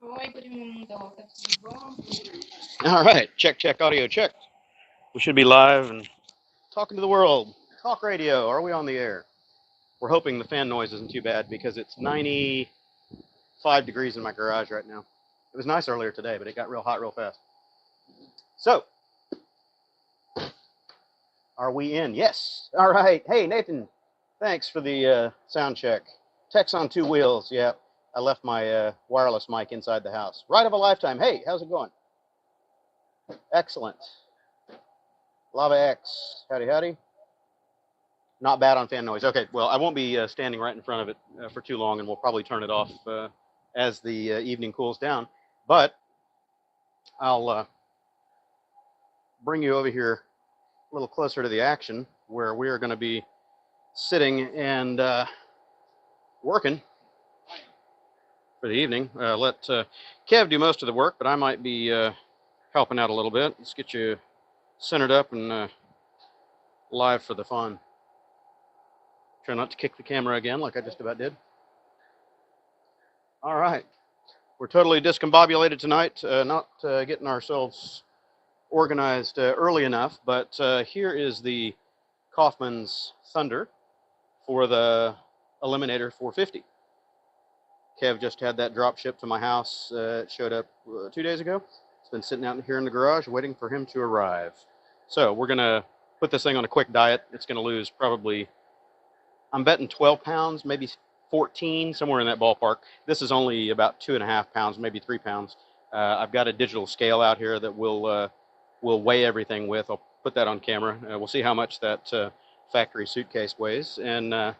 All right, check, check, audio check. We should be live and talking to the world. Talk radio. Are we on the air? We're hoping the fan noise isn't too bad because it's 95 degrees in my garage right now. It was nice earlier today, but it got real hot real fast. So, are we in? Yes. All right. Hey, Nathan, thanks for the sound check. Tech's on two wheels. Yeah, I left my wireless mic inside the house. Ride of a lifetime. Hey, how's it going? Excellent. Lava X. Howdy, howdy. Not bad on fan noise. Okay, well, I won't be standing right in front of it for too long, and we'll probably turn it off as the evening cools down. But I'll bring you over here a little closer to the action, where we are going to be sitting and working for the evening. Let Kev do most of the work, but I might be helping out a little bit. Let's get you centered up and live for the fun. Try not to kick the camera again like I just about did. All right. We're totally discombobulated tonight, not getting ourselves organized early enough, but here is the Coffman's Thunder for the Eliminator 450. Kev just had that drop shipped to my house. It showed up 2 days ago. It's been sitting out here in the garage waiting for him to arrive. So we're going to put this thing on a quick diet. It's going to lose probably, I'm betting 12 pounds, maybe 14, somewhere in that ballpark. This is only about 2.5 pounds, maybe 3 pounds. I've got a digital scale out here that we'll weigh everything with. I'll put that on camera. We'll see how much that factory suitcase weighs and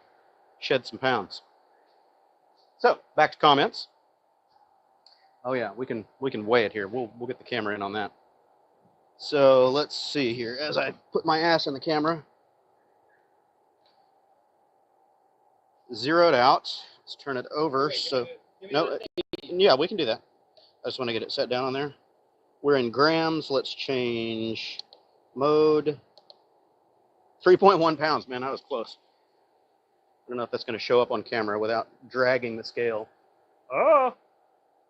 shed some pounds. So back to comments. Oh yeah, we can weigh it here. We'll get the camera in on that. So let's see here. As I put my ass in the camera, zeroed out. Let's turn it over. So no, yeah, we can do that. I just want to get it set down on there. We're in grams. Let's change mode. 3.1 pounds. Man, that was close. I don't know if that's going to show up on camera without dragging the scale. Oh,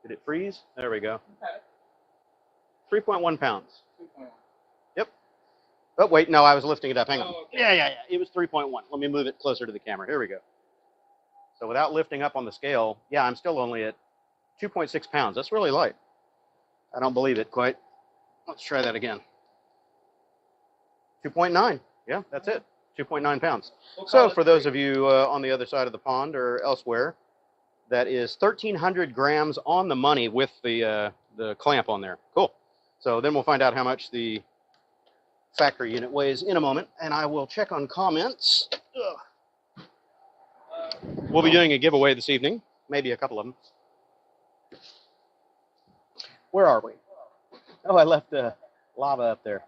did it freeze? There we go. 3.1 pounds. 3.1. Yep. Oh, wait, no, I was lifting it up. Hang on. Oh, okay. Yeah. It was 3.1. Let me move it closer to the camera. Here we go. So without lifting up on the scale, yeah, I'm still only at 2.6 pounds. That's really light. I don't believe it quite. Let's try that again. 2.9. Yeah, that's it. 2.9 pounds. So for those of you on the other side of the pond or elsewhere, that is 1,300 grams on the money with the clamp on there. Cool. So then we'll find out how much the factory unit weighs in a moment, and I will check on comments. We'll be doing a giveaway this evening, maybe a couple of them. Where are we? Oh, I left lava up there.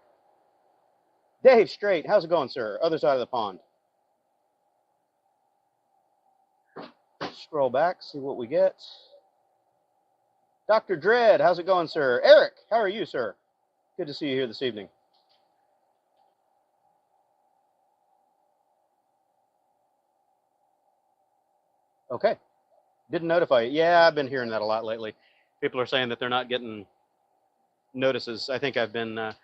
Dave Straight, how's it going, sir? Other side of the pond. Scroll back, see what we get. Dr. Dredd, how's it going, sir? Eric, how are you, sir? Good to see you here this evening. Okay. Didn't notify you. Yeah, I've been hearing that a lot lately. People are saying that they're not getting notices. I think I've been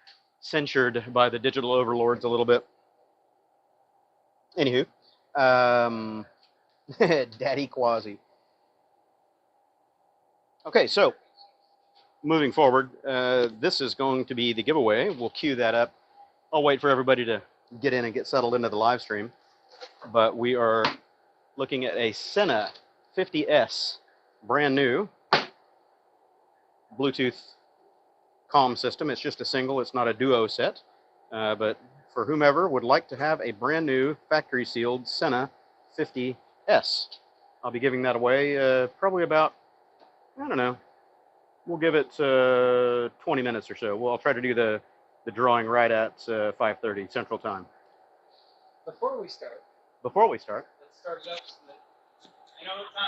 censured by the digital overlords a little bit. Anywho, Daddy Quasi. Okay, so moving forward, this is going to be the giveaway. We'll queue that up. I'll wait for everybody to get in and get settled into the live stream. But we are looking at a Sena 50S, brand new Bluetooth comm system. It's just a single. It's not a duo set. But for whomever would like to have a brand new factory sealed Sena 50S, I'll be giving that away probably about, I don't know, we'll give it 20 minutes or so. Well, I'll try to do the drawing right at 5:30 Central Time. Before we start. Let's start it up so that,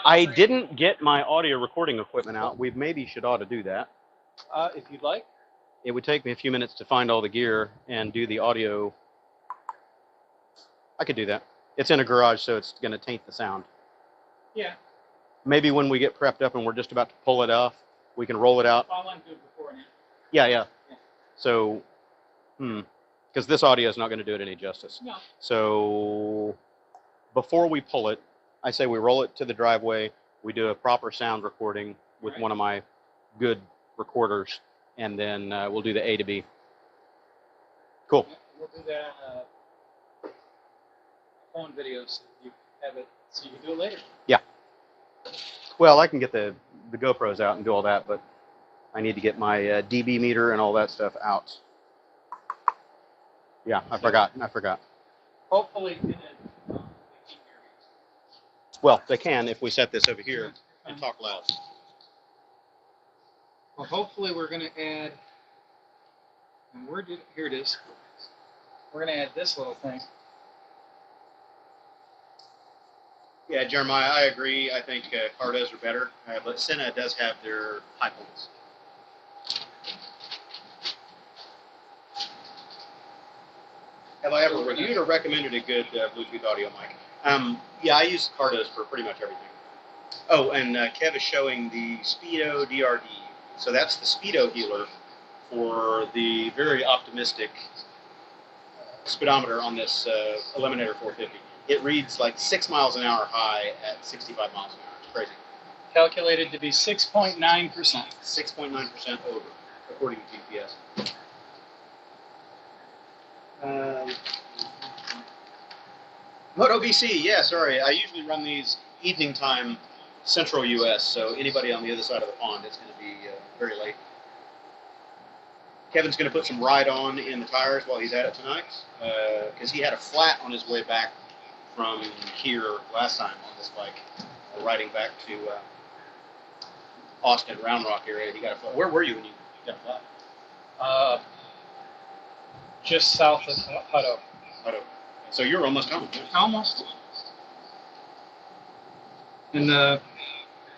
I didn't get my audio recording equipment out. We maybe ought to do that. If you'd like. It would take me a few minutes to find all the gear and do the audio. I could do that. It's in a garage, so it's going to taint the sound. Yeah. Maybe when we get prepped up and we're just about to pull it off, We can roll it out. All I'm good before now. Yeah, yeah. So, because this audio is not going to do it any justice. No. So, before we pull it, I say we roll it to the driveway. We do a proper sound recording with one of my good recorders, and then we'll do the A to B. Cool. We'll do that on a phone video so you have it, so you can do it later. Yeah. Well, I can get the GoPros out and do all that, but I need to get my dB meter and all that stuff out. Yeah, I forgot. Hopefully, they can hear me. Well, they can if we set this over here and talk loud. Well, hopefully we're going to add, and here it is. We're going to add this little thing. Yeah, Jeremiah, I agree. I think Cardos are better, but Sena does have their high points. Have I ever reviewed or recommended a good Bluetooth audio mic? Yeah, I use Cardos for pretty much everything. Oh, and Kev is showing the SpeedoDRD. So that's the speedo healer for the very optimistic speedometer on this Eliminator 450. It reads like 6 miles an hour high at 65 miles an hour. It's crazy. Calculated to be 6.9%. 6.9% over, according to GPS. Moto BC, yeah, sorry. I usually run these evening time central US, so anybody on the other side of the pond, it's going to be very late. Kevin's going to put some ride on in the tires while he's at it tonight, because he had a flat on his way back from here last time on this bike, riding back to Austin, Round Rock area. He got a flat. Where were you when you got a flat? Just south of Hutto. Hutto. So you're almost home. Almost. And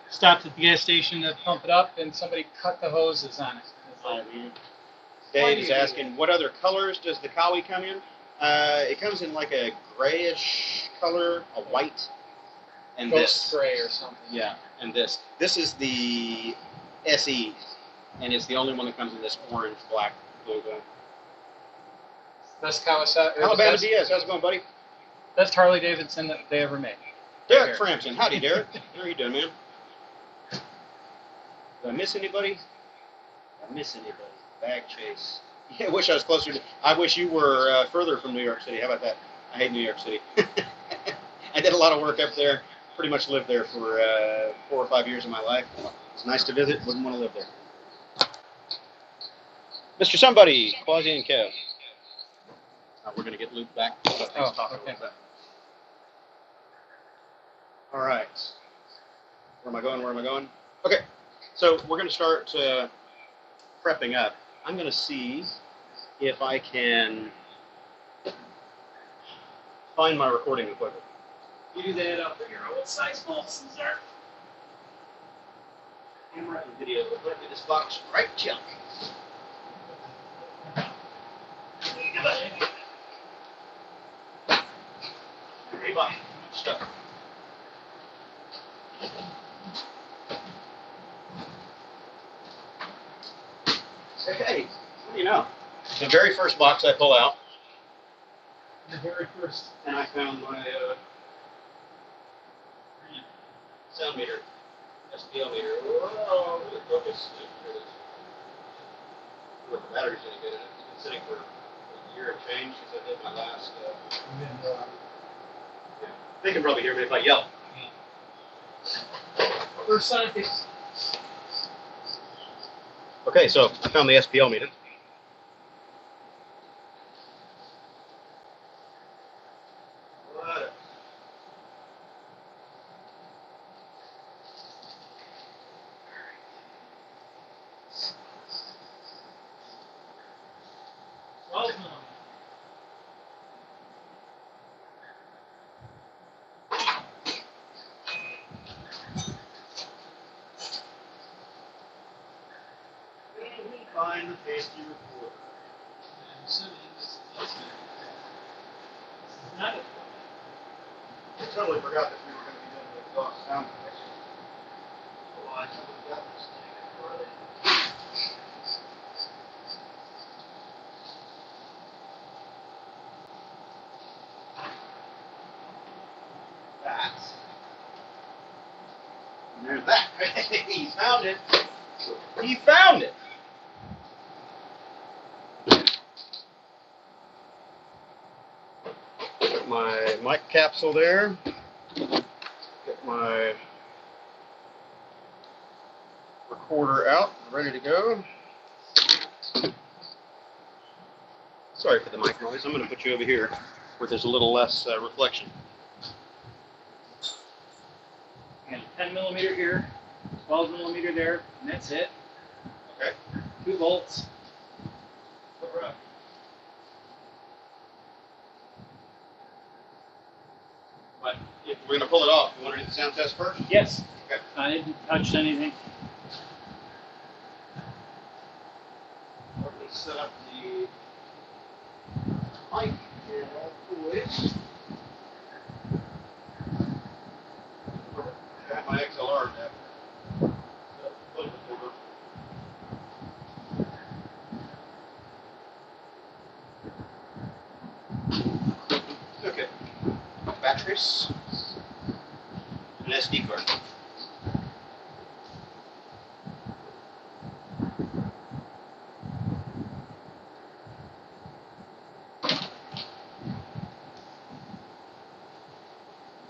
stopped at the gas station to pump it up, and somebody cut the hoses on it. Dave is asking, what other colors does the Kawi come in? It comes in like a grayish color, a white, and Ghost this. gray or something. Yeah, and this. This is the SE, and it's the only one that comes in this orange, black, blue. Best Kawasaki. Alabama Diaz, how's it going, buddy? Best Harley Davidson that they ever made. Derek Frampton, howdy, Derek. How are you doing, man? Did I miss anybody? Did I miss anybody? Bag chase. Yeah, I wish I was closer to. I wish you were further from New York City. How about that? I hate New York City. I did a lot of work up there. Pretty much lived there for 4 or 5 years of my life. It's nice to visit. Wouldn't want to live there. Mr. Somebody, Quasi and Kev. We're going to get looped back. So okay. All right. Where am I going? Okay. So we're going to start prepping up. I'm going to see if I can find my recording equipment. You do that up in your old size bolts, sir. Camera and video. Let me this box right junk. Hey, bye. Stuck. Hey, what do you know? The very first box I pull out. The very first. And I found my sound meter, SPL meter. Whoa, really focus. Here it is. Look, the battery's any good in it. It's been sitting for a year and change since I did my last. Yeah. They can probably hear me if I yell. We're scientists. Okay, so I found the SPL meter. What? Find the tasty recorder. I'm assuming this is not it. I totally forgot that we were going to be doing the exhaust sound connection. Oh, I totally got this thing. Where are they? found it. He found it. Got my mic capsule there. Get my recorder out, ready to go. Sorry for the mic noise. I'm going to put you over here where there's a little less reflection. And 10 millimeter here, 12 millimeter there, and that's it. Okay. 2 volts. All right. But if we're going to pull it off, you want to do the sound test first? Yes. Okay. I didn't touch anything. Let me set up the mic and all the ways. I have my XLR adapter. Okay. Batteries. An SD card.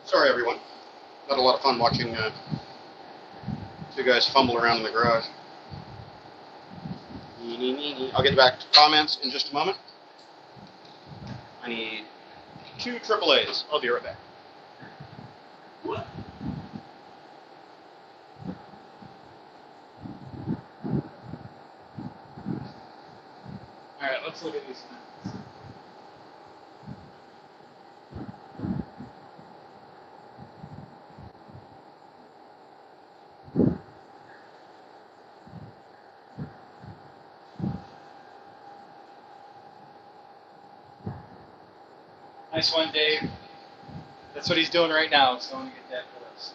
Sorry, everyone. Had a lot of fun watching two guys fumble around in the garage. I'll get back to comments in just a moment. I need 2 AAAs. I'll be right back. What? All right, let's look at these now. Nice one, Dave. That's what he's doing right now, so I'm going to get that for us.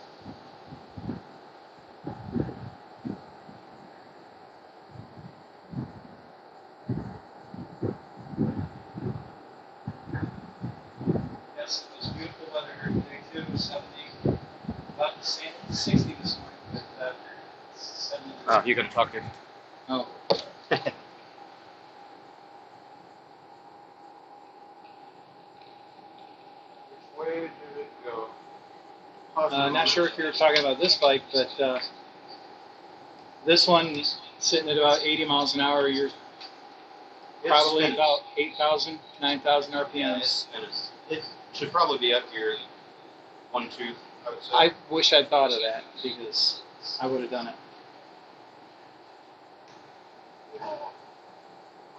Yes, it was beautiful weather here today, too. 70, about the same, 60 this morning, but 70. Oh, you got to talk to. Oh. Which way did it go? Not sure if you were talking about this bike, but this one sitting at about 80 miles an hour. You're probably spinning. about 8,000, 9,000 RPMs. Yeah, it should probably be up here 1-2, I would say. I wish I'd thought of that because I would have done it. Oh,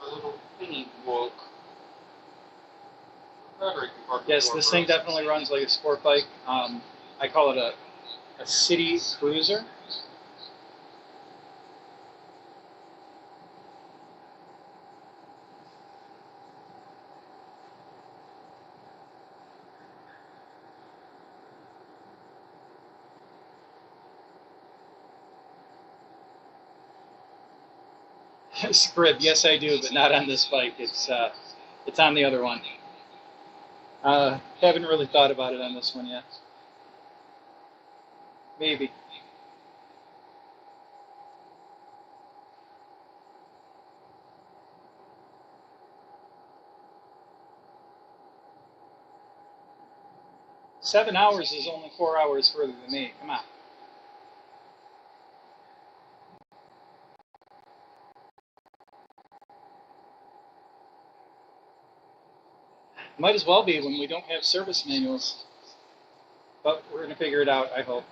my little thingy woke. Battery compartment. Yes, this thing definitely runs like a sport bike. I call it a city cruiser. Scrib, yes I do, but not on this bike. It's on the other one. Haven't really thought about it on this one yet. Maybe. Seven hours is only 4 hours further than me. Come on. Might as well be when we don't have service manuals. But we're going to figure it out, I hope.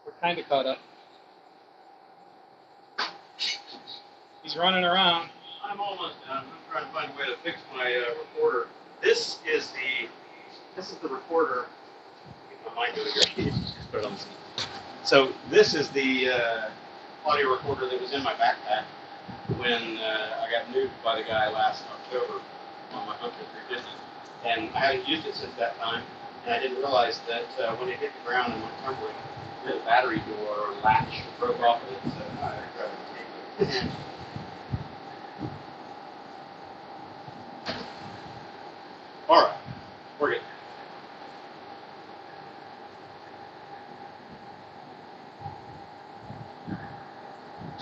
We're kind of caught up. He's running around. I'm almost done. I'm trying to find a way to fix my recorder. This is the recorder. Get my mic over here. Put it on. So this is the audio recorder that was in my backpack when I got nuked by the guy last October on my Hunter 350, and I haven't used it since that time. And I didn't realize that when it hit the ground and went tumbling, the battery door latch broke off of it, so I tried to take it. All right, we're good.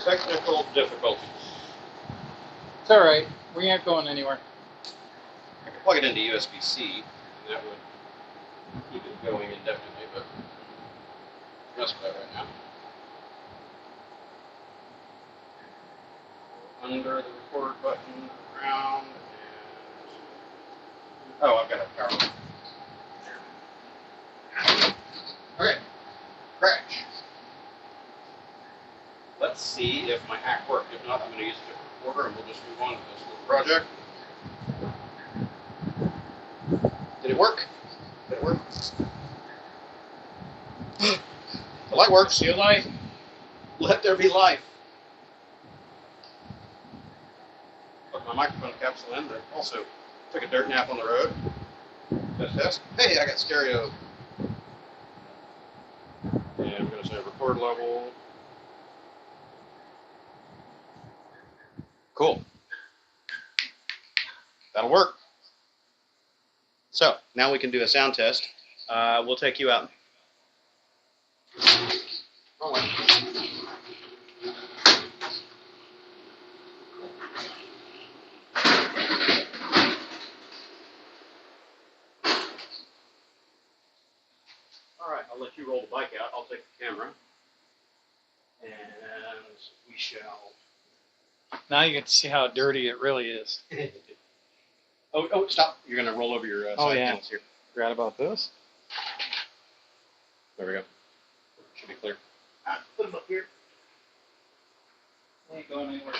Technical difficulties. It's all right. We aren't going anywhere. I could plug it into USB-C, and that would keep it going indefinitely, but mess with that right now. Under the record button, around, and oh, I've got a power button. There. Okay, crash. Let's see if my hack worked. If not, I'm going to use a different recorder, and we'll just move on to this little project. Did it work? Did it work? The light works. See a light? Let there be life. Put my microphone capsule in, but also took a dirt nap on the road. Test. Hey, I got stereo. And I'm going to say record level. Cool. That'll work. So now we can do a sound test. We'll take you out. Wrong way. All right, I'll let you roll the bike out. I'll take the camera, and we shall. Now you get to see how dirty it really is. Oh, stop! You're going to roll over your side panels here. Forgot about this. There we go. Should be clear. Put them up here. They ain't going anywhere.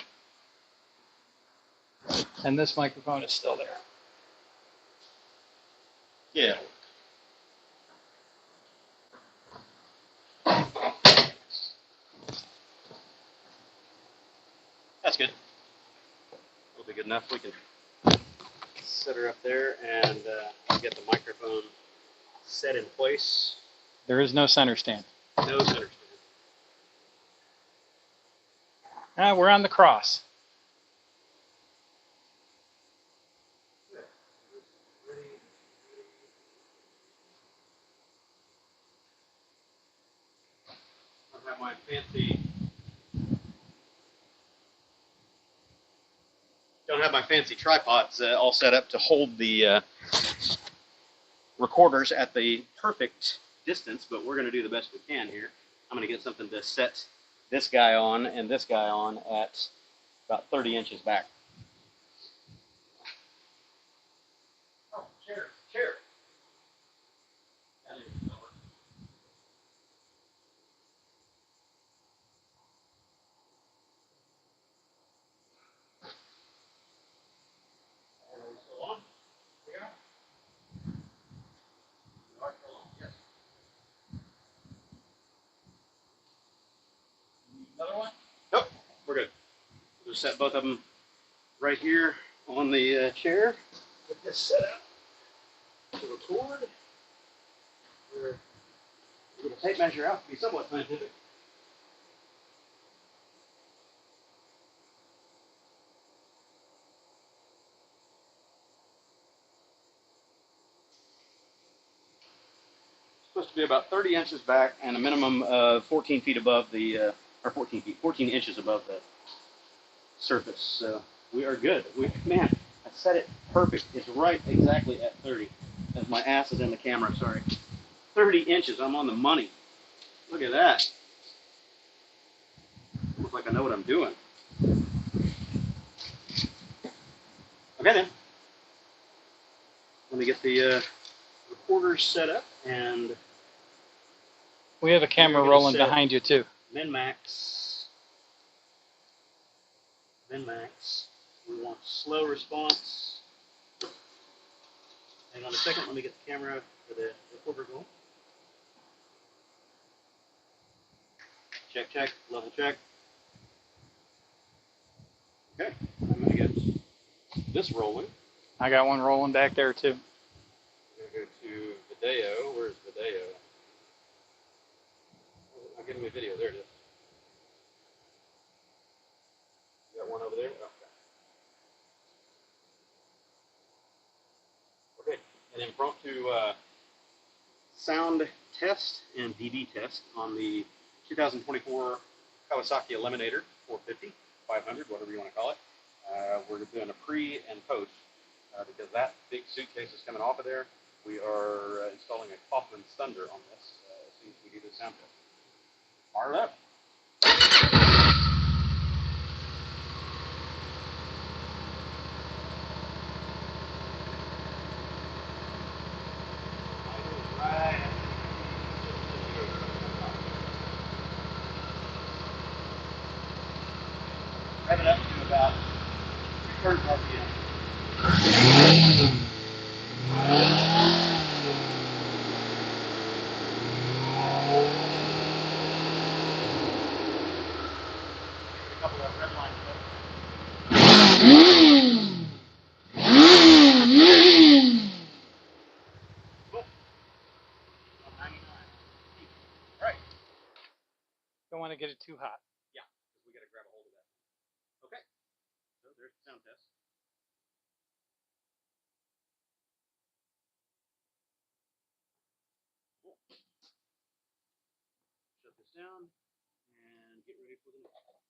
And this microphone is still there. Yeah. That's good. That'll be good enough. We can set her up there and get the microphone set in place. There is no center stand. No center stand. We're on the cross. I have my fancy. Don't have my fancy tripods all set up to hold the recorders at the perfect distance, but we're going to do the best we can here. I'm going to get something to set this guy on and this guy on at about 30 inches back. Oh, chair. Another one? Nope, we're good. We'll just set both of them right here on the chair. Get this set up to record. We're going to tape measure out to be somewhat scientific. Supposed to be about 30 inches back and a minimum of 14 feet above the, 14 inches above the surface. So we are good. Man, I set it perfect. It's right exactly at 30. As my ass is in the camera, sorry. 30 inches, I'm on the money. Look at that. Looks like I know what I'm doing. Okay then. Let me get the recorders set up and We have a camera rolling behind you too. Min-max. We want slow response. Hang on a second, let me get the camera for the recorder going. Check, level check. Okay, I'm going to get this rolling. I got one rolling back there too. I'm going to go to the video. Where's the video? Not giving me video. There it is. You got one over there? Okay. An impromptu sound test and DD test on the 2024 Kawasaki Eliminator 450, 500, whatever you want to call it. We're doing a pre and post because that big suitcase is coming off of there. We are installing a Coffman Thunder on this as soon as we do the sound test. Fire it up. Rev it up to about 3/4 RPM. A couple of red lines there. Cool. 199. All right. Don't want to get it too hot. Yeah, because we got to grab a hold of that. Okay. So there's the sound test. Cool. Shut this down and get ready for the next one.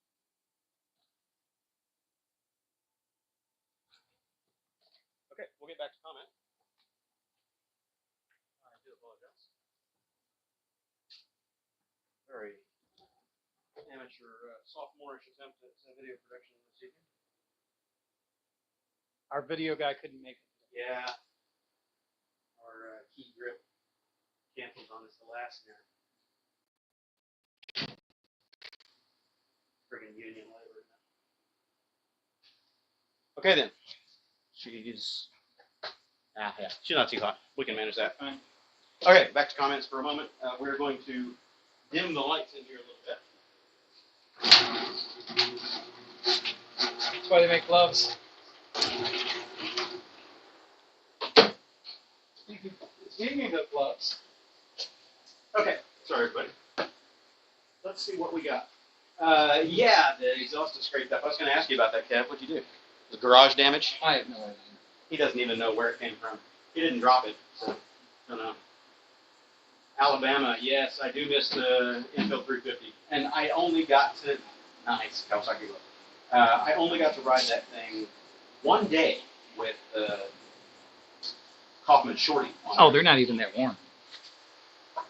Okay, we'll get back to comment. I do apologize. Very amateur, sophomore-ish attempt at video production this evening. Our video guy couldn't make it. Yeah. Our key grip canceled on us the last minute. Friggin' union labor. Okay then. She's she's not too hot. We can manage that. Fine. Okay, back to comments for a moment. We're going to dim the lights in here a little bit. That's why they make gloves. Speaking of gloves. Okay, sorry everybody. Let's see what we got. Yeah, the exhaust is scraped up. I was going to ask you about that, Kev. What'd you do? Was garage damage? I have no idea. He doesn't even know where it came from. He didn't drop it, so I don't know. Alabama, yes, I do miss the Infield 350, and I only got to nice Kawasaki. I only got to ride that thing one day with Coffman Shorty. Oh, they're not even that warm. All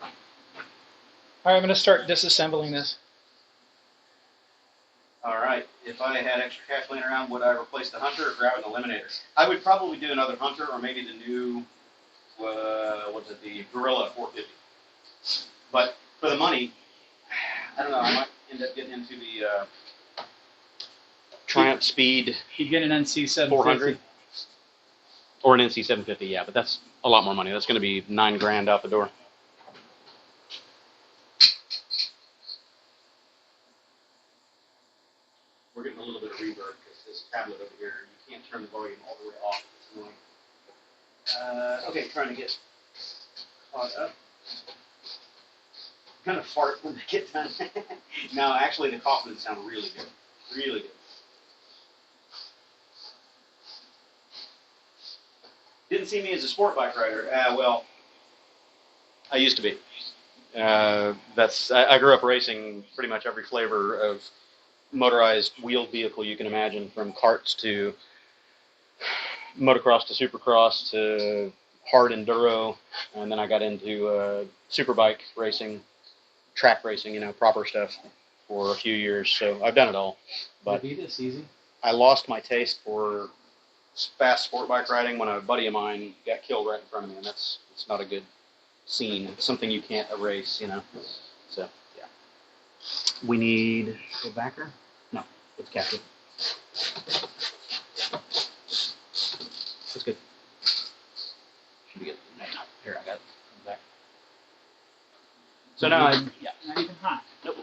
right, I'm going to start disassembling this. All right. If I had extra cash laying around, would I replace the Hunter or grab an Eliminator? I would probably do another Hunter or maybe the new, what's it, the Gorilla 450. But for the money, I don't know. I might end up getting into the Triumph Speed. You get an NC 750. 400 or an NC 750, yeah, but that's a lot more money. That's going to be $9 grand out the door. We're getting a little bit of reverb because this tablet over here, you can't turn the volume all the way off. It's annoying. Okay, trying to get caught up. I'm gonna fart when they get done. No, actually, the Coffman sound really good. Really good. Didn't see me as a sport bike rider. Well, I used to be. I grew up racing pretty much every flavor of motorized wheeled vehicle you can imagine, from karts to motocross to supercross to hard enduro, and then I got into superbike racing, track racing, you know, proper stuff for a few years. So I've done it all. But Would it be this easy? I lost my taste for fast sport bike riding when a buddy of mine got killed right in front of me, and it's not a good scene. It's something you can't erase, you know. So yeah, we need a backer. No, it's captive. That's good. Should we get here? I got it. Back. So now Not even hot. Nope.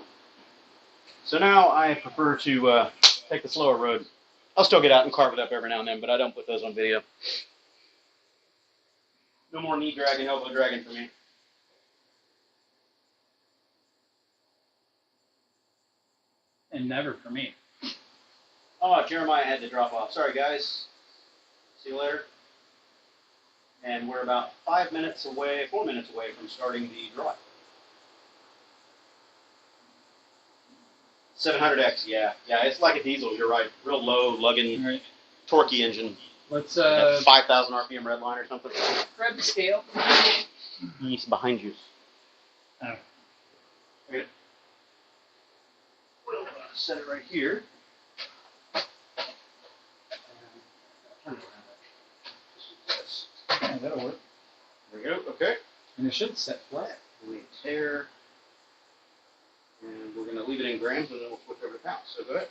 So now I prefer to take the slower road. I'll still get out and carve it up every now and then, but I don't put those on video. No more knee dragging, elbow dragging for me. And never for me. Oh, Jeremiah had to drop off. Sorry, guys. See you later. And we're about 4 minutes away from starting the drive. 700X, yeah. Yeah, it's like a diesel, you're right. Real low, lugging, All right. torquey engine. Let's 5,000 RPM red line or something. grab the scale. He's behind you. Oh. Okay. We'll set it right here. Yeah, that'll work. There we go, okay. And it should set flat. We tear. And we're going to leave it in grams and then we'll switch over to pounds. So go ahead.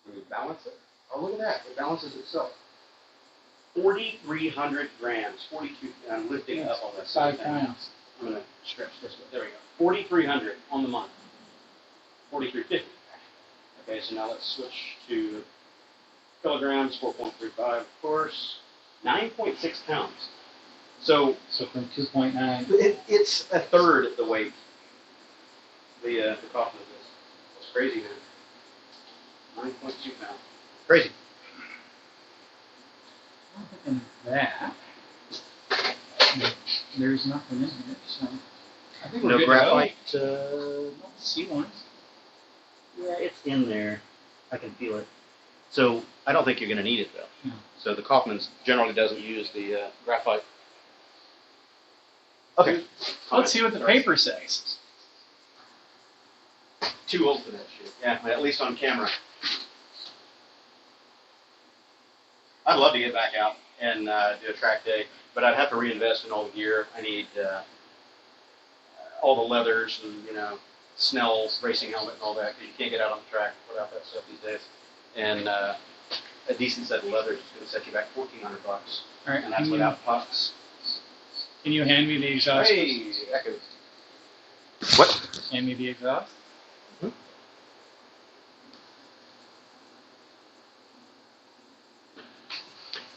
Can we balance it? Oh, look at that. It balances itself. 4,300 grams. 42. I'm lifting up all that. 5 pounds. I'm going to stretch this way. There we go. 4,300 on the month. 4,350. Okay, so now let's switch to kilograms. 4.35, of course. 9.6 pounds. So from 2.9. It's a third the weight. The Coffman is. It's crazy, man. 9.2 pounds. Crazy. And that. There's nothing in here, so I think we're No good graphite. to go. See one. Yeah, it's in there. I can feel it. So I don't think you're going to need it though. No. So the Coffman generally doesn't use the graphite. Okay. Let's see what the paper says. Too old for that shit. Yeah, at least on camera. I'd love to get back out and do a track day, but I'd have to reinvest in all the gear. I need all the leathers and, Snell racing helmet and all that, because you can't get out on the track without that stuff these days. And a decent set of leathers is going to set you back $1,400. All right, and that's without pucks. Can you hand me the exhaust? Hey, echo. What? Hand me the exhaust. Mm-hmm.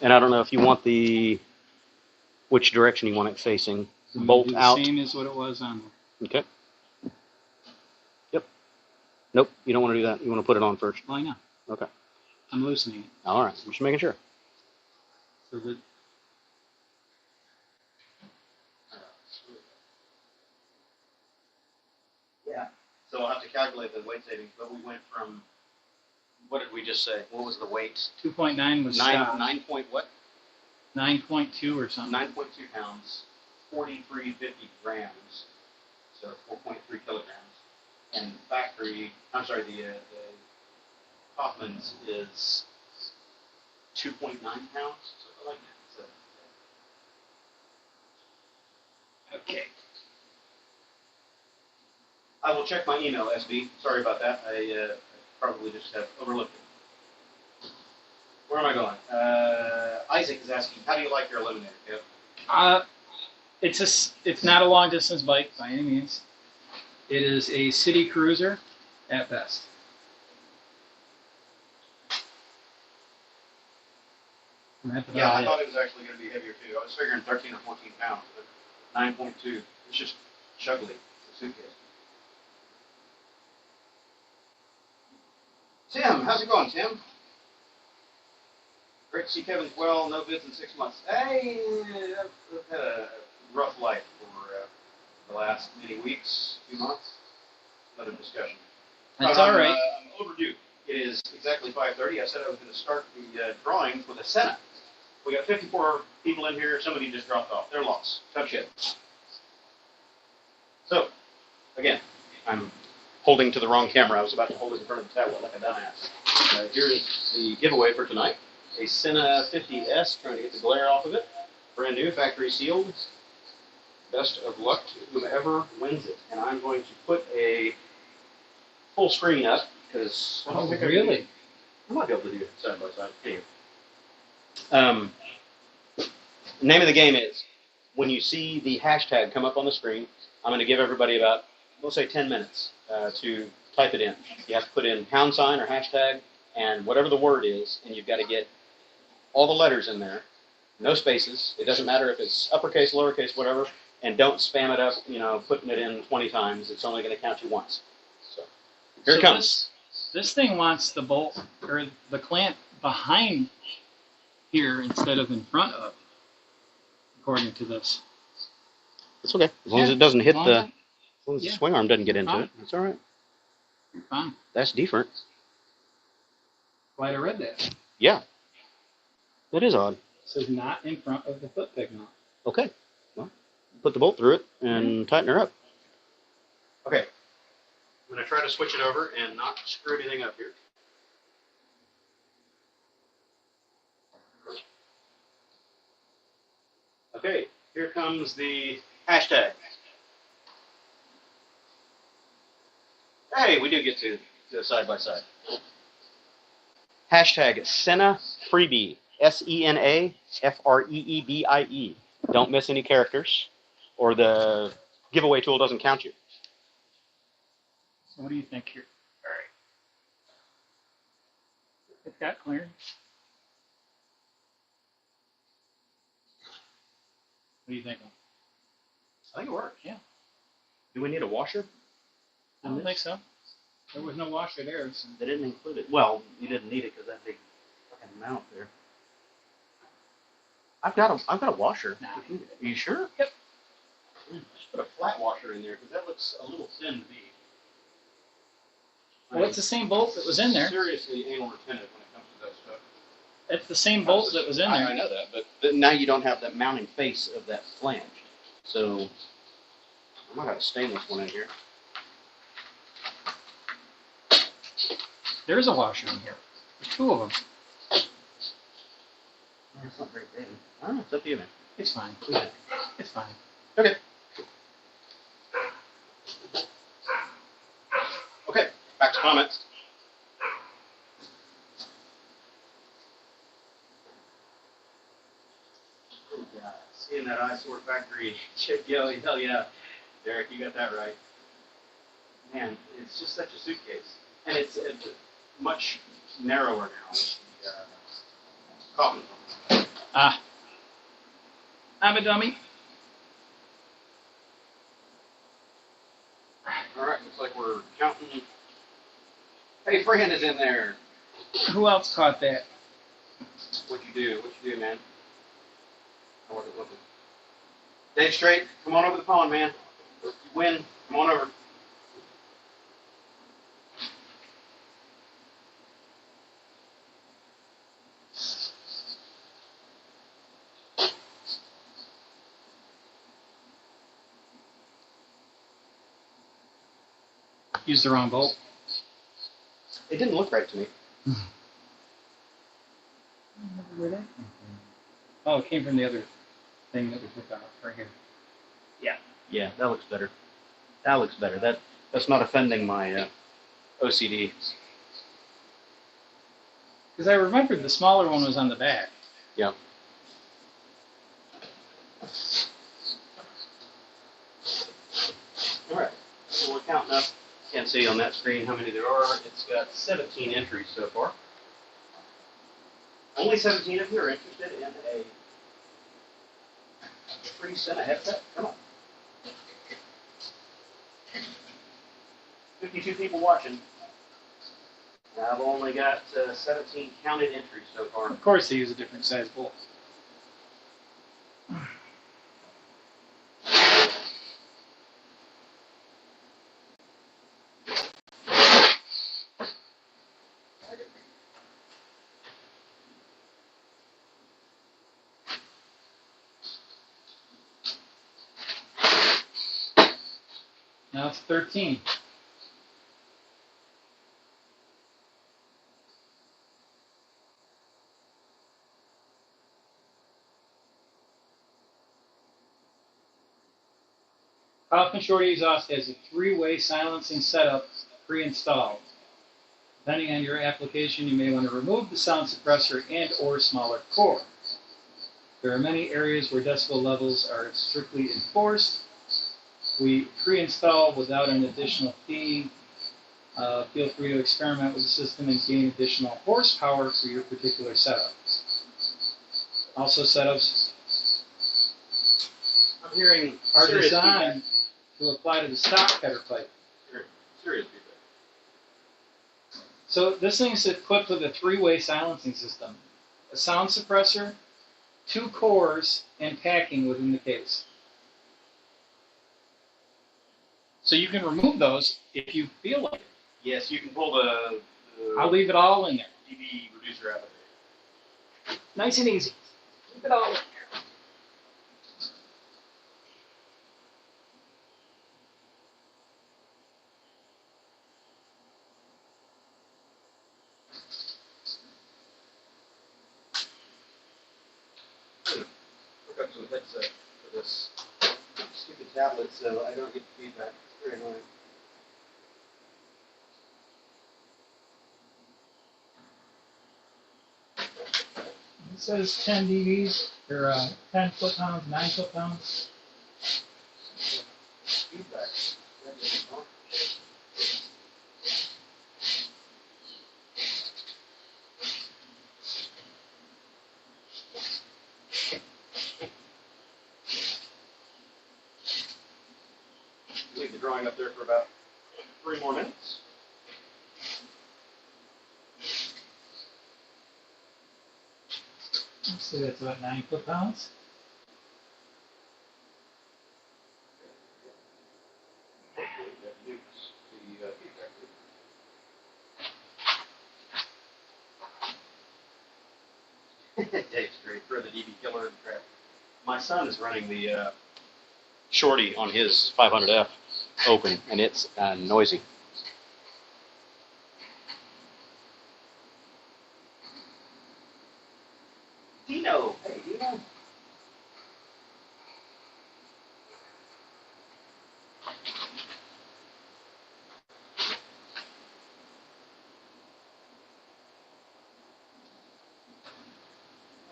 And I don't know if you want which direction you want it facing. Bolt out. Same as what it was on. Okay. Yep. Nope, you don't want to do that. You want to put it on first. Why not? Okay. I'm loosening it. All right. I'm just making sure. So that. Yeah. So I'll have to calculate the weight savings, but we went from, what did we just say? What was the weight? 2.9 was 9 point what? 9.2 or something. 9.2 pounds, 4,350 grams, so 4.3 kilograms. And the Coffman's is 2.9 pounds, something like that. So, Okay. I will check my email, SB. Sorry about that. I probably just have overlooked it. Where am I going? Isaac is asking, how do you like your Eliminator, Kev? It's not a long distance bike by any means. It is a city cruiser at best. Yeah, I thought it was actually going to be heavier too. I was figuring 13 or 14 pounds, but 9.2. It's just chuggly. It's a suitcase. Tim, how's it going, Tim? Great to see Kevin's well. No bids in 6 months. Hey, I've had a rough life for the last many weeks, few months. Another discussion. That's all right. I'm overdue. It is exactly 5:30. I said I was going to start the drawing for the Sena. We got 54 people in here. Somebody just dropped off. They're lost. Tough shit. So, again, I'm holding to the wrong camera. I was about to hold it in front of the tablet like a dumbass. Here is the giveaway for tonight. A Sena 50S, trying to get the glare off of it. Brand new, factory sealed. Best of luck to whomever wins it. And I'm going to put a full screen up, because Oh, really? I might be able to do it side by side. Anyway. The name of the game is, when you see the hashtag come up on the screen, I'm going to give everybody about, we'll say 10 minutes to type it in. You have to put in pound sign or hashtag and whatever the word is, and you've got to get all the letters in there No spaces. It doesn't matter if it's uppercase, lowercase, whatever. And don't spam it up, you know, putting it in 20 times. It's only going to count you once. So here it comes. This thing wants the bolt or the clamp behind here instead of in front of, according to this. It's okay. As long as it doesn't hit the, as long as the Yeah. swing arm doesn't get into it. It's all right. You're fine. That's different. Glad I read that. Yeah. That is odd. It says not in front of the foot peg mount. Okay. Well, put the bolt through it and tighten her up. Okay. I'm going to try to switch it over and not screw anything up here. Okay, here comes the hashtag. Hey, we do get to side by side. Hashtag Sena Freebie. SENA-FREEBIE. Don't miss any characters, or the giveaway tool doesn't count you. So what do you think here? All right. It got cleared. What do you think? I think it works. Yeah. Do we need a washer? I don't think so. There was no washer there. So. They didn't include it. Well, you didn't need it because that big fucking mount there. I've got a washer. Nah. Are you sure? Yep. Just put a flat washer in there because that looks a little thin to me. Well, it's the same bolt that was in there. Seriously anal retentive when it comes to that stuff. It's the same bolt that was in there. I know that, but now you don't have that mounting face of that flange. So I might have a stainless one in here. There's a washer in here. There's two of them. It's not very big. I don't know. It's up to you, man. It's fine. Yeah. It's fine. Okay. Okay. Back to comments. Oh, God. Seeing that eyesore factory chip yo, hell yeah. Derek, you got that right. Man, it's just such a suitcase. And it's much narrower now. Coffman. Ah. I'm a dummy. All right, looks like we're counting. Hey, Fran is in there. Who else caught that? What'd you do? What'd you do, man? I wasn't looking. Dave Straight, come on over the pond, man. You win. Come on over. Used the wrong bolt. It didn't look right to me. Where that came from? Oh, it came from the other thing that we took off right here. Yeah. Yeah, that looks better. That looks better. That's not offending my OCD. Because I remembered the smaller one was on the back. Yeah. All right. So we're counting up. Can't see on that screen how many there are. It's got 17 entries so far. Only 17 of you are interested in a free Sena headset? Come on. 52 people watching. I've only got 17 counted entries so far. Of course, they use a different size bolt. Now it's 13. Coffman Shorty Exhaust has a three-way silencing setup pre-installed. Depending on your application, you may want to remove the sound suppressor and or smaller core. There are many areas where decibel levels are strictly enforced. We pre-install without an additional fee. Feel free to experiment with the system and gain additional horsepower for your particular setup. Also, setups I'm hearing are serious designed to apply to the stock header pipe. feedback. Serious feedback. So this thing is equipped with a three-way silencing system, a sound suppressor, 2 cores, and packing within the case. So you can remove those if you feel like it. Yes, you can pull the I'll leave it all in there. dB reducer out of it. Nice and easy. Leave it all in there. Hook up to a headset for this stupid tablet so I don't get feedback. It's very annoying. It says 10 dBs, or 10 foot-pounds, 9 foot-pounds. Feedback. Leave the drawing up there for about 3 more minutes. Let's see, that's about 9 foot-pounds. Dave Street for the DB killer and crap. My son is running the shorty on his 500F open, and it's noisy. Dino, hey Dino.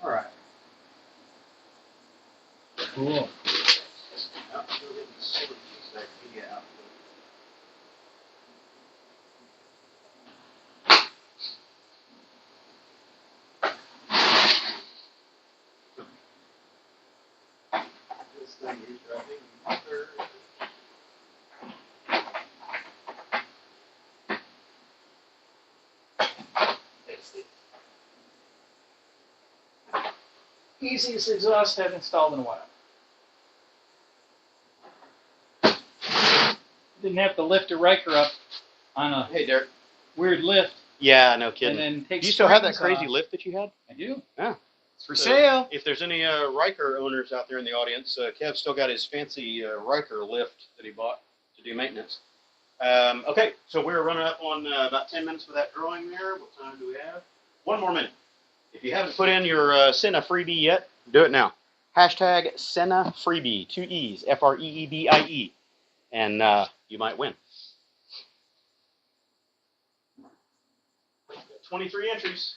All right. Cool. Now, we'll get the silver piece back media out. This thing is driving mother. Easiest exhaust I've installed in a while. Didn't have to lift a Riker up on a Hey Derek. weird lift Yeah, no and kidding. then take Do you still have that springs crazy off. lift that you had? I do. Yeah. It's for So, sale. If there's any Riker owners out there in the audience, Kev's still got his fancy Riker lift that he bought to do maintenance. Okay, so we're running up on about 10 minutes for that drawing there. What time do we have? 1 more minute. If you haven't put in your Sena freebie yet, do it now. Hashtag Sena freebie, 2 E's, F-R-E-E-B-I-E, and you might win. 23 entries.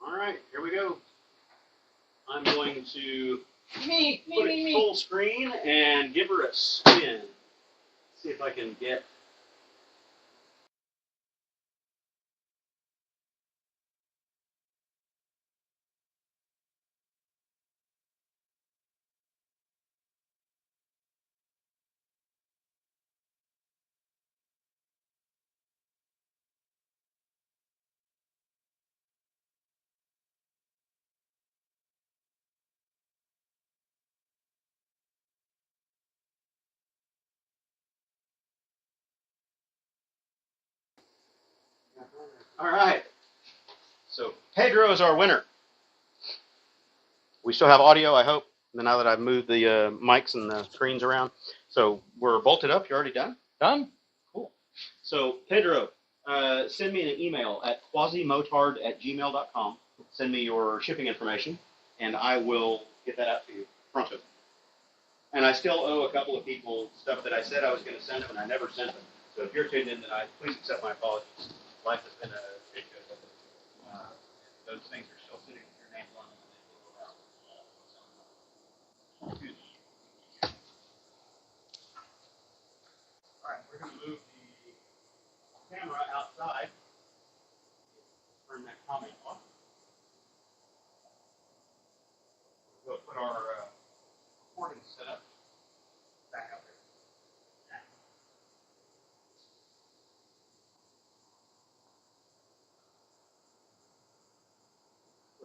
All right, here we go. I'm going to put it full screen and give her a spin. See if I can get. All right. So Pedro is our winner. We still have audio, I hope, now that I've moved the mics and the screens around. So we're bolted up. You're already done? Done? Cool. So Pedro, send me an email at QuasiMotard@gmail.com. Send me your shipping information, and I will get that out to you pronto. And I still owe a couple of people stuff that I said I was going to send them, and I never sent them. So if you're tuned in tonight, please accept my apologies. Life has been a shit show. Those things are still sitting with your names on them, and they will go out. All right, we're going to move the camera outside. Turn that comment off.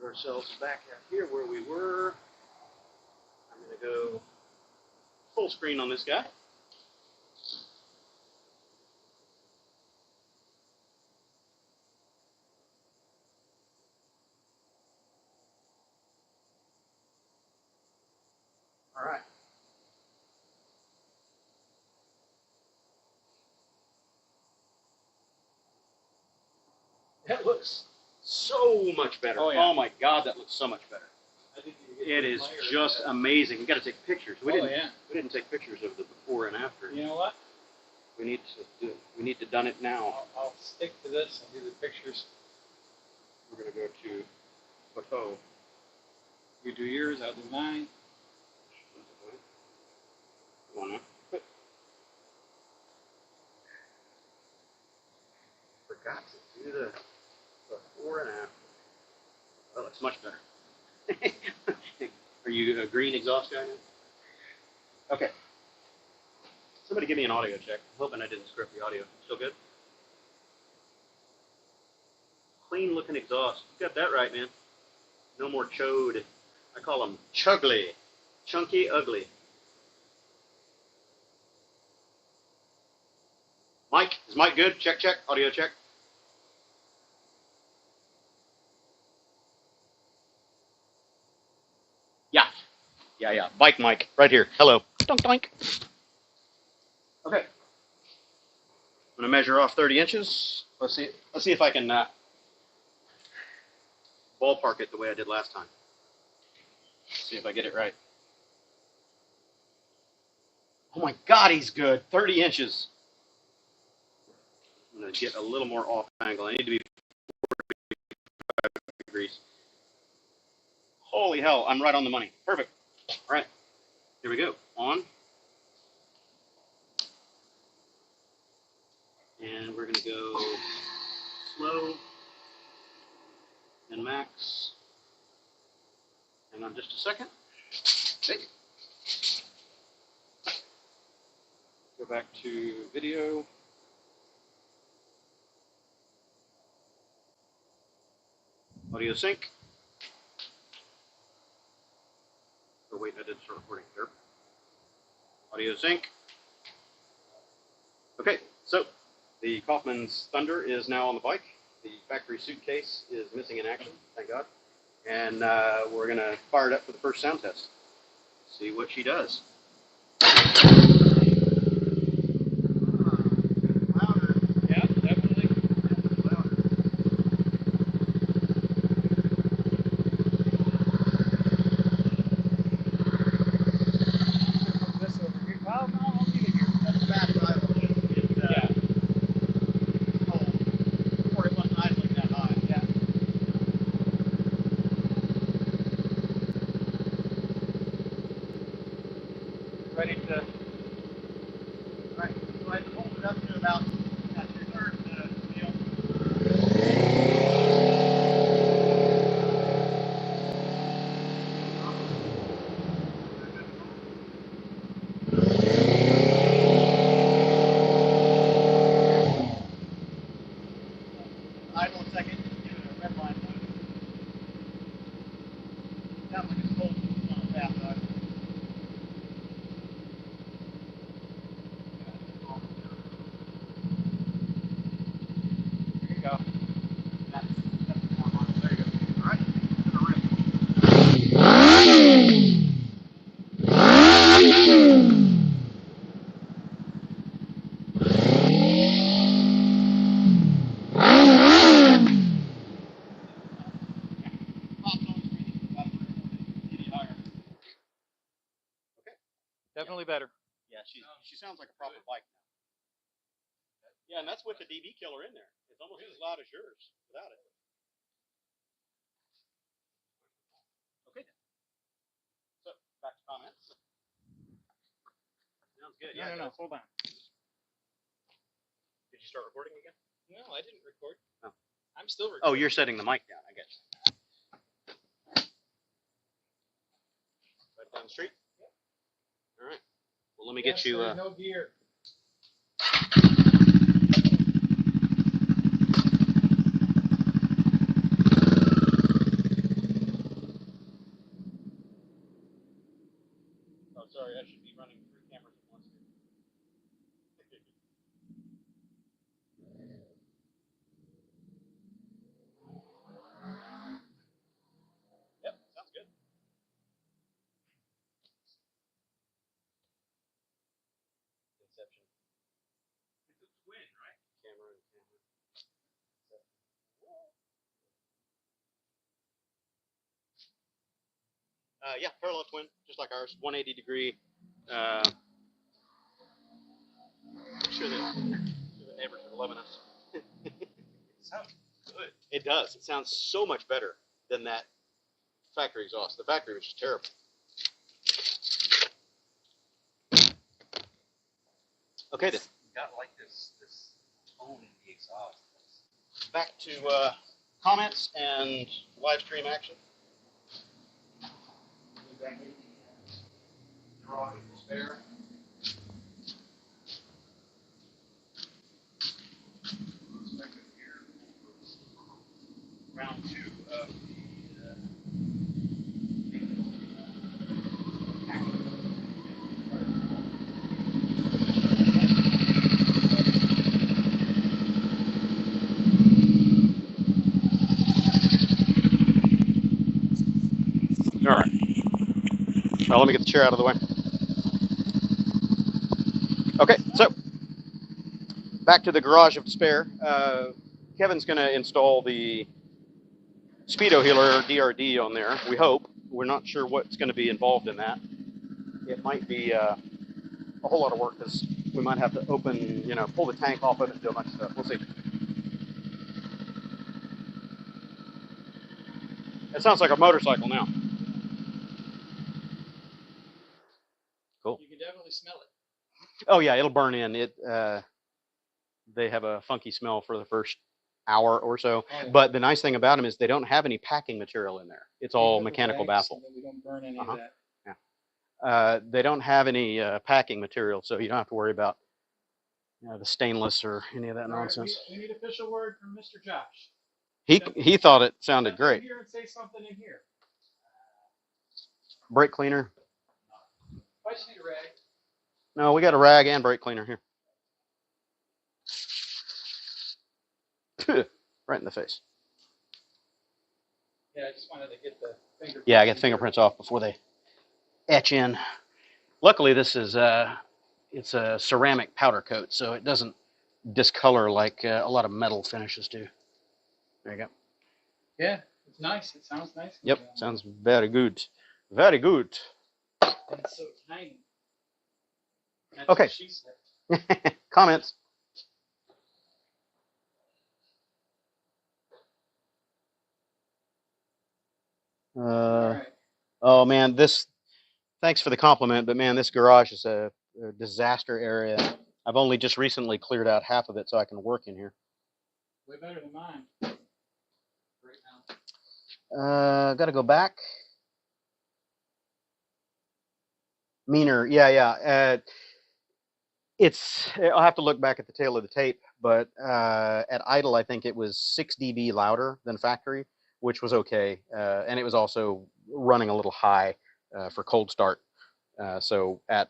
ourselves back out here where we were. I'm going to go full screen on this guy. All right. That looks so much better. Oh, yeah. Oh my God, that looks so much better. It is just amazing. We got to take pictures. We didn't take pictures of the before and after. You know what? We need to done it now. I'll stick to this and do the pictures. We're gonna go to photo. You do yours, I'll do mine. Come on now. Forgot to do the before and after. Oh, it's much better. Are you a green exhaust guy now? Okay. Somebody give me an audio check. I'm hoping I didn't script the audio. Still good? Clean looking exhaust. You got that right, man. No more chode. I call them chugly. Chunky ugly. Mike, is Mike good? Check, check. Audio check. Yeah. Bike mic, right here. Hello. Dunk, dunk. Okay. I'm gonna measure off 30 inches. Let's see if I can ballpark it the way I did last time. See if I get it right. Oh my God, he's good. 30 inches. I'm gonna get a little more off angle. I need to be 45 degrees. Holy hell, I'm right on the money. Perfect. All right, here we go. On. And we're gonna go slow and max. Hang on just a second. Okay. Go back to video. Audio sync. Oh wait, I didn't start recording here. Audio sync. Okay, so the Coffman's Thunder is now on the bike. The factory suitcase is missing in action, thank God. And we're going to fire it up for the first sound test. See what she does. Louder. Yeah, definitely. Louder. This over here. Well, no, I'll leave it here. That's fast idle. Yeah. Cold. Before it wasn't idling that high. Yeah. Ready to. Alright, go ahead and hold it up to about at your third feel. Idle a second, give it a red line mode. Sounds like it's cold on a fast idle. Here you go. That's the one on. There you go. Alright, ready. Definitely better. Yeah, she sounds like a proper bike now. Yeah, and that's with the DB killer in there. It's almost as loud as yours without it. Okay. So back to comments. Sounds good. Yeah. No. Hold on. Did you start recording again? No, I didn't record. Oh. I'm still recording. Oh, you're setting the mic down, I guess. Right down the street? Yep. All right. Well, let me get you. No gear. three cameras at once. Yep, sounds good. Inception. It's a twin, right? Camera and camera. Yeah, parallel twin, just like ours, 180 degree. I'm sure that the neighbors are loving us. It sounds good. It does. It sounds so much better than that factory exhaust. The factory was just terrible. Okay, then. Got like this tone in the exhaust. Back to comments and live stream action. Garage of despair. Round 2 of the all right. Well, let me get the chair out of the way. Okay, so back to the garage of despair. Kevin's going to install the SpeedoDRD on there. We hope. We're not sure what's going to be involved in that. It might be a whole lot of work because we might have to open, pull the tank off of it and do a bunch of stuff. We'll see. It sounds like a motorcycle now. Cool. You can definitely smell it. Oh yeah, it'll burn in. They have a funky smell for the first hour or so. Oh, yeah. But the nice thing about them is they don't have any packing material in there. It's all mechanical baffle. So we don't burn any of that. Yeah. They don't have any packing material, so you don't have to worry about the stainless or any of that nonsense. We need official word from Mr. Josh. He thought it sounded great. Here and say something in here. Brake cleaner. I just need a rag. No, we got a rag and brake cleaner here. Right in the face. Yeah, I just wanted to get the fingerprints. Yeah, I get fingerprints off before they etch in. Luckily, this is it's a ceramic powder coat, so it doesn't discolor like a lot of metal finishes do. There you go. Yeah, it's nice. It sounds nice. Yep, sounds very good. Very good. And it's so tiny. That's okay. What she said. Comments. Right. Oh man, thanks for the compliment, but man, this garage is a disaster area. I've only just recently cleared out half of it so I can work in here. Way better than mine. Right now. Got to go back. Meaner, yeah. I'll have to look back at the tail of the tape, but at idle, I think it was 6 dB louder than factory, which was okay. And it was also running a little high for cold start. So at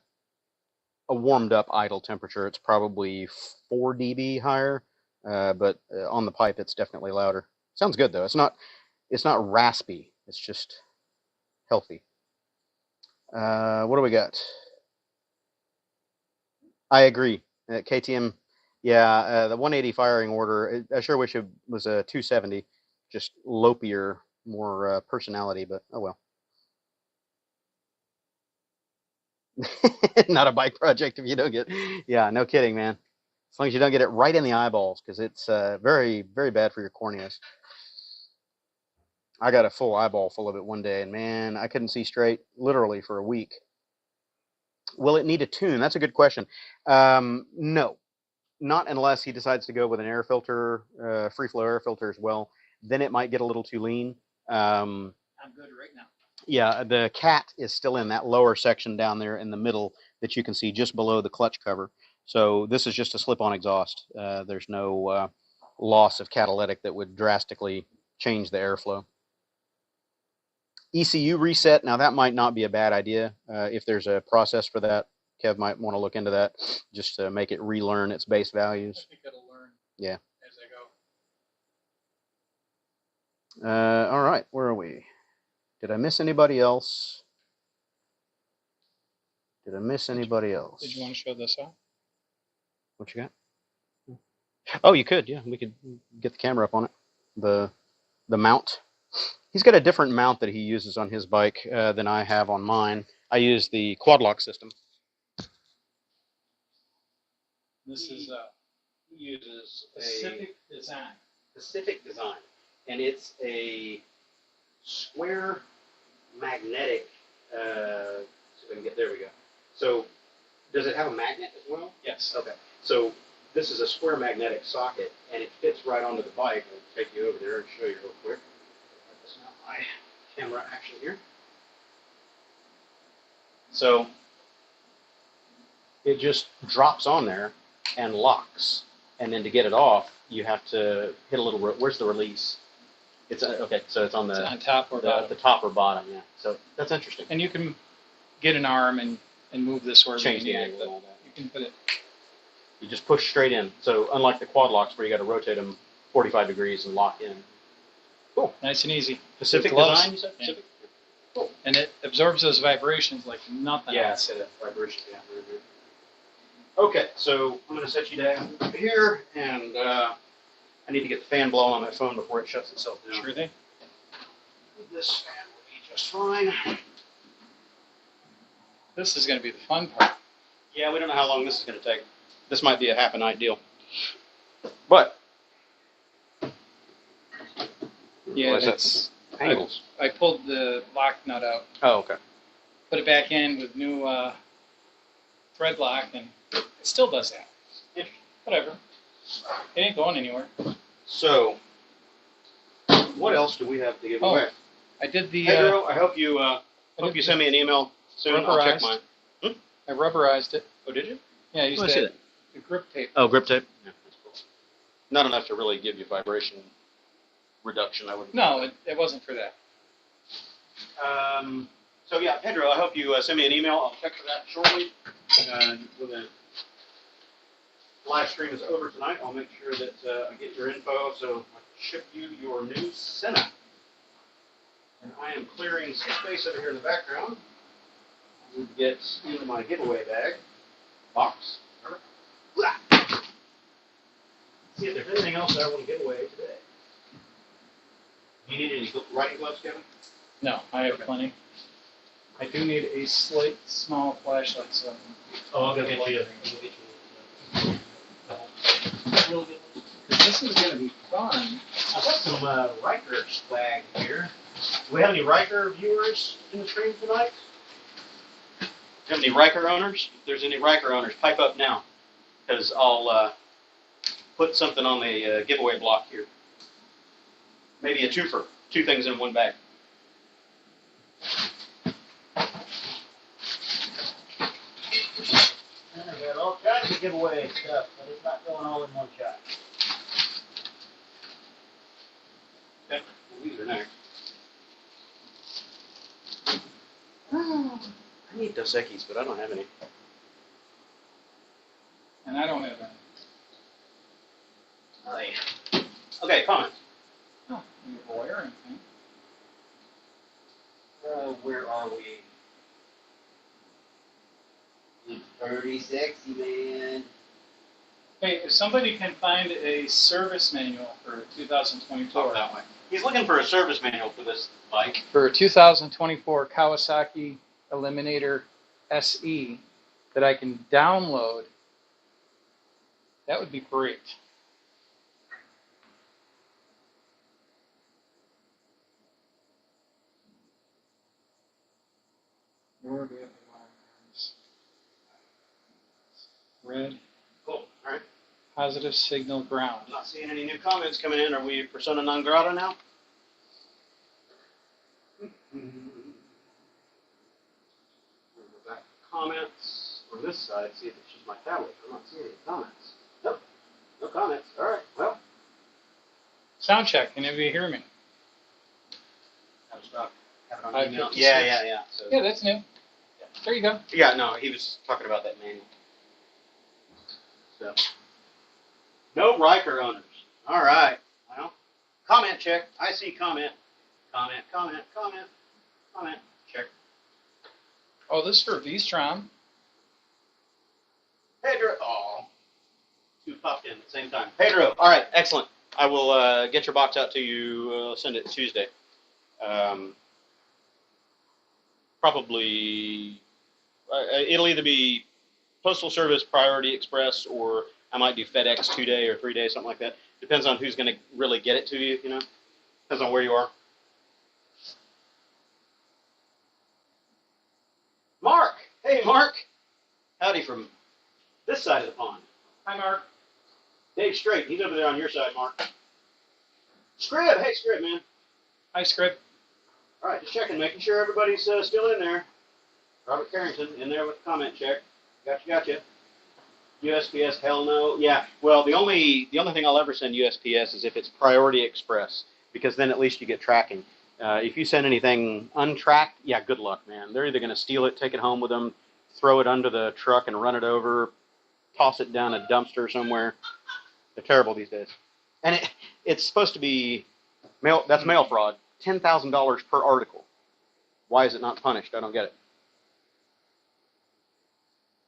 a warmed up idle temperature, it's probably 4 dB higher, but on the pipe, it's definitely louder. Sounds good though. It's not raspy. It's just healthy. What do we got? I agree. KTM, yeah, the 180 firing order, I sure wish it was a 270, just lopier, more personality, but oh well. Not a bike project if you don't get, yeah, no kidding, man. As long as you don't get it right in the eyeballs, because it's very, very bad for your corneas. I got a full eyeball full of it one day, and man, I couldn't see straight literally for a week. Will it need a tune? That's a good question. No, not unless he decides to go with an air filter, free flow air filter as well. Then it might get a little too lean. I'm good right now. Yeah, the cat is still in that lower section down there in the middle that you can see just below the clutch cover. So this is just a slip-on exhaust. There's no loss of catalytic that would drastically change the airflow. ECU reset, now that might not be a bad idea if there's a process for that. Kev might want to look into that just to make it relearn its base I values. think it'll learn. Yeah. As I go. All right, where are we? Did I miss anybody else? Did I miss anybody else? Did you want to show this off? What you got? Oh, you could. Yeah, we could get the camera up on it. The mount. He's got a different mount that he uses on his bike than I have on mine. I use the quad lock system. This is He uses Pacific Design. Pacific Design, and it's a square magnetic. See if I can get. There we go. So, does it have a magnet as well? Yes. Okay. So this is a square magnetic socket, and it fits right onto the bike. I'll take you over there and show you real quick. This is not my camera action here. So it just drops on there and locks, and then to get it off, you have to hit a little. Where's the release? It's okay. So it's on the It's on top or bottom. the top or bottom. Yeah. So that's interesting. And you can get an arm and move this wherever Change you the need angle it. and all that. You can put it. You just push straight in. So unlike the quad locks where you got to rotate them 45 degrees and lock in. Cool. Nice and easy. Pacific gloves. Design, you said? Yeah. Pacific? Cool. And it absorbs those vibrations like nothing Yeah, else. that vibration. Yeah, very good. Okay, so I'm going to set you down here, and I need to get the fan blowing on that phone before it shuts itself down. Sure thing. This fan will be just fine. This is going to be the fun part. Yeah, we don't know how long this is going to take. This might be a half a night deal. But Yeah, what is that's. that? Angles. I pulled the lock nut out, Oh, okay. put it back in with new thread lock, and it still does that. Interesting. Whatever. It ain't going anywhere. So, what else do we have to give Oh, away? I did the. Pedro, I hope you send me an email soon. I'll check Rubberized. mine. I rubberized it. Oh, did you? Yeah, I used I see that. that. The grip tape. Oh, grip tape. Yeah, that's cool. Not enough to really give you vibration reduction, I would. No, it wasn't for that. So yeah, Pedro, I hope you send me an email. I'll check for that shortly. When the live stream is over tonight, I'll make sure that I get your info so I can ship you your new Sena. And I am clearing some space over here in the background. I need to get into my giveaway bag box. See if there's anything else that I want to give away today. You need any writing gloves, Kevin? No, I have plenty. I do need a slight, small flashlight, so. Oh, I'll go get you. This is going to be fun. I've got some Riker swag here. Do we have any Riker viewers in the stream tonight? Do you have any Riker owners? If there's any Riker owners, pipe up now, because I'll put something on the giveaway block here. Maybe a twofer, 2 things in one bag. I've got all kinds of giveaway stuff, but it's not going all in one shot. Okay, well, these are next. I need Dos Equis, but I don't have any. And I don't have any. Right. Okay, comments. Oh, you're aware or anything? Where are we? 30, sexy, man. Hey, if somebody can find a service manual for 2024. Talk that way. He's looking for a service manual for this bike. For a 2024 Kawasaki Eliminator SE that I can download, that would be great. Where do we have the wires? Red, Cool. All right. positive signal ground. I'm not seeing any new comments coming in. Are we persona non grata now? Back comments on this side. See if it's just my tablet. I'm not seeing any comments. Nope. No comments. All right. Well, Sound check. Can anybody hear me? have it stop. Have it on Five email. 56. Yeah. So Yeah, that's new. There you go. Yeah, no, he was talking about that manual. So, no Riker owners. All right. Well, comment check. I see comment. Comment. Check. Oh, this is for V-Strom. Pedro. Oh, two popped in at the same time. Pedro. All right, excellent. I will get your box out to you. Send it Tuesday. Probably it'll either be Postal Service Priority Express, or I might do FedEx 2-day or 3-day, something like that. Depends on who's going to really get it to you. You know, depends on where you are. Mark. Hey, Mark. Howdy from this side of the pond. Hi, Mark. Dave Straight. He's over there on your side, Mark. Scrib. Hey, Scrib, man. Hi, Script. All right, just checking, making sure everybody's still in there. Robert Carrington in there with the comment check. Gotcha. USPS, hell no. Yeah. Well, the only thing I'll ever send USPS is if it's Priority Express, because then at least you get tracking. If you send anything untracked, yeah, good luck, man. They're either going to steal it, take it home with them, throw it under the truck and run it over, toss it down a dumpster somewhere. They're terrible these days. And it's supposed to be mail. That's mail fraud. $10,000 per article. Why is it not punished? I don't get it.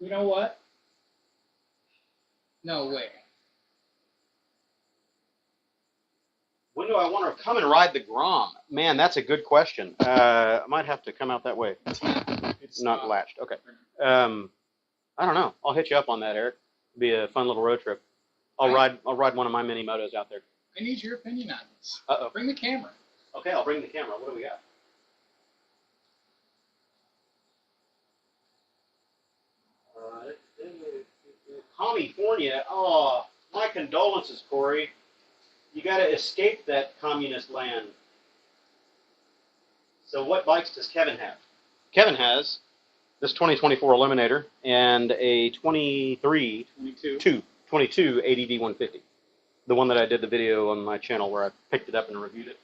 You know what? No way. When do I want to come and ride the Grom? Man, that's a good question. I might have to come out that way. It's not latched. Okay. I don't know. I'll hit you up on that, Eric. It'll be a fun little road trip. I'll ride one of my mini motos out there. I need your opinion on this. Uh-oh. Bring the camera. Okay, I'll bring the camera. What do we got? California. Oh, my condolences, Corey. You got to escape that communist land. So what bikes does Kevin have? Kevin has this 2024 Eliminator and a 22 ADD 150. The one that I did the video on my channel where I picked it up and reviewed it.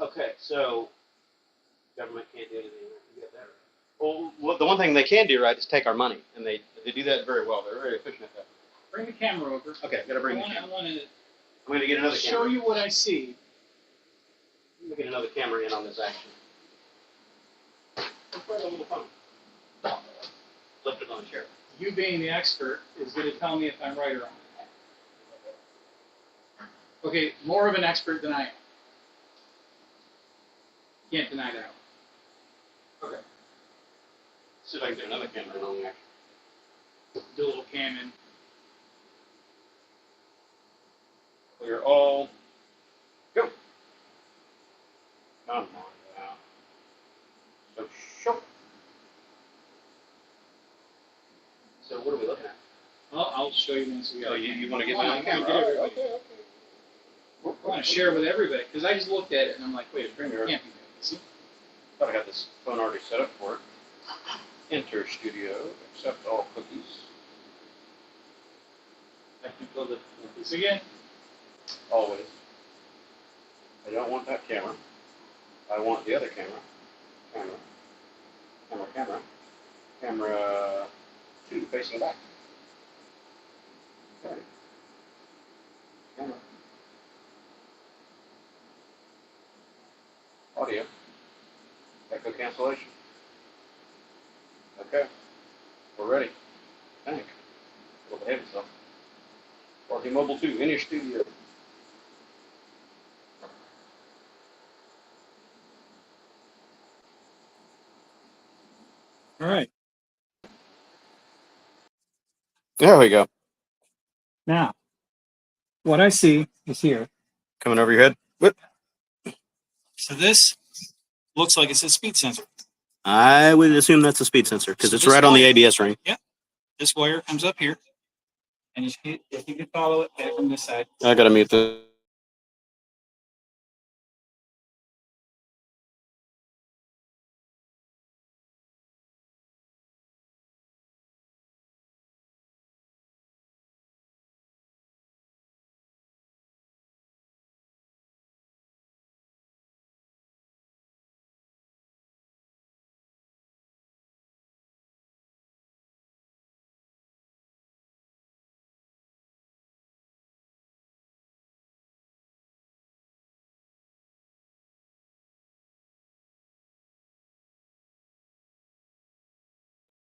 Okay, so government can't do anything. You get that right. Well, the one thing they can do right is take our money, and they do that very well. They're very efficient at that. Bring the camera over. Okay, gotta bring the camera. I want to I'm going to get another show camera. you what I see. Let me get another camera in on this action. Where's the little phone? Left it on the chair. You being the expert is going to tell me if I'm right or wrong. Okay, more of an expert than I am. Can't deny that. Okay. See if I can get another camera in on the action. Do a little cam in. Clear all. Go. Come on now. So show. So what are we looking at? Well, I'll show you once we Oh, got you want to get Come me on, on camera? get everybody. Okay. I want to share with everybody because I just looked at it and I'm like, wait, it can't be that. See? Thought I had this phone already set up for it. Enter studio. Accept all cookies. Technical difficulties again. Always. I don't want that camera. I want the other camera. Camera 2 facing back. Okay. Camera. Audio. Echo cancellation. Okay. We're ready. Thank. It'll behave itself. Quality Mobile 2 in your studio. All right. There we go. Now, what I see is here. Coming over your head. Whoop. So this looks like it's a speed sensor. I would assume that's a speed sensor because So it's this right on the wire- ABS ring. This wire comes up here, and if you can follow it back from this side. I gotta mute the.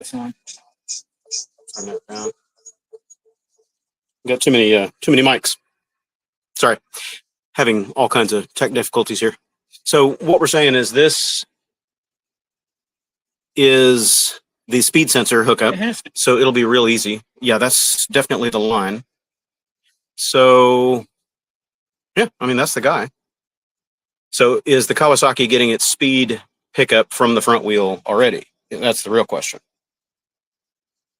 Turn that down. Got too many mics. Sorry, having all kinds of tech difficulties here. So what we're saying is this is the speed sensor hookup, so it'll be real easy. Yeah, that's definitely the line. So yeah, I mean that's the guy. So is the Kawasaki getting its speed pickup from the front wheel already? That's the real question.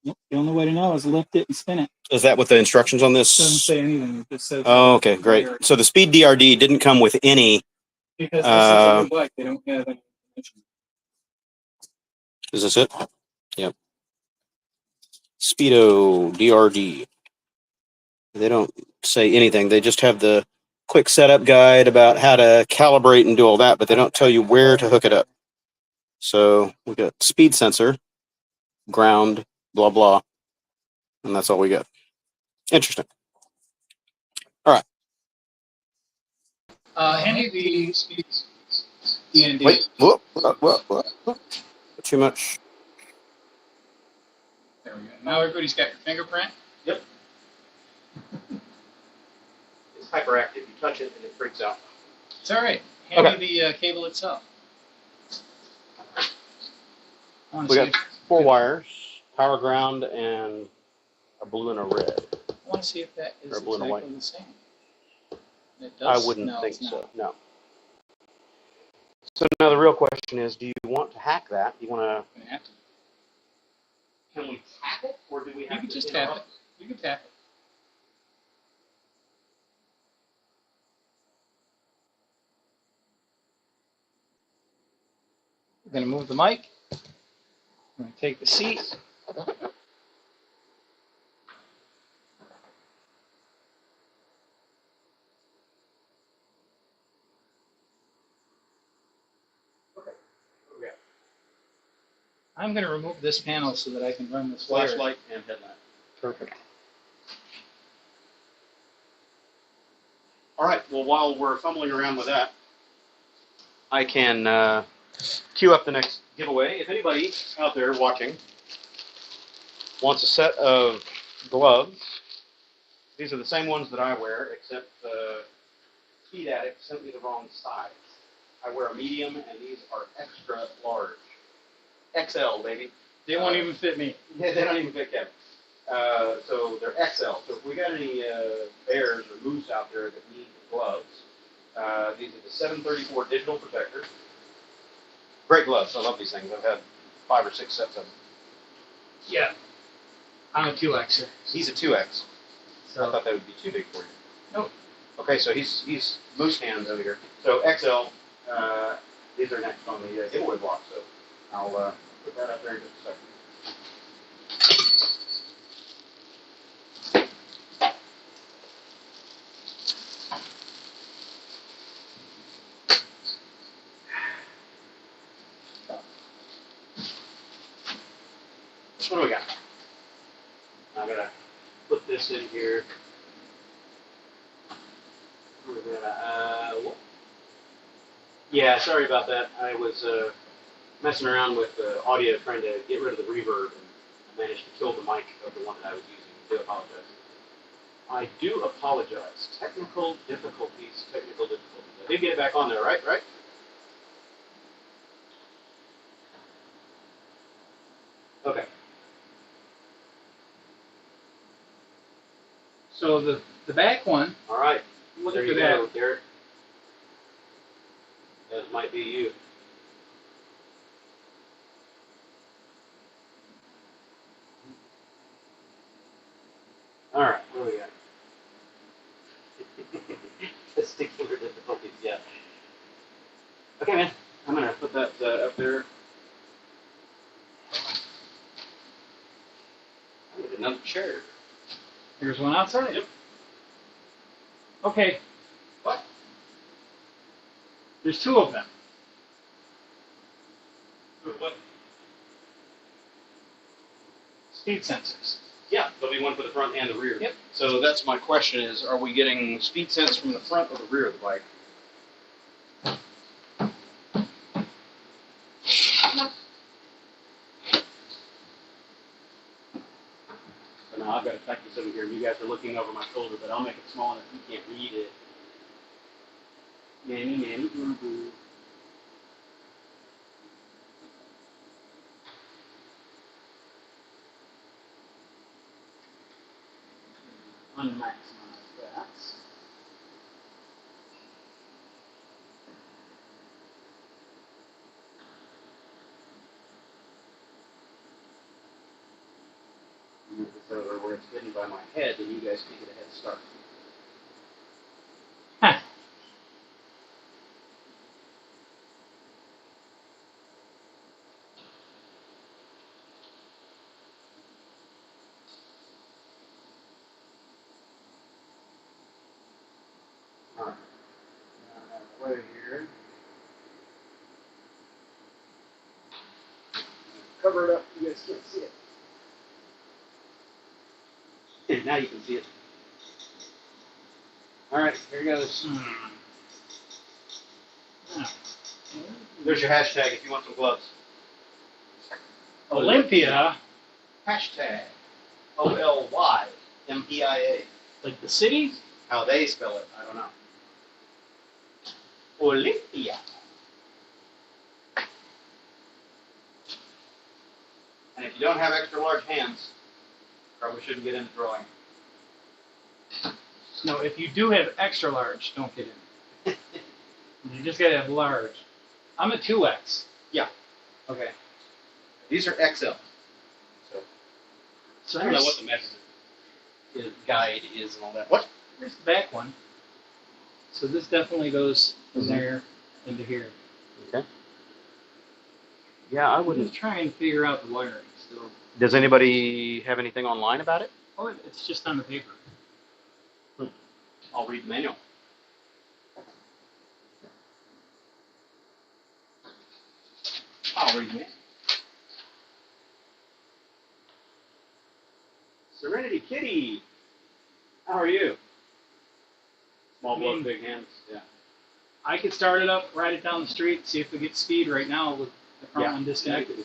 Yep. The only way to know is lift it and spin it. Is that what the instructions on this? It doesn't say anything. It just says. Oh, okay, great. So the SpeedoDRD didn't come with any. Because this is a new bike, they don't have any information. Is this it? Yep. SpeedoDRD. They don't say anything. They just have the quick setup guide about how to calibrate and do all that, but they don't tell you where to hook it up. So we got speed sensor, ground, blah, blah. And that's all we got. Interesting. All right. Hand me the speed DND. Wait. What? Too much. There we go. Now everybody's got your fingerprint. Yep. It's hyperactive. You touch it and it freaks out. It's all right. Hand me the cable itself. We got 4 wires, power, ground, and a blue and a red. I want to see if that is exactly the same. It I does. wouldn't No, think it's so. not. No. So now the real question is, do you want to hack that? Do you want to? Gonna have to. Can we tap it, or do we have You can to just tap it. You can tap it. We're going to move the mic. I'm going to take the seat. I'm going to remove this panel so that I can run this wire. Flashlight and headlamp. Perfect. All right. Well, while we're fumbling around with that, I can queue up the next giveaway. If anybody out there watching wants a set of gloves, these are the same ones that I wear, except Speed Addict sent me the wrong size. I wear a medium, and these are extra large. XL, baby. They won't even fit me. Yeah, they don't even fit Kevin. So they're XL. So if we got any bears or moose out there that need the gloves, these are the 734 digital protectors. Great gloves. I love these things. I've had 5 or 6 sets of them. Yeah. I'm a 2Xer. He's a 2X. So I thought that would be too big for you. Nope. Okay, so he's moose hands over here. So XL, these are next on the giveaway block. So I'll put that up there in just a second. What do we got? I'm gonna put this in here. Yeah, sorry about that. I was messing around with the audio, trying to get rid of the reverb, and I managed to kill the mic of the one that I was using. I do apologize. I do apologize. Technical difficulties. I did get it back on there, right? Right? Okay. So the back one. All right. Look There at you that. go, Derek. That might be you. All right, what do we got? Testicular difficulties, yeah. Okay, man. I'm going to put that up there. I need another chair. Here's one outside. Yep. Okay. What? There's 2 of them. What? Speed sensors. Yeah, there'll be one for the front and the rear. Yep. So that's my question is, are we getting speed sense from the front or the rear of the bike? Now I've got to type this over here. You guys are looking over my shoulder, but I'll make it small enough you can't read it. Nanny, nanny, boo boo. Unmaximize that. Move this over where it's hidden by my head, and you guys can get a head start. Alright. Now I have a way here. Cover it up, you guys can't see it. Now you can see it. Alright, here goes. There's your hashtag if you want some gloves. Olympia, Hashtag OLYMPIA. like the city? How they spell it, I don't know. Olympia. And if you don't have extra large hands, probably shouldn't get into drawing. No, if you do have extra large, don't get in. You just gotta have large. I'm a 2X. Yeah. Okay. These are XL. So I don't know what the measurement guide is and all that. What? Here's the back one. So this definitely goes from there into here. Okay. Yeah, I I'm wouldn't. just trying to figure out the wiring still. Does anybody have anything online about it? Oh, it's just on the paper. I'll read the manual. I'll read the manual. Serenity Kitty, how are you? Small blood, big hands. Yeah. I could start it up, ride it down the street, see if we get speed right now with the front one disconnected.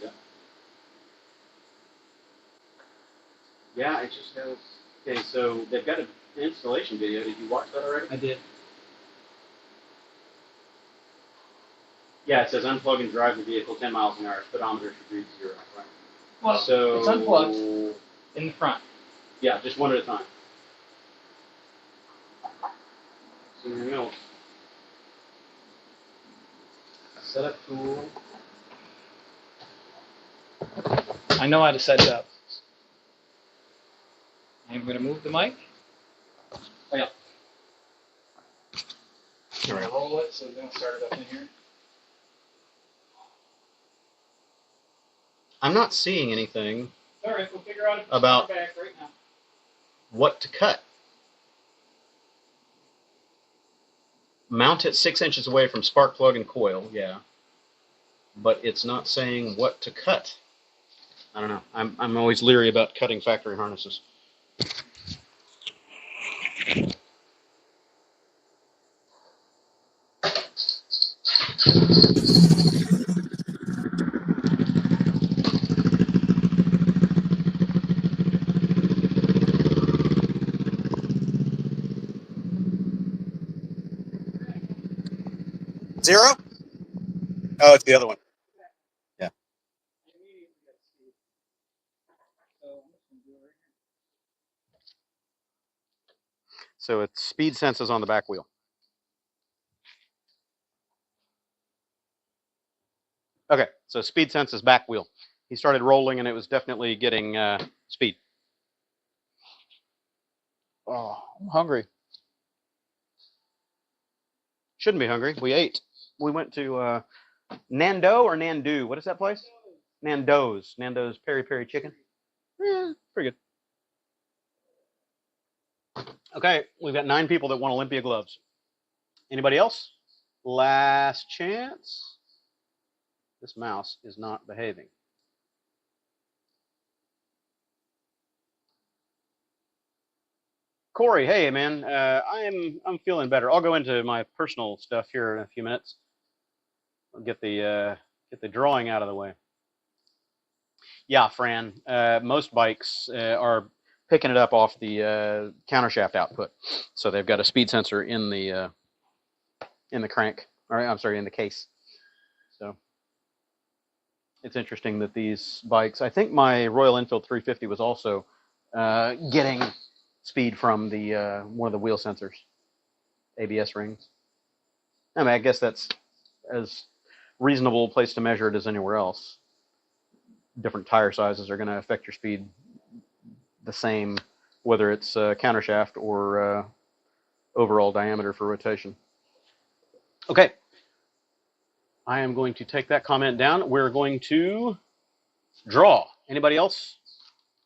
Yeah, it just goes. Okay, so they've got an installation video. Did you watch that already? I did. Yeah, it says unplug and drive the vehicle 10 miles an hour. Speedometer should read 0. Right. Well, So it's unplugged in the front. Yeah, just one at a time. So your milk. Setup tool. I know how to set it up. I'm going to move the mic. Oh, yeah. Can I roll it so we don't start it up in here? I'm not seeing anything All right, we'll figure out if it's about back right now. what to cut. Mount it 6 inches away from spark plug and coil, yeah. But it's not saying what to cut. I don't know. I'm always leery about cutting factory harnesses. Zero? Oh, it's the other one. Yeah. So it's speed senses on the back wheel. Okay, so speed sense is back wheel. He started rolling and it was definitely getting speed. Oh, I'm hungry. Shouldn't be hungry. We ate. We went to Nando or Nandu. What is that place? Nando's. Nando's peri peri chicken. Pretty good. Okay, we've got 9 people that want Olympia gloves. Anybody else? Last chance. This mouse is not behaving. Corey, hey man, I'm feeling better. I'll go into my personal stuff here in a few minutes. I'll get the drawing out of the way. Yeah, Fran. Most bikes are picking it up off the countershaft output. So they've got a speed sensor in the crank, or I'm sorry, in the case. So it's interesting that these bikes, I think my Royal Enfield 350 was also getting speed from the one of the wheel sensors, ABS rings. I mean, I guess that's as reasonable a place to measure it as anywhere else. Different tire sizes are going to affect your speed the same, whether it's countershaft or overall diameter for rotation. Okay. I am going to take that comment down. We're going to draw. Anybody else?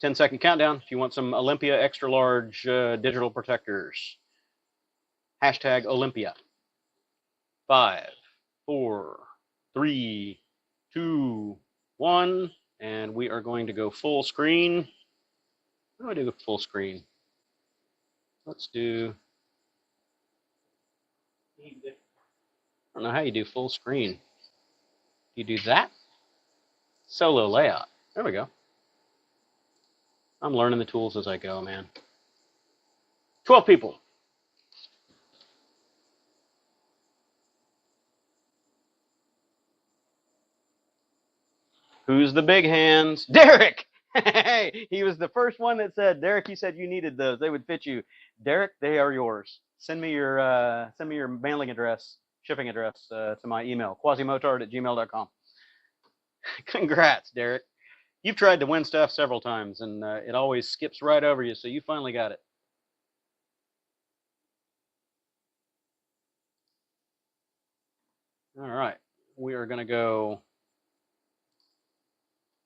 10-second countdown if you want some Olympia extra large digital protectors. Hashtag Olympia. 5, 4, 3, 2, 1. And we are going to go full screen. How do I do full screen? Let's do, I don't know how you do full screen. You do that? Solo layout. There we go. I'm learning the tools as I go, man. 12 people. Who's the big hands? Derek! Hey, he was the first one that said, Derek, you said you needed those. They would fit you. Derek, they are yours. Send me your mailing address, shipping address to my email, QuasiMotard@gmail.com. Congrats, Derek. You've tried to win stuff several times, and it always skips right over you, so you finally got it. All right. We are going to go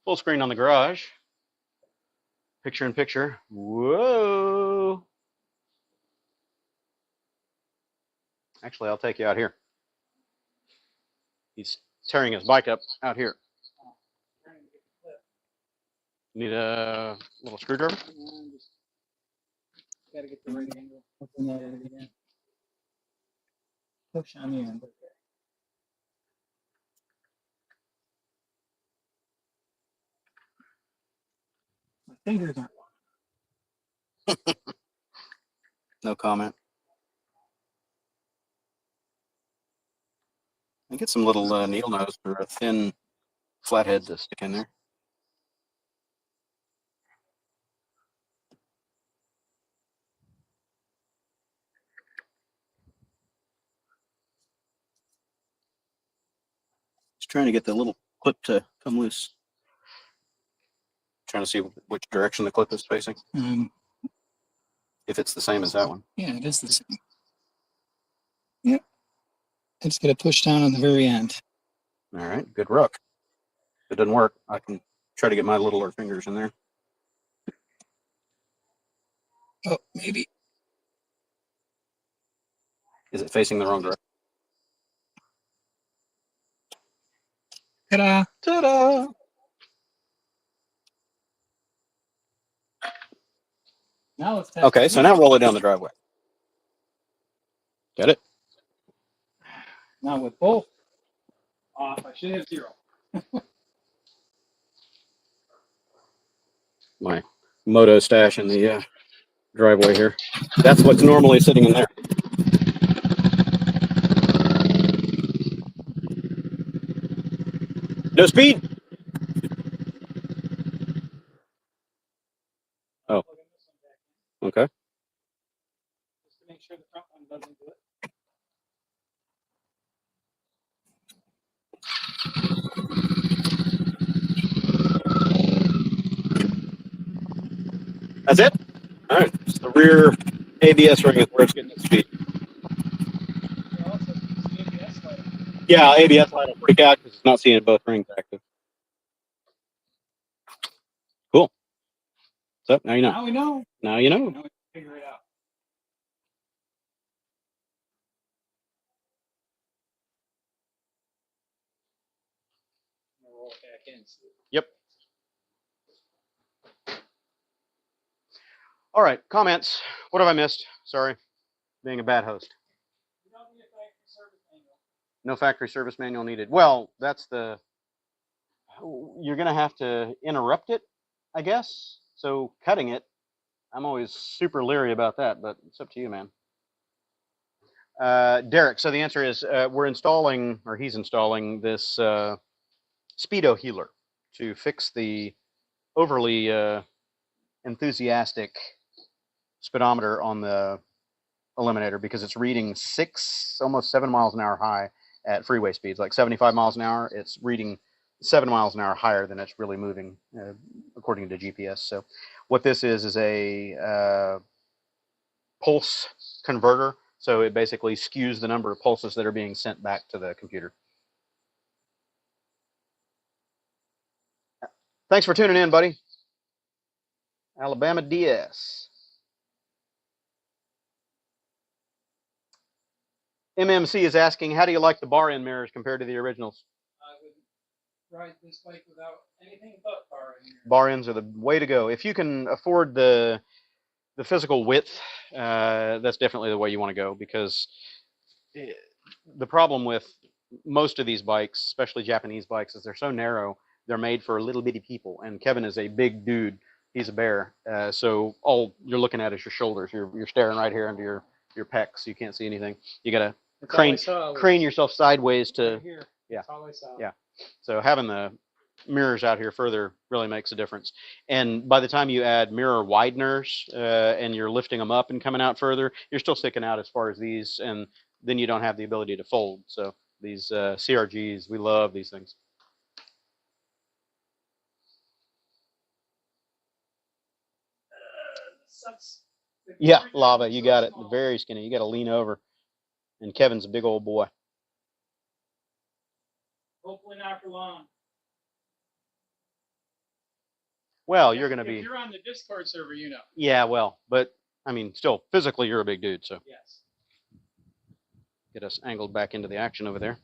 full screen on the garage. Picture in picture. Whoa. Actually, I'll take you out here. He's tearing his bike up out here. Need a little screwdriver? Gotta get the right angle. Open that in again. Push on the end. My fingers aren't long. No comment. I get some little needle nose for a thin flathead to stick in there. Just trying to get the little clip to come loose. Trying to see which direction the clip is facing. If it's the same as that one. Yeah, it is the same. Yep. It's going to push down on the very end. All right, good luck. If it doesn't work, I can try to get my littler fingers in there. Oh, maybe. Is it facing the wrong direction? Ta-da! Ta-da! Now let's test. Okay, so now roll it down the driveway. Got it? Now with both off, I should have 0. My moto stash in the driveway here. That's what's normally sitting in there. No speed. Oh. Okay. Just to make sure the front one doesn't do it. That's it? All right. It's the rear ABS ring is where it's getting its speed. Yeah, ABS light will freak out because it's not seeing both rings active. Cool. So now you know. Now we know. Now you know. Now we can figure it out. Roll it back in. Yep. All right, comments. What have I missed? Sorry, being a bad host. You don't need a factory service manual. No factory service manual needed. Well, that's the, you're going to have to interrupt it, I guess. So cutting it, I'm always super leery about that, but it's up to you, man. Derek, so the answer is we're installing, or he's installing this Speedo healer to fix the overly enthusiastic speedometer on the Eliminator because it's reading 6, almost 7 miles an hour high at freeway speeds, like 75 miles an hour. It's reading 7 miles an hour higher than it's really moving, according to GPS. So what this is a pulse converter. So it basically skews the number of pulses that are being sent back to the computer. Thanks for tuning in, buddy. Alabama DS. MMC is asking, how do you like the bar end mirrors compared to the originals? I would ride this bike without anything but bar end mirrors. Bar ends are the way to go. If you can afford the physical width, that's definitely the way you want to go, because the problem with most of these bikes, especially Japanese bikes, is they're so narrow. They're made for little bitty people, and Kevin is a big dude. He's a bear, so all you're looking at is your shoulders. You're staring right here into your pecs, so you can't see anything. You gotta crane yourself sideways to. Right here. Yeah. That's all I saw. Yeah. So having the mirrors out here further really makes a difference. And by the time you add mirror wideners and you're lifting them up and coming out further, you're still sticking out as far as these, and then you don't have the ability to fold. So these CRGs, we love these things. Yeah, Lava, you got it. Very skinny. You got to lean over. And Kevin's a big old boy. Hopefully not for long. Well, you're going to be. If you're on the Discord server, you know. Yeah, well, but I mean, still, physically, you're a big dude, so. Yes. Get us angled back into the action over there.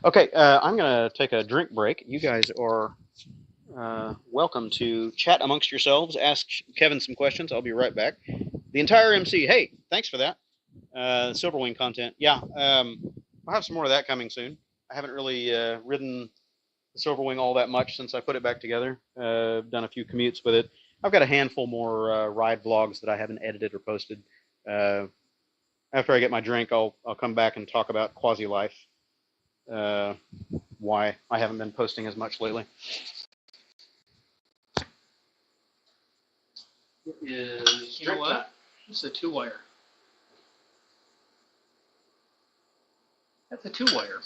Okay, I'm going to take a drink break. You guys are welcome to chat amongst yourselves, ask Kevin some questions. I'll be right back. The entire MC, hey, thanks for that. Silverwing content. Yeah, I'll have some more of that coming soon. I haven't really ridden the Silverwing all that much since I put it back together. Done a few commutes with it. I've got a handful more ride vlogs that I haven't edited or posted. After I get my drink, I'll come back and talk about QuasiLive. Why I haven't been posting as much lately. You know what? It's a 2-wire. That's a 2-wire.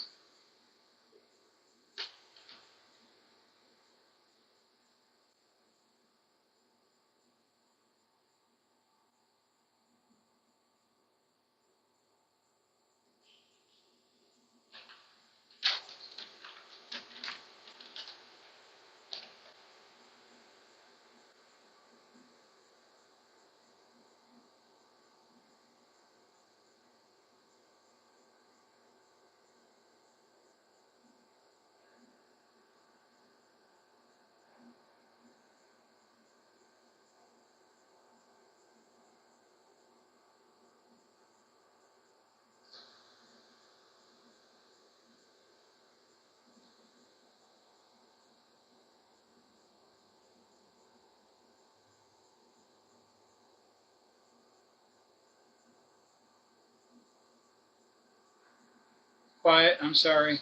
Quiet, I'm sorry.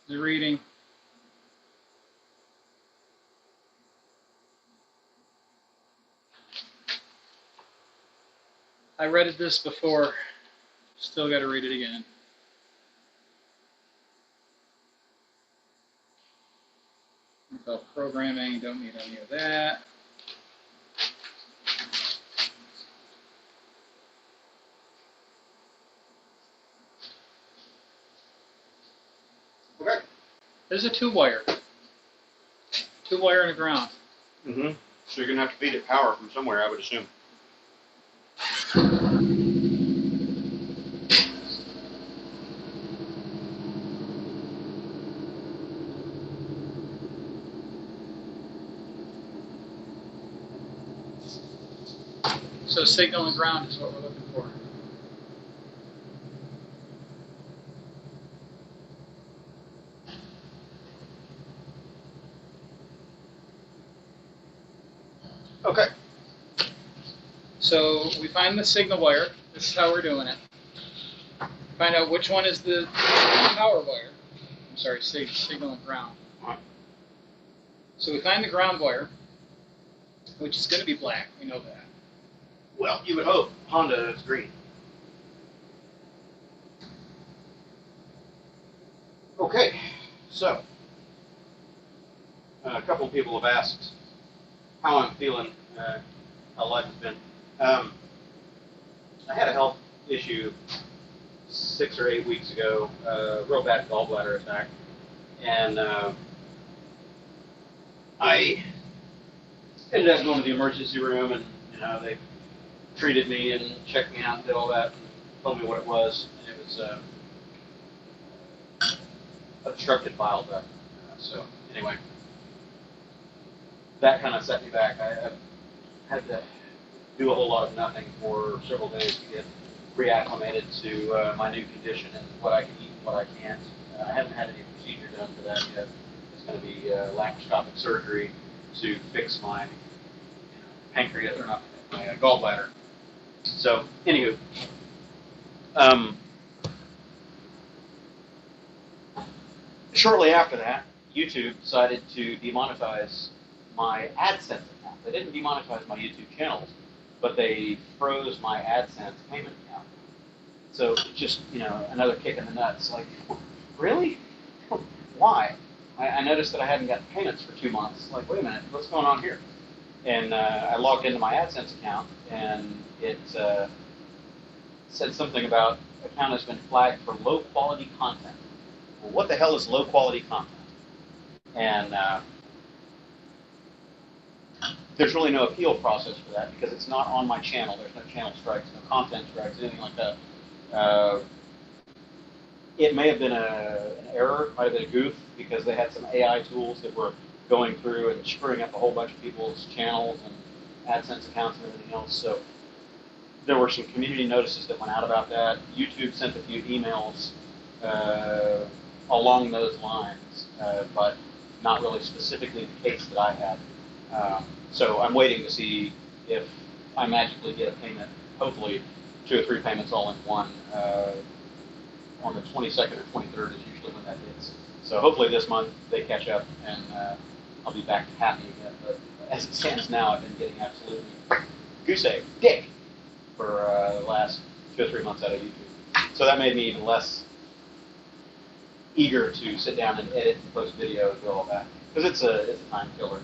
The reading. I read this before. Still got to read it again. About programming, don't need any of that. Okay. There's a 2-wire. 2-wire and a ground. Mm-hmm. So you're going to have to feed it power from somewhere, I would assume. So signal and ground is what we're looking for. Okay. So we find the signal wire. This is how we're doing it. Find out which one is the power wire. I'm sorry, signal and ground. So we find the ground wire, which is going to be black. We know that. Well, you would hope. Honda is green. Okay, so a couple of people have asked how I'm feeling, how life has been. I had a health issue 6 or 8 weeks ago, real bad gallbladder attack, and I ended up going to the emergency room, and they treated me and checked me out and did all that, and told me what it was. And it was obstructed bile duct. So anyway, that kind of set me back. I had to do a whole lot of nothing for several days to get reacclimated to my new condition and what I can eat and what I can't. I haven't had any procedure done for that yet. It's going to be laparoscopic surgery to fix my pancreas, or not, my gallbladder. So, anywho, shortly after that, YouTube decided to demonetize my AdSense account. They didn't demonetize my YouTube channels, but they froze my AdSense payment account. So just, another kick in the nuts. Like, really? Why? I noticed that I hadn't gotten payments for 2 months. Like, wait a minute, what's going on here? And I logged into my AdSense account, and it said something about account has been flagged for low quality content. Well, what the hell is low quality content? And there's really no appeal process for that because it's not on my channel. There's no channel strikes, no content strikes, anything like that. It may have been an error, might have been a goof, because they had some AI tools that were going through and screwing up a whole bunch of people's channels and AdSense accounts and everything else. So there were some community notices that went out about that. YouTube sent a few emails along those lines, but not really specifically the case that I had. So I'm waiting to see if I magically get a payment, hopefully 2 or 3 payments all in one. On the 22nd or 23rd is usually when that hits. So hopefully this month they catch up and I'll be back to happy again. But as it stands now, I've been getting absolutely goose egg, dick, for the last 2 or 3 months out of YouTube. So that made me even less eager to sit down and edit and post video and do all that. Because it's a time killer.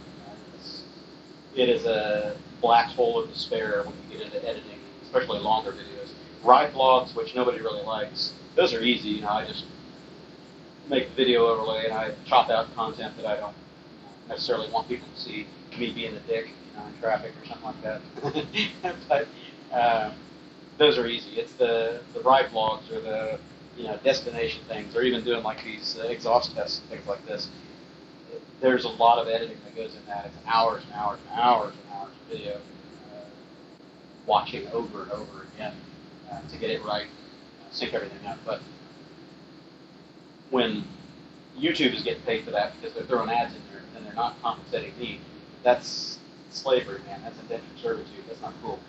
It is a black hole of despair when you get into editing, especially longer videos. Ride vlogs, which nobody really likes, those are easy. I just make the video overlay and I chop out content that I don't necessarily want people to see. Me being a dick, in traffic or something like that. But those are easy. It's the ride vlogs or the destination things, or even doing like these exhaust tests and things like this. There's a lot of editing that goes in that. It's hours and hours and hours and hours of video, watching over and over again to get it right, sync everything up. But when YouTube is getting paid for that because they're throwing ads in there and they're not compensating me, that's slavery, man. That's indentured servitude. That's not cool.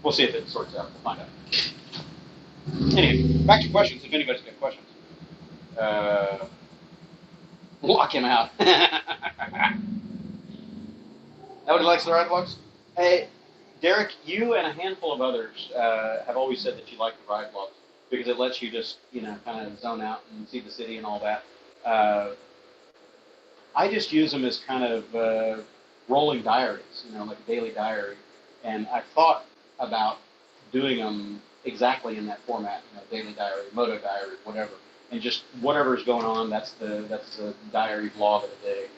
We'll see if it sorts out. We'll find out. Anyway, back to questions, if anybody's got questions. Lock him out. Nobody likes the ride vlogs? Hey, Derek, you and a handful of others have always said that you like the ride vlogs because it lets you just, kind of zone out and see the city and all that. I just use them as kind of rolling diaries, like a daily diary. And I thought about doing them exactly in that format, daily diary, moto diary, whatever. And just whatever's going on, that's the diary vlog of the day.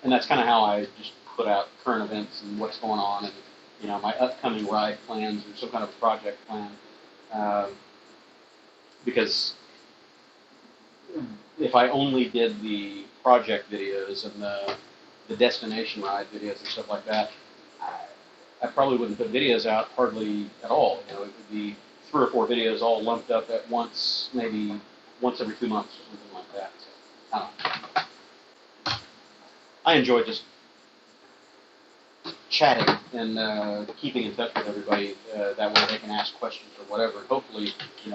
And that's kind of how I just put out current events and what's going on and, my upcoming ride plans or some kind of a project plan. Because if I only did the project videos and the destination ride videos and stuff like that, I probably wouldn't put videos out hardly at all. It would be 3 or 4 videos all lumped up at once, maybe once every 2 months or something like that. So, I don't know. I enjoy just chatting and keeping in touch with everybody. That way they can ask questions or whatever. And hopefully,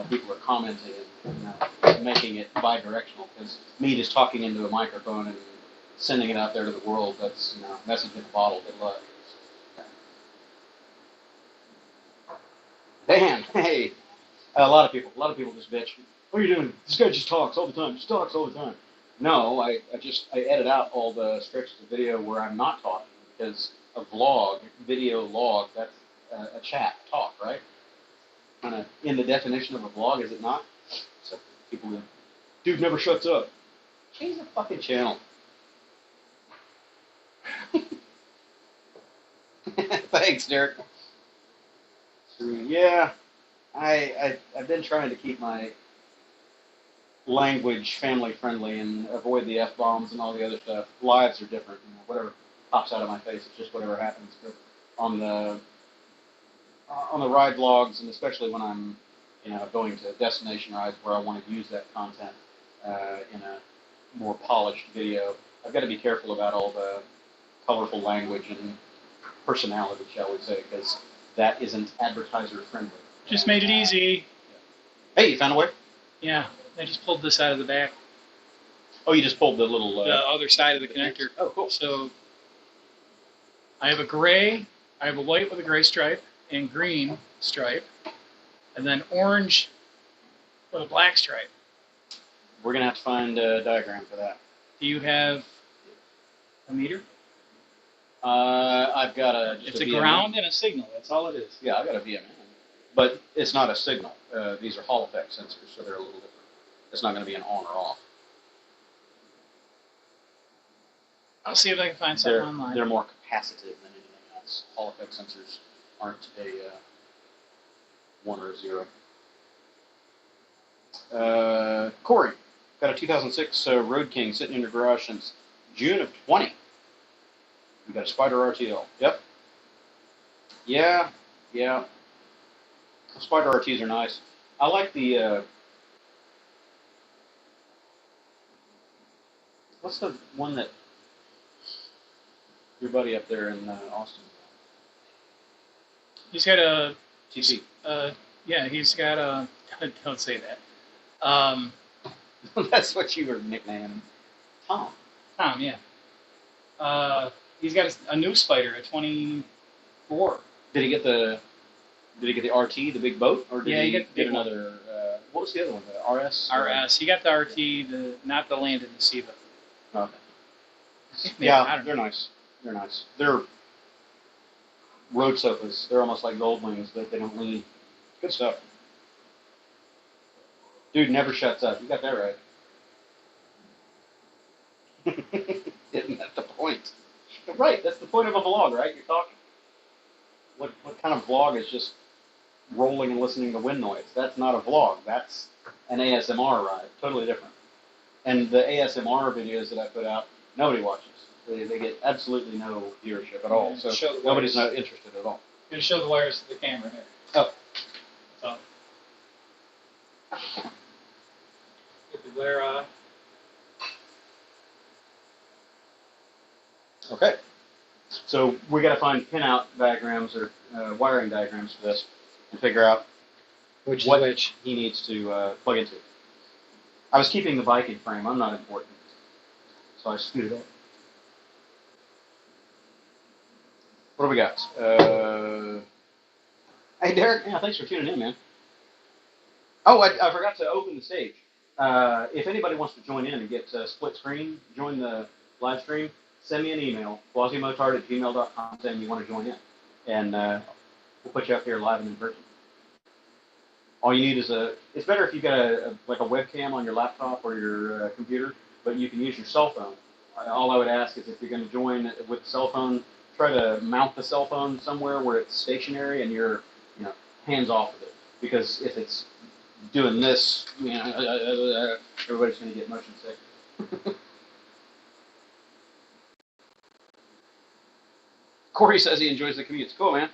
people are commenting and making it bi-directional. Because me just talking into a microphone and sending it out there to the world, that's message in a bottle. Good luck. Dan, hey, a lot of people just bitch. What are you doing? This guy just talks all the time. Just talks all the time. No, I edit out all the stretches of video where I'm not talking, because a vlog, video log, that's a chat, talk, right? Kind of in the definition of a vlog, is it not? So people go, dude never shuts up. Change the fucking channel. Thanks, Derek. Yeah, I've been trying to keep my language family friendly and avoid the F-bombs and all the other stuff. Lives are different. Whatever pops out of my face, it's just whatever happens. But on the ride vlogs, and especially when I'm going to destination rides where I want to use that content in a more polished video, I've got to be careful about all the colorful language and personality, shall we say, because that isn't advertiser friendly. Just made it easy. Hey, you found a way? Yeah, I just pulled this out of the back. Oh, you just pulled the little... the other side of the connector. Oh, cool. So I have a white with a gray stripe and green stripe, and then orange with a black stripe. We're going to have to find a diagram for that. Do you have a meter? I've got just it's a VMN. ground and a signal. That's all it is. Yeah, I've got a VMN. But it's not a signal. These are Hall effect sensors, so they're a little different. It's not going to be an on or off. I'll see if I can find something online. They're more capacitive than anything else. Hall effect sensors aren't a 1 or a 0. Corey, got a 2006 Road King sitting in your garage since June of 20. You got a Spider RTL. Yep. Yeah. Spider RTs are nice. I like the what's the one that your buddy up there in Austin? He's got a TC. Yeah, he's got a. Don't say that. That's what you were nicknamed. Tom. Tom, yeah. He's got a new Spider, a 24. Did he get the RT, the big boat, or did he get another? What was the other one? The RS. RS. He got the RT, not the Land and the Siva. Okay. Yeah, they're nice. They're nice. They're road sofas. They're almost like gold wings, but they don't lean. Good stuff. Dude never shuts up. You got that right. Isn't that the point? Right. That's the point of a vlog, right? You're talking. What kind of vlog is just rolling and listening to wind noise? That's not a vlog. That's an ASMR ride. Totally different. And the ASMR videos that I put out, nobody watches. They get absolutely no viewership at all. So nobody's not interested at all. I'm going to show the wires to the camera here. Oh. So, get the glare off. Okay. So we got to find pinout diagrams or wiring diagrams for this and figure out what he needs to plug into. I was keeping the bike in frame. I'm not important. So I scooted up. What do we got? Hey, Derek. Yeah, thanks for tuning in, man. Oh, I forgot to open the stage. If anybody wants to join in and get split screen, join the live stream, send me an email, QuasiMotard@gmail.com, saying you want to join in. And we'll put you up here live and in person. All you need is it's better if you've got a webcam on your laptop or your computer, but you can use your cell phone. All I would ask is if you're going to join with the cell phone, try to mount the cell phone somewhere where it's stationary and you're hands off of it. Because if it's doing this, everybody's going to get motion sick. Corey says he enjoys the commute. It's cool, man.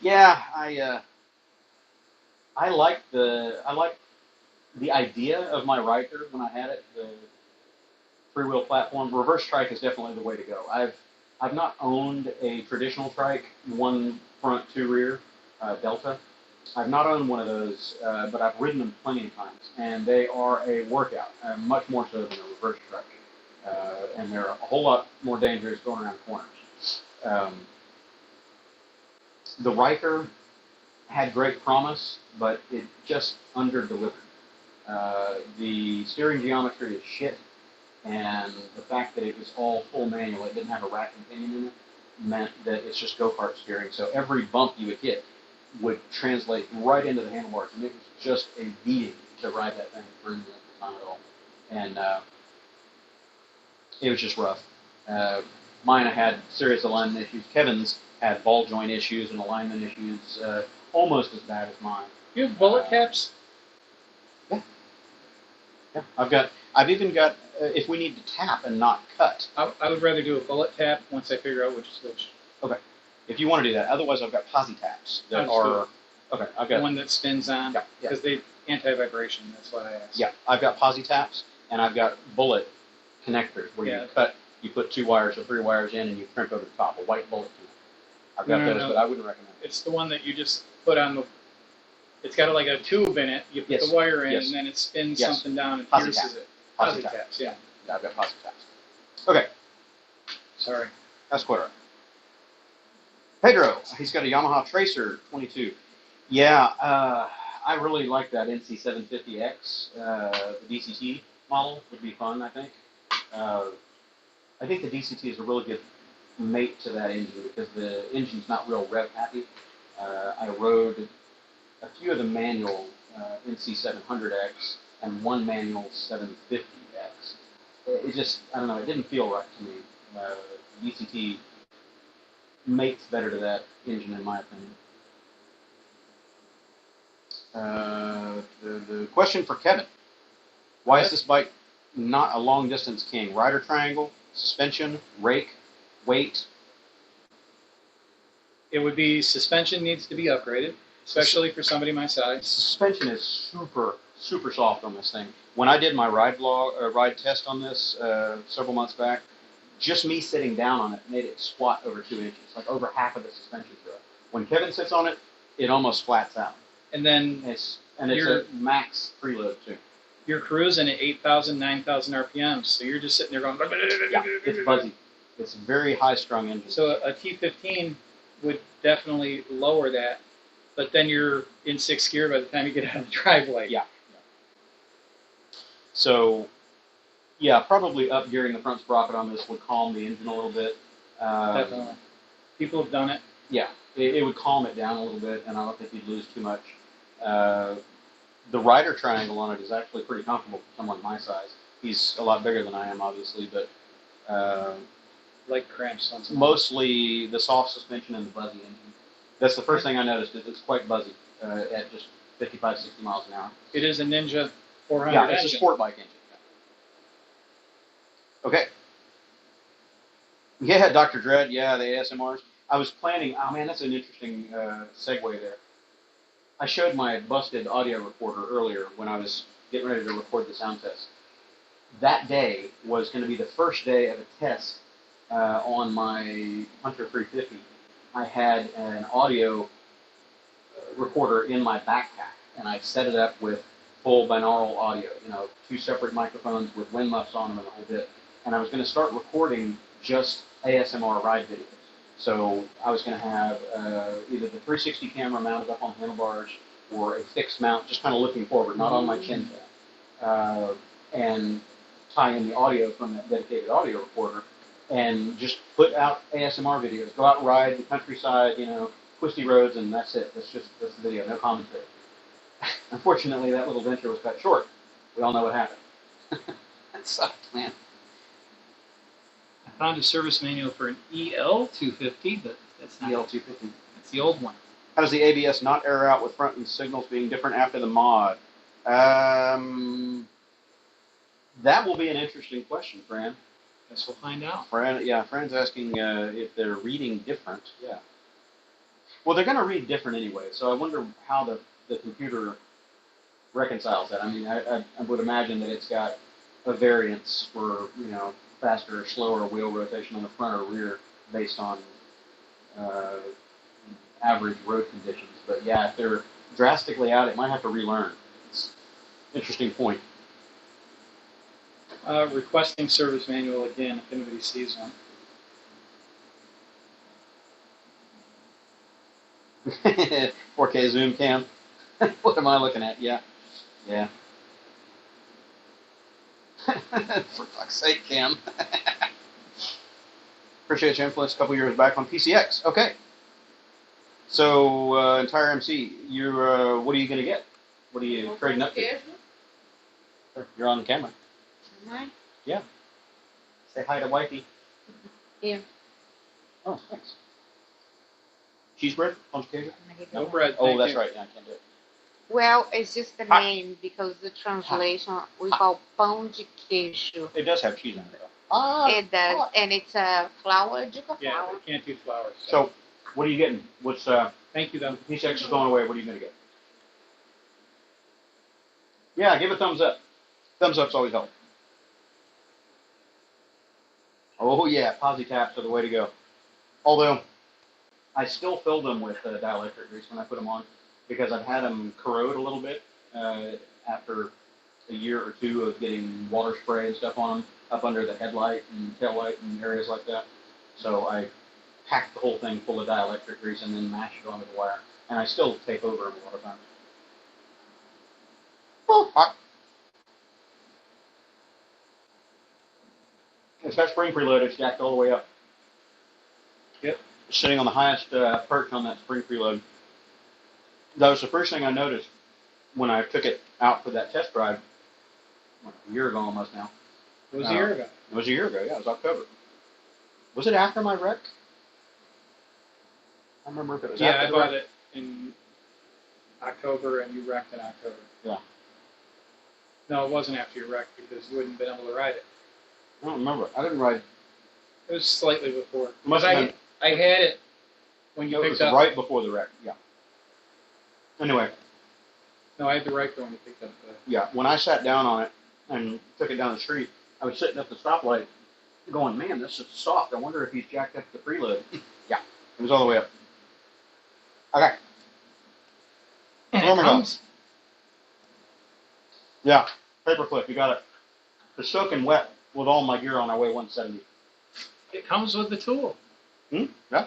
Yeah, I like the idea of my Riker when I had it, the 3-wheel platform. Reverse trike is definitely the way to go. I've not owned a traditional trike, one front, two rear, Delta. I've not owned one of those, but I've ridden them plenty of times, and they are a workout, much more so than a reverse trike. And they're a whole lot more dangerous going around corners. The Riker had great promise, but it just under-delivered. The steering geometry is shit, and the fact that it was all full manual, it didn't have a rack and pinion in it, meant that it's just go-kart steering. So every bump you would hit would translate right into the handlebars, and it was just a beating to ride that thing for any time at all. And it was just rough. Mine had serious alignment issues. Kevin's had ball joint issues and alignment issues, almost as bad as mine. You have bullet caps? Yeah, I've even got, if we need to tap and not cut. I would rather do a bullet tap once I figure out which is which. Okay. If you want to do that. Otherwise, I've got posi taps that I'll are, okay, I've got. The one that spins on, Yeah, because they anti-vibration, that's why I asked. Yeah, I've got posi taps, and I've got bullet connectors where you cut, you put 2 wires or 3 wires in, and you crimp over the top, a white bullet connector. I've got those, but I wouldn't recommend it. It's the one that you just put on the, it's got like a tube in it, you put the wire in, and then it spins something down and Posi pierces tap. it. Posi taps, yeah. Yeah, I've got posi taps. Okay, Sorry. that's quite all right. Pedro, he's got a Yamaha Tracer 22. Yeah, I really like that NC750X. The DCT model would be fun, I think. I think the DCT is a really good mate to that engine because the engine's not real rev happy. I rode a few of the manual NC700X and one manual 750X. It just, I don't know, it didn't feel right to me. DCT mates better to that engine, in my opinion. The question for Kevin: why is this bike not a long distance king? Rider triangle, suspension, rake, weight. It would be suspension needs to be upgraded, especially for somebody my size. Suspension is super soft on this thing. When I did my ride test on this several months back, just me sitting down on it made it squat over 2 inches, like over half of the suspension throw. When Kevin sits on it, it almost flats out. And then it's a max preload too. You're cruising at 8,000, 9,000 RPMs, so you're just sitting there going. Yeah, it's buzzy. It's a very high-strung engine. So a T15 would definitely lower that, but then you're in 6th gear by the time you get out of the driveway. Yeah. So, yeah, probably up-gearing the front sprocket on this would calm the engine a little bit. Definitely. People have done it. Yeah, it would calm it down a little bit, and I don't think you'd lose too much. The rider triangle on it is actually pretty comfortable for someone my size. He's a lot bigger than I am, obviously, but like cramps on something. Mostly the soft suspension and the buzzy engine. That's the first thing I noticed. Is it's quite buzzy at just 55, 60 miles an hour. It is a Ninja 400 Yeah, it's engine. a sport bike engine. Okay. Yeah, Dr. Dredd. Yeah, the ASMRs. I was planning. Oh man, that's an interesting segue there. I showed my busted audio recorder earlier when I was getting ready to record the sound test. That day was going to be the first day of a test on my Hunter 350. I had an audio recorder in my backpack, and I set it up with full binaural audio, 2 separate microphones with wind muffs on them and the whole bit. And I was going to start recording just ASMR ride videos. So I was going to have either the 360 camera mounted up on handlebars or a fixed mount, just kind of looking forward, not on my chin pad, and tie in the audio from that dedicated audio recorder, and just put out ASMR videos. Go out and ride the countryside, twisty roads, and that's it. That's the video, no commentary. Unfortunately, that little venture was cut short. We all know what happened. That sucked, man. I found a service manual for an EL250, but that's not EL250. That's the old one. How does the ABS not air out with front end signals being different after the mod? That will be an interesting question, Fran. Guess we'll find out. Fran's asking if they're reading different. Yeah. Well, they're going to read different anyway, so I wonder how the computer reconciles that. I mean, I would imagine that it's got a variance for, faster or slower wheel rotation on the front or rear based on average road conditions. But yeah, if they're drastically out, it might have to relearn. It's an interesting point. Requesting service manual again if anybody sees one. 4K zoom cam. What am I looking at? Yeah. Yeah. For fuck's sake, Cam. Appreciate your influence a couple years back on PCX. Okay. So, entire MC, you're, what are you going to get? What are you trading up to? You're on the camera. Am I? Yeah. Say hi to wifey. Here. Oh, thanks. Cheese bread? On occasion? No bread. Oh, thank that's you. right. Yeah, I can't do it. Well, it's just the Ha. name because the translation we call pão de queijo. It does have cheese on it, though. Ah, It does, and it's a flour, juca Yeah, flour. they can't do flowers. So, what are you getting? What's, Thank you, though. PCX is going away. What are you going to get? Yeah, give a thumbs up. Thumbs up's always helpful. Oh, yeah. Posi taps are the way to go. Although, I still fill them with dielectric grease when I put them on because I've had them corrode a little bit after a year or two of getting water spray and stuff on them up under the headlight and tail light and areas like that. So I packed the whole thing full of dielectric grease and then mashed it onto the wire. And I still tape over them a lot of times. Oh, hot. It's got spring preload. It's jacked all the way up. Yep. Sitting on the highest perch on that spring preload. That was the first thing I noticed when I took it out for that test drive a year ago almost now. It was a year ago. It was a year ago, yeah, it was October. Was it after my wreck? I remember if it was Yeah, after I the bought wreck. it in October and you wrecked in October. Yeah. No, it wasn't after you wrecked because you wouldn't have been able to ride it. I don't remember. I didn't ride. It was slightly before. It must have been. I had it when you It picked was up. right before the wreck, yeah. Anyway, No, I had the Riker when you picked up the. yeah, when I sat down on it and took it down the street, I was sitting at the stoplight going, man, this is soft. I wonder if he's jacked up the preload. Yeah, it was all the way up. Okay. And Oh it my comes. Yeah, paperclip, you got it. It's soaking wet with all my gear on. I weigh 170. It comes with the tool. Yeah.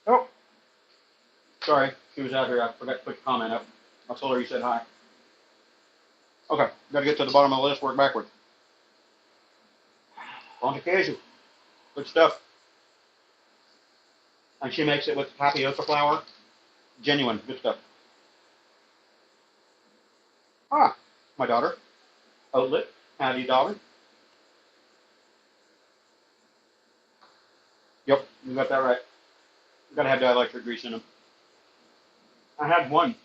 Oh. Sorry, she was out here. I forgot to put the comment up. I told her you said hi. Okay, got to get to the bottom of the list, work backwards. On to Casual. Good stuff. And she makes it with tapioca flour. Genuine, good stuff. Ah, my daughter. Outlet. Howdy, daughter. Yep, you got that right. You gotta have dielectric grease in them. I had one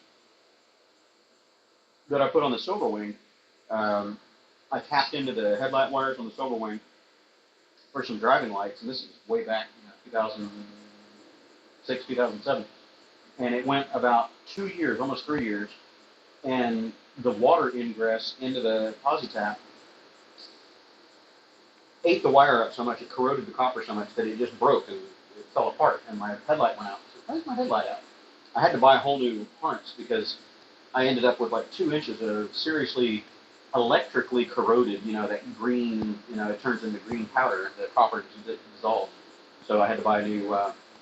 that I put on the Silver Wing. I tapped into the headlight wires on the Silver Wing for some driving lights, and this is way back, 2006, 2007. And it went about 2 years, almost 3 years, and the water ingress into the posi tap ate the wire up so much, it corroded the copper so much that it just broke and it fell apart, and my headlight went out. So why is my headlight out? I had to buy a whole new harness because I ended up with like 2 inches of seriously electrically corroded, that green, it turns into green powder, the copper dissolved. So I had to buy a new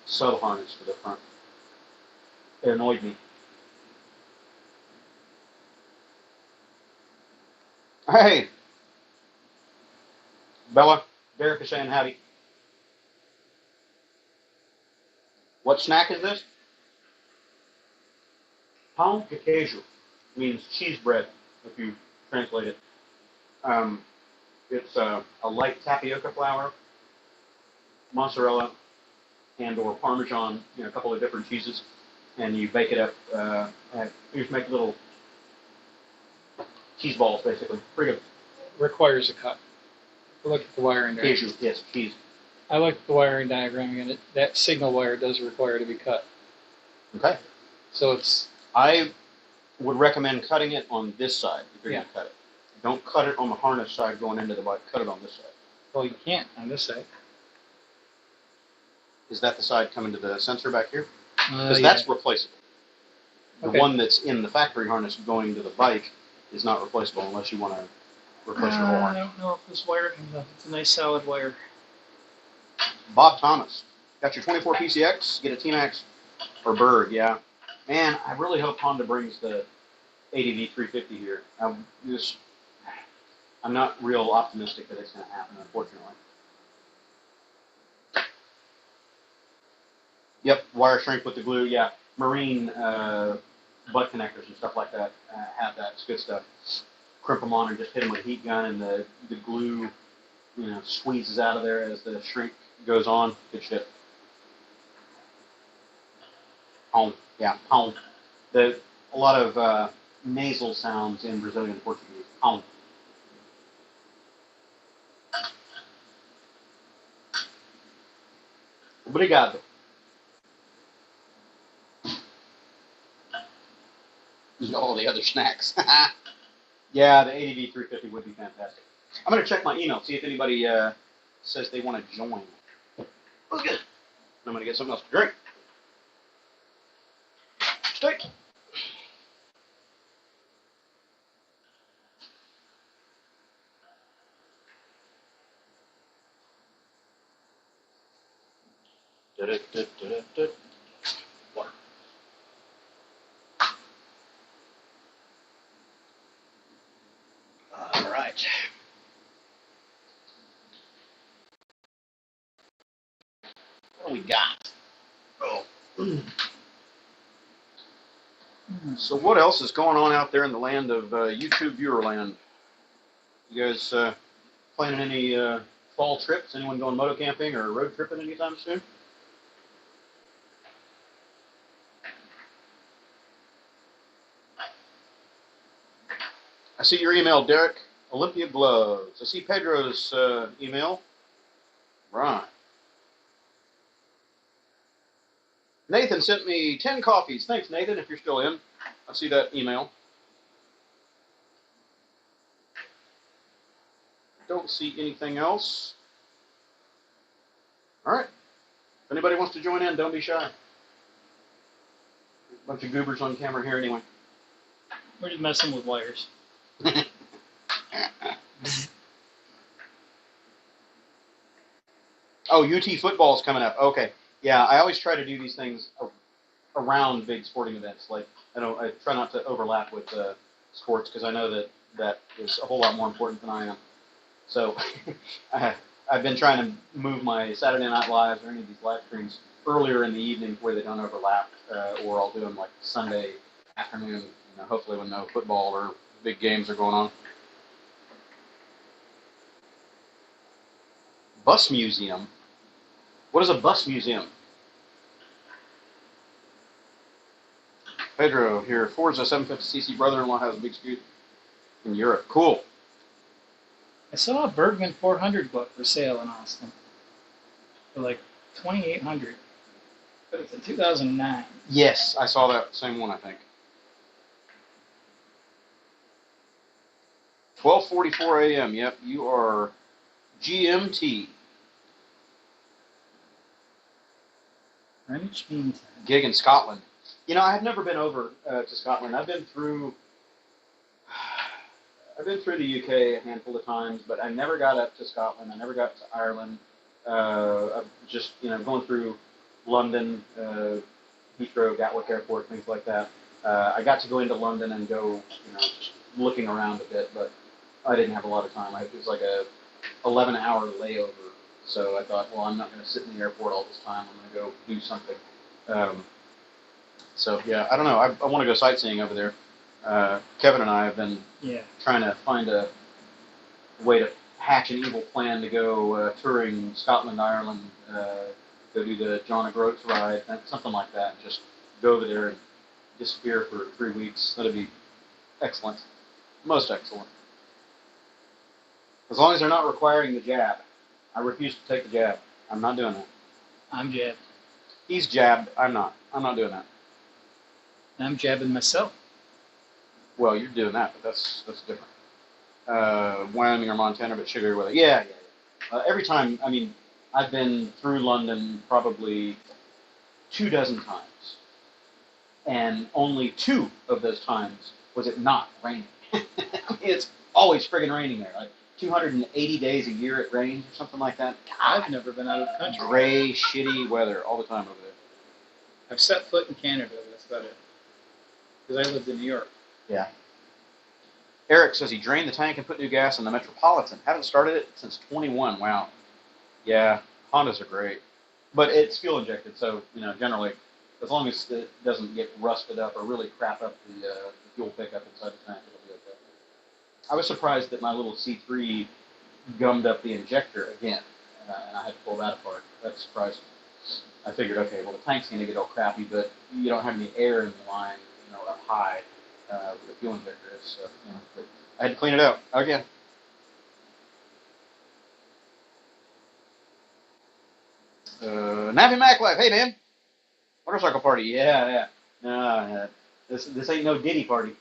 sub harness for the front. It annoyed me. Hey! Bella, Derek is saying howdy. What snack is this? Pão de queijo means cheese bread, if you translate it. It's a light tapioca flour, mozzarella, and or Parmesan, a couple of different cheeses, and you bake it up. You just make little cheese balls, basically. Pretty good. Requires a cut. Look at the wiring diagram. Queijo, yes, cheese. I looked at the wiring diagram, and that signal wire does require to be cut. Okay. So it's I would recommend cutting it on this side if you're Yeah. going to cut it. Don't cut it on the harness side going into the bike. Cut it on this side. Well, you can't on this side. Is that the side coming to the sensor back here? Because Yeah. that's replaceable. The Okay. one that's in the factory harness going to the bike is not replaceable unless you want to replace your whole I harness. don't know if this wire comes up. It's a nice solid wire. Bob Thomas, got your 24 PCX, get a T-Max or Berg, yeah. Man, I really hope Honda brings the ADV 350 here. I'm not real optimistic that it's going to happen, unfortunately. Yep, wire shrink with the glue, yeah. Marine butt connectors and stuff like that have that. It's good stuff. Crimp them on and just hit them with a heat gun, and the glue, squeezes out of there as the shrink goes on. Good shit. Home, yeah, home. A lot of nasal sounds in Brazilian Portuguese. Home. Obrigado. All the other snacks. Yeah, the ADV 350 would be fantastic. I'm going to check my email, see if anybody says they want to join. That's good. I'm going to get something else to drink. Steak. Water. All right. What do we got? Oh. So what else is going on out there in the land of YouTube viewer land? You guys planning any fall trips? Anyone going moto camping or road tripping anytime soon? I see your email, Derek. Olympia gloves. I see Pedro's email. Right. Nathan sent me 10 coffees. Thanks, Nathan, if you're still in. I see that email. Don't see anything else. All right. If anybody wants to join in, don't be shy. A bunch of goobers on camera here anyway. We're just messing with wires. Oh, UT football's coming up. Okay. Yeah, I always try to do these things around big sporting events. Like, I try not to overlap with sports because I know that is a whole lot more important than I am. So I've been trying to move my Saturday Night Lives or any of these live streams earlier in the evening where they don't overlap, or I'll do them like Sunday afternoon, hopefully when no football or big games are going on. Bus museum? What is a bus museum? Pedro here, Forza 750cc brother-in-law has a big scoot in Europe. Cool. I saw a Bergman 400 book for sale in Austin for like $2,800, but it's a 2009. Yes, I saw that same one, I think. 12:44 a.m. Yep, you are GMT. Greenwich Mean Time. Gig in Scotland. I have never been over to Scotland. I've been through the UK a handful of times, but I never got up to Scotland. I never got to Ireland. I've just, going through London, Heathrow, Gatwick Airport, things like that. I got to go into London and go, just looking around a bit, but I didn't have a lot of time. It was like a 11-hour layover. So I thought, well, I'm not going to sit in the airport all this time. I'm going to go do something. So, yeah, I don't know. I want to go sightseeing over there. Kevin and I have been trying to find a way to hatch an evil plan to go touring Scotland, Ireland, go do the John O'Groats ride, something like that. Just go over there and disappear for 3 weeks. That'd be excellent. Most excellent. As long as they're not requiring the jab. I refuse to take the jab. I'm not doing that. I'm jabbed. He's jabbed. I'm not. I'm not doing that. I'm jabbing myself. Well, you're doing that, but that's different. Wyoming or Montana, but sugary weather. Yeah. Every time, I mean, I've been through London probably 24 times, and only 2 of those times was it not raining. I mean, it's always friggin' raining there. Like 280 days a year it rains or something like that. I've never been out of the country. Gray, shitty weather all the time over there. I've set foot in Canada. That's about it. Because I lived in New York. Yeah. Eric says he drained the tank and put new gas in the Metropolitan. Haven't started it since 21. Wow. Yeah, Hondas are great. But it's fuel injected, so, you know, generally, as long as it doesn't get rusted up or really crap up the fuel pickup inside the tank, it'll be okay. I was surprised that my little C3 gummed up the injector again, and I had to pull that apart. That's surprising. I figured, okay, well, the tank's going to get all crappy, but you don't have any air in the line, you know, up high where the fuel injector is. So, you know, but I had to clean it out again. Nappy Mac Life, hey man, motorcycle party, yeah. No, this ain't no Diddy party.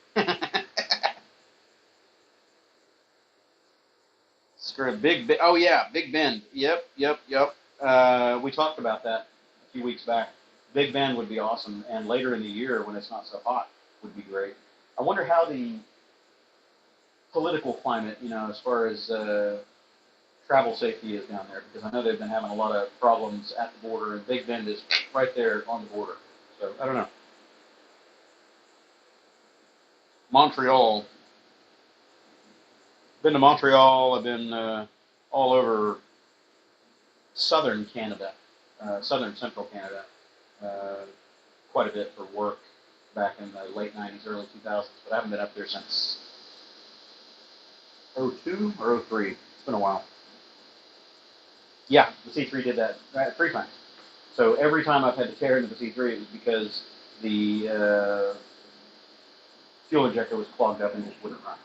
Screw Big oh yeah, Big Bend. Yep. We talked about that a few weeks back. Big Bend would be awesome, and later in the year when it's not so hot would be great. I wonder how the political climate, you know, as far as travel safety is down there, because I know they've been having a lot of problems at the border, and Big Bend is right there on the border. So I don't know. Montreal. Been to Montreal. I've been all over southern Canada, southern central Canada, quite a bit for work back in the late 90s, early 2000s, but I haven't been up there since 02 or 03. It's been a while. Yeah, the C3 did that 3 times. So every time I've had to tear into the C3, it was because the fuel injector was clogged up and just wouldn't run.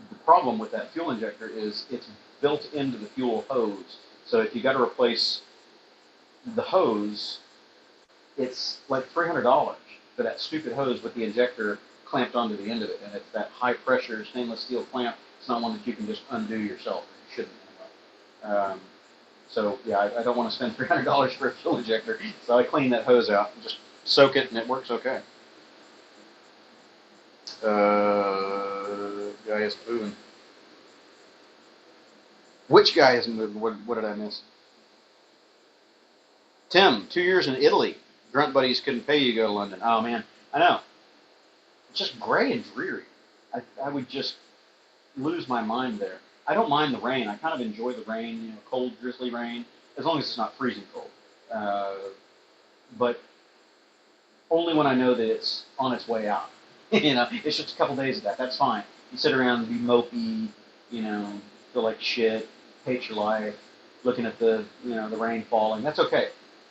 The problem with that fuel injector is it's built into the fuel hose. So if you got to replace the hose, it's like $300 for that stupid hose with the injector clamped onto the end of it. And it's that high pressure stainless steel clamp. It's not one that you can just undo yourself. You shouldn't anyway. So yeah, I don't want to spend $300 for a fuel injector. So I clean that hose out and just soak it, and it works okay. Guy isn't moving. Which guy isn't moving? What did I miss? Tim, 2 years in Italy. Grunt buddies couldn't pay you to go to London. Oh man, I know. It's just gray and dreary. I would just lose my mind there. I don't mind the rain. I kind of enjoy the rain, you know, cold, drizzly rain, as long as it's not freezing cold. But only when I know that it's on its way out. You know, it's just a couple days of that. That's fine. You sit around and be mopey, you know, feel like shit, hate your life, looking at the, you know, the rain falling. That's okay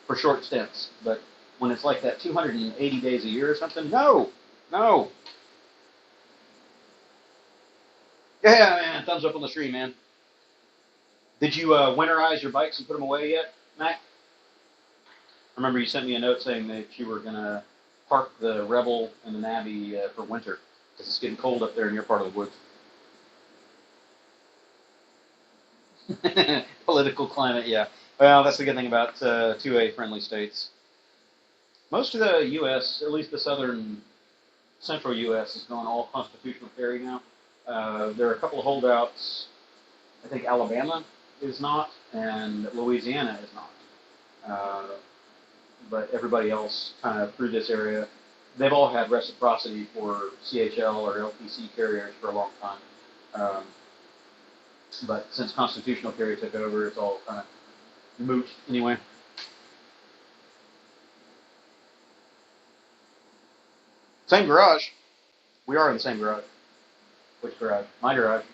for short stints. But when it's like that 280 days a year or something, no. Yeah, man, thumbs up on the stream, man. Did you winterize your bikes and put them away yet, Mac? I remember you sent me a note saying that you were going to park the Rebel and the Navy for winter because it's getting cold up there in your part of the woods. Political climate, yeah. Well, that's the good thing about 2A friendly states. Most of the U.S., at least the central U.S., is going all constitutional carry now. There are a couple of holdouts. I think Alabama is not, and Louisiana is not. But everybody else kind of through this area, they've all had reciprocity for CHL or LPC carriers for a long time. But since constitutional carry took over, it's all kind of moot anyway. Same garage. We are in the same garage. Which garage? My garage.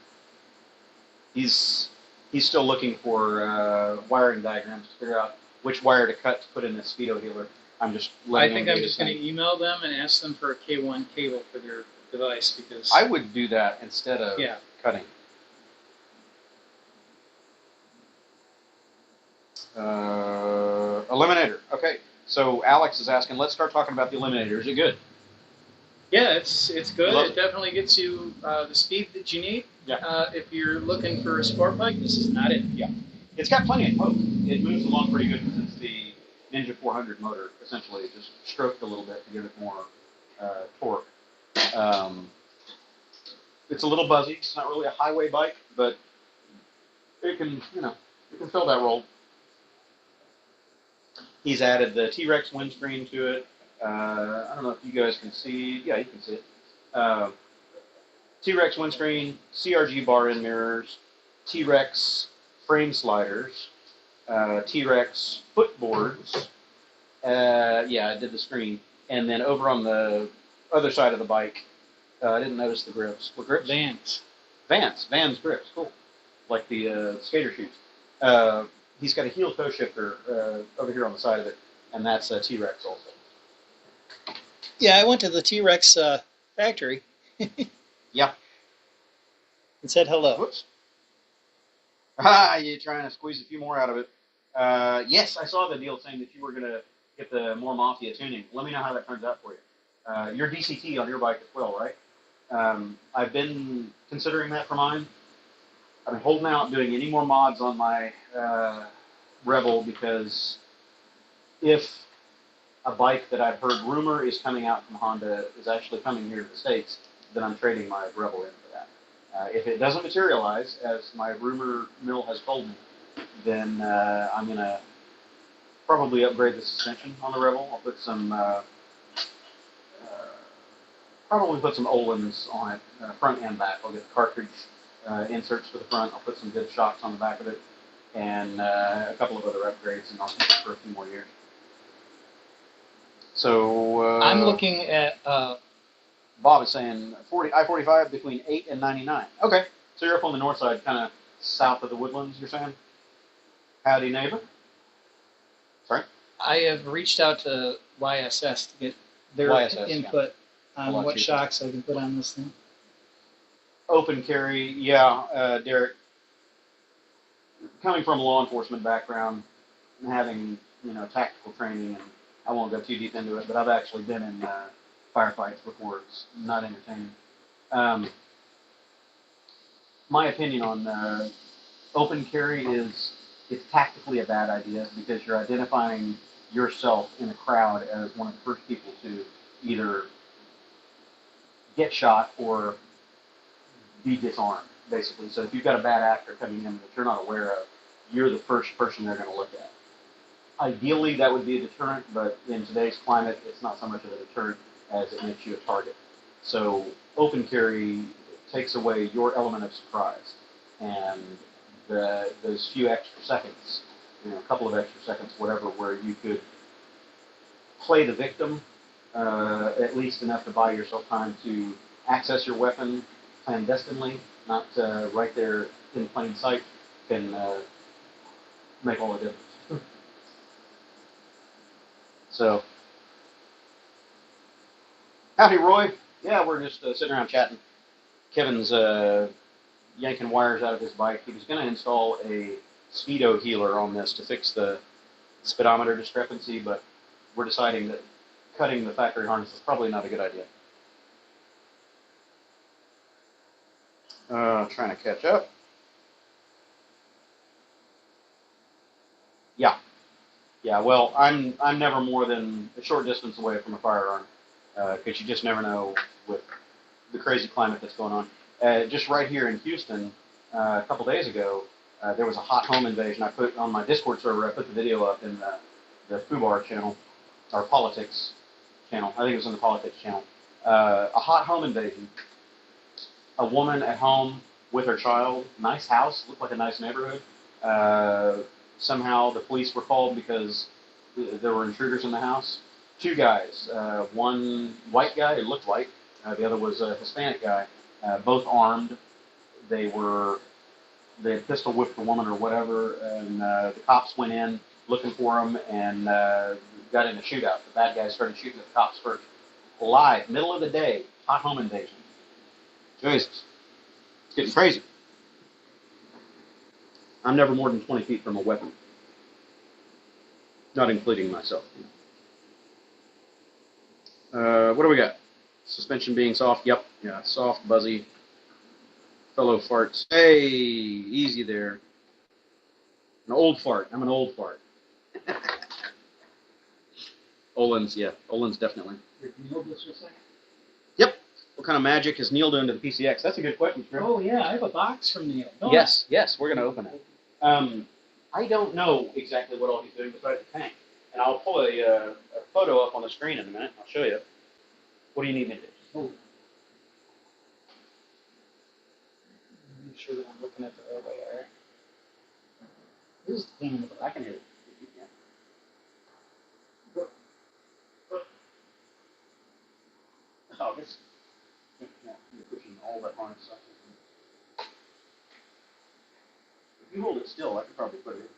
He's still looking for wiring diagrams to figure out which wire to cut to put in the Speedo healer. I'm just letting him do I'm just going to email them and ask them for a K1 cable for their device because I would do that instead of cutting. Eliminator. Okay, so Alex is asking, let's start talking about the Eliminator. Is it good? Yeah, it's good. Love It it. definitely gets you the speed that you need. Yeah. If you're looking for a sport bike, this is not it. Yeah. It's got plenty of poke. It moves along pretty good because it's the Ninja 400 motor, essentially. Just stroked a little bit to give it more torque. It's a little buzzy. It's not really a highway bike, but it can, it can fill that role. He's added the T-Rex windscreen to it. I don't know if you guys can see. Yeah, you can see it. T-Rex windscreen, CRG bar end mirrors, T-Rex frame sliders, T-Rex footboards. Yeah, I did the screen. And then over on the other side of the bike, I didn't notice the grips. What grips? Vans. Vans grips. Cool. Like the skater shoes. He's got a heel toe shifter over here on the side of it, and that's a T-Rex also. Yeah, I went to the T-Rex factory. Yeah. And said hello. Whoops. Ah, you're trying to squeeze a few more out of it. Yes, I saw the deal saying that you were going to get the more Mafia tuning. Let me know how that turns out for you. You're DCT on your bike as well, right? I've been considering that for mine. I've been holding out doing any more mods on my Rebel because if a bike that I've heard rumor is coming out from Honda is actually coming here to the States, then I'm trading my Rebel in for that. If it doesn't materialize, as my rumor mill has told me, then I'm going to probably upgrade the suspension on the Rebel. I'll put some, probably put some Ohlins on it, front and back. I'll get the cartridge inserts for the front. I'll put some good shocks on the back of it, and a couple of other upgrades, and I'll keep it for a few more years. So I'm looking at. Bob is saying I-45 between 8 and 99. Okay, so you're up on the north side, kind of south of the Woodlands. You're saying? Howdy, neighbor. Sorry. I have reached out to YSS to get their input on what shocks I can put on this thing. Open carry, yeah, Derek. Coming from a law enforcement background and having tactical training, and I won't go too deep into it, but I've actually been in firefights before. It's not entertaining. My opinion on open carry is it's tactically a bad idea because you're identifying yourself in a crowd as one of the first people to either get shot or be disarmed, basically. So if you've got a bad actor coming in that you're not aware of, you're the first person they're going to look at. Ideally, that would be a deterrent, but in today's climate, it's not so much of a deterrent as it makes you a target. So open carry takes away your element of surprise, and those few extra seconds, a couple of extra seconds, whatever, where you could play the victim, at least enough to buy yourself time to access your weapon clandestinely, not right there in plain sight, can make all the difference. So, howdy, Roy. Yeah, we're just sitting around chatting. Kevin's yanking wires out of his bike. He was going to install a speedo healer on this to fix the speedometer discrepancy, but we're deciding that cutting the factory harness is probably not a good idea. Trying to catch up. Yeah. Well, I'm never more than a short distance away from a firearm because you just never know with the crazy climate that's going on. Just right here in Houston, a couple days ago, there was a hot home invasion. I put on my Discord server. I put the video up in the FUBAR channel, or politics channel. I think it was in the politics channel. A hot home invasion. A woman at home with her child. Nice house. Looked like a nice neighborhood. Somehow the police were called because there were intruders in the house. Two guys. One white guy, it looked white. The other was a Hispanic guy. Both armed. They had pistol whipped the woman or whatever, and the cops went in looking for them and got in a shootout. The bad guys started shooting at the cops first. Live, middle of the day, hot home invasion. Jesus. It's getting crazy. I'm never more than 20 feet from a weapon. Not including myself. What do we got? Suspension being soft. Yep. Yeah. Soft, buzzy. Fellow farts. Hey, easy there. An old fart. I'm an old fart. Olin's, yeah. Olin's definitely. Can you hold this for a second? Yep. What kind of magic is Neil doing to the PCX? That's a good question, Chris. Oh, yeah, I have a box from Neil. Yes, we're going to open it. I don't know exactly what all he's doing besides the tank. And I'll pull a photo up on the screen in a minute. I'll show you. What do you need me to do? Oh. Make sure that I'm looking at the right way, all right? This is the thing in the back. I can hit it. If you can. Oh, this. Yeah, you're pushing all that harness stuff. If you hold it still, I could probably put it in this.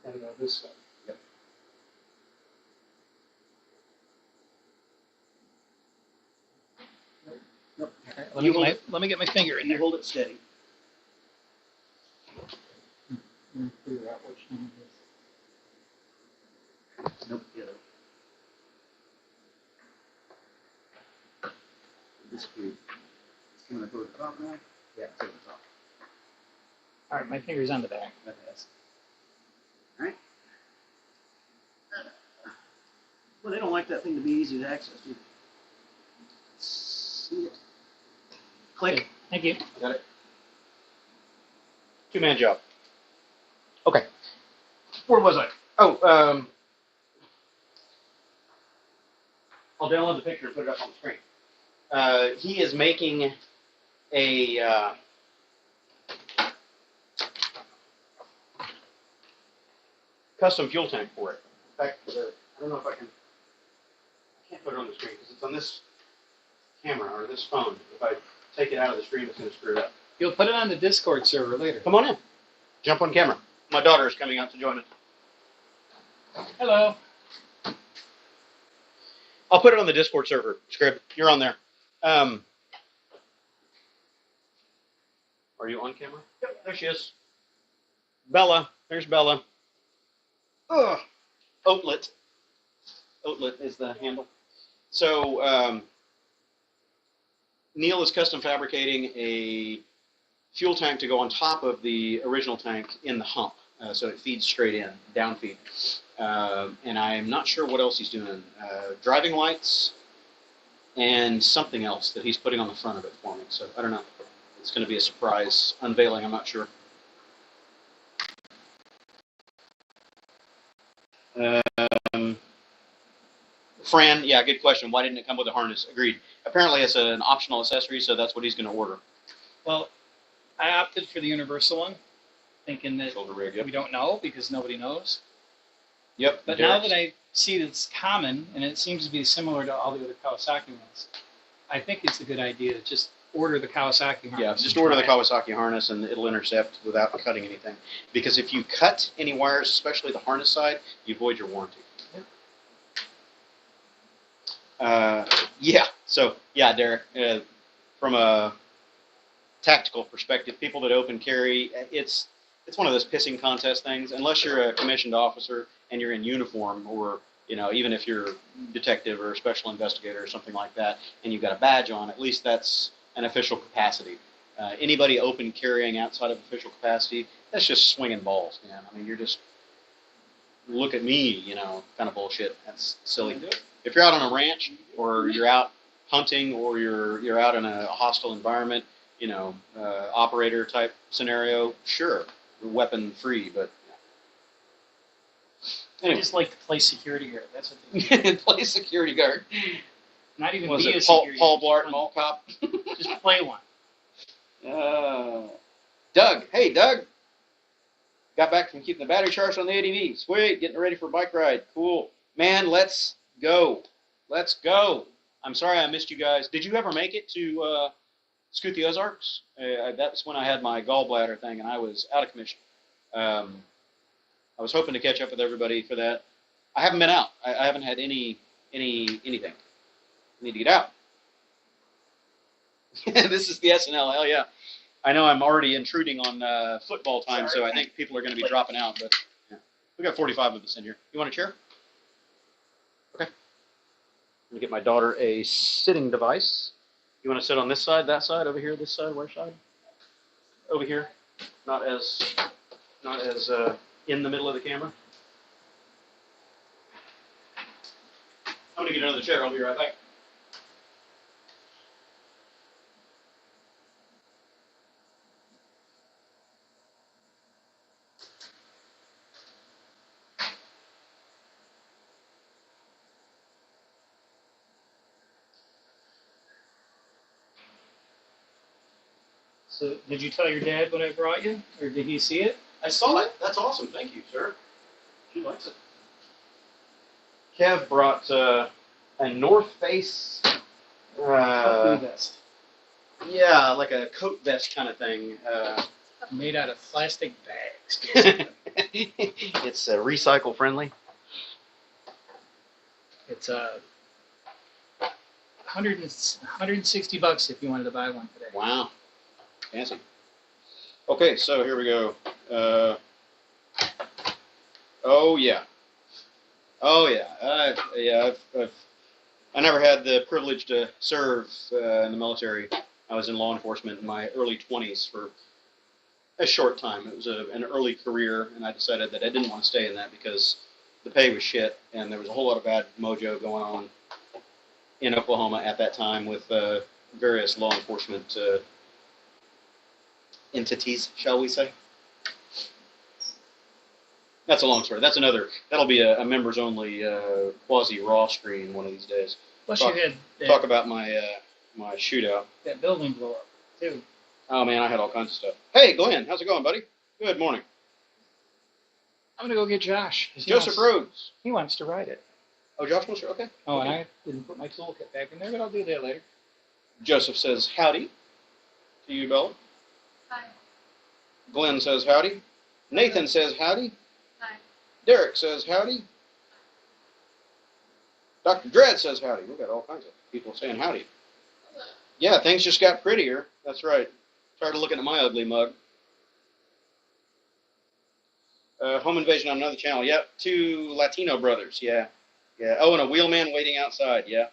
I've got to go this way. Yep. Nope. Okay, let me get my finger in You there. hold it steady. Let me figure out which one it is. Nope. The other. This screw. It's going to go to the top now. Yeah, it's over the top. All right, my finger's on the back. That has. All right. Well, they don't like that thing to be easy to access, do they? See it. Click. Okay, thank you. Got it. Two-man job. Okay. Where was I? Oh, I'll download the picture and put it up on the screen. He is making a custom fuel tank for it. In fact, I don't know if I can't put it on the screen because it's on this camera or this phone. If I take it out of the stream, it's going to screw it up. You'll put it on the Discord server later. Come on in. Jump on camera. My daughter is coming out to join us. Hello. I'll put it on the Discord server. Scrib, you're on there. Are you on camera? Yep, there she is. Bella. There's Bella. Ugh. Oatlet. Oatlet is the handle. So, Neil is custom fabricating a fuel tank to go on top of the original tank in the hump. So it feeds straight in, down feed. And I'm not sure what else he's doing. Driving lights and something else that he's putting on the front of it for me. So I don't know. It's going to be a surprise unveiling. I'm not sure. Fran, yeah, good question. Why didn't it come with a harness? Agreed. Apparently it's an optional accessory, so that's what he's going to order. Well, I opted for the universal one, thinking that Shoulder rig, yep. we don't know because nobody knows. Yep. But now that I see that it's common and it seems to be similar to all the other Kawasaki ones, I think it's a good idea to just order the Kawasaki harness. Yeah, just order the Kawasaki harness and it'll intercept without cutting anything. Because if you cut any wires, especially the harness side, you void your warranty. Yeah, so, yeah, Derek, from a tactical perspective, people that open carry, it's one of those pissing contest things. Unless you're a commissioned officer and you're in uniform, or even if you're a detective or a special investigator or something like that, and you've got a badge on, at least that's an official capacity. Anybody open carrying outside of official capacity, that's just swinging balls, man. I mean, you're just look at me, kind of bullshit. That's silly. If you're out on a ranch, or you're out hunting, or you're out in a hostile environment, operator type scenario, sure, weapon free, but anyway. I just like to play security guard. That's what they do. Play security guard. Not even Was be it a Paul security Blart guard. Mall Cop? Just play one. Doug, hey Doug. Got back from keeping the battery charged on the ADV. Sweet, getting ready for a bike ride. Cool. Man, let's go. Let's go. I'm sorry I missed you guys. Did you ever make it to Scoot the Ozarks? That's when I had my gallbladder thing and I was out of commission. I was hoping to catch up with everybody for that. I haven't been out. I haven't had anything. I need to get out. This is the SNL. Hell yeah. I know I'm already intruding on football time, so I think people are going to be dropping out. But yeah. We got 45 of us in here. You want a chair? Okay. going to get my daughter a sitting device. You want to sit on this side, that side, over here, this side, where side? Over here. Not as in the middle of the camera. I'm going to get another chair. I'll be right back. So, did you tell your dad what I brought you, or did he see it? I saw it. That's awesome. Thank you, sir. She likes it. Kev brought a North Face. Vest. Yeah, like a coat vest kind of thing. Made out of plastic bags. It's recycle friendly. It's 160 bucks if you wanted to buy one today. Wow. Fancy. Okay, so here we go. Oh yeah. Oh yeah. I never had the privilege to serve in the military. I was in law enforcement in my early 20s for a short time. It was an early career, and I decided that I didn't want to stay in that because the pay was shit, and there was a whole lot of bad mojo going on in Oklahoma at that time with various law enforcement entities, shall we say. That's a long story. That'll be a members only quasi-raw stream one of these days. Plus Talk- you had Talk about my my shootout. that building blow up, too. Oh man, I had all kinds of stuff. Hey Glenn, how's it going, buddy? Good morning. I'm going to go get Josh. 'cause Joseph Rhodes. He wants to ride it. Oh, Josh wants to, okay. Oh, and I didn't put my toolkit back in there, but I'll do that later. Joseph says howdy to you, Bella. Hi. Glenn says howdy. Nathan says howdy. Hi. Derek says howdy. Dr. Dredd says howdy. We've got all kinds of people saying howdy. Yeah, things just got prettier. That's right. Tired of looking at my ugly mug. Home Invasion on another channel. Yep, 2 Latino brothers. Yeah. Yeah. Oh, and a wheelman waiting outside. Yeah.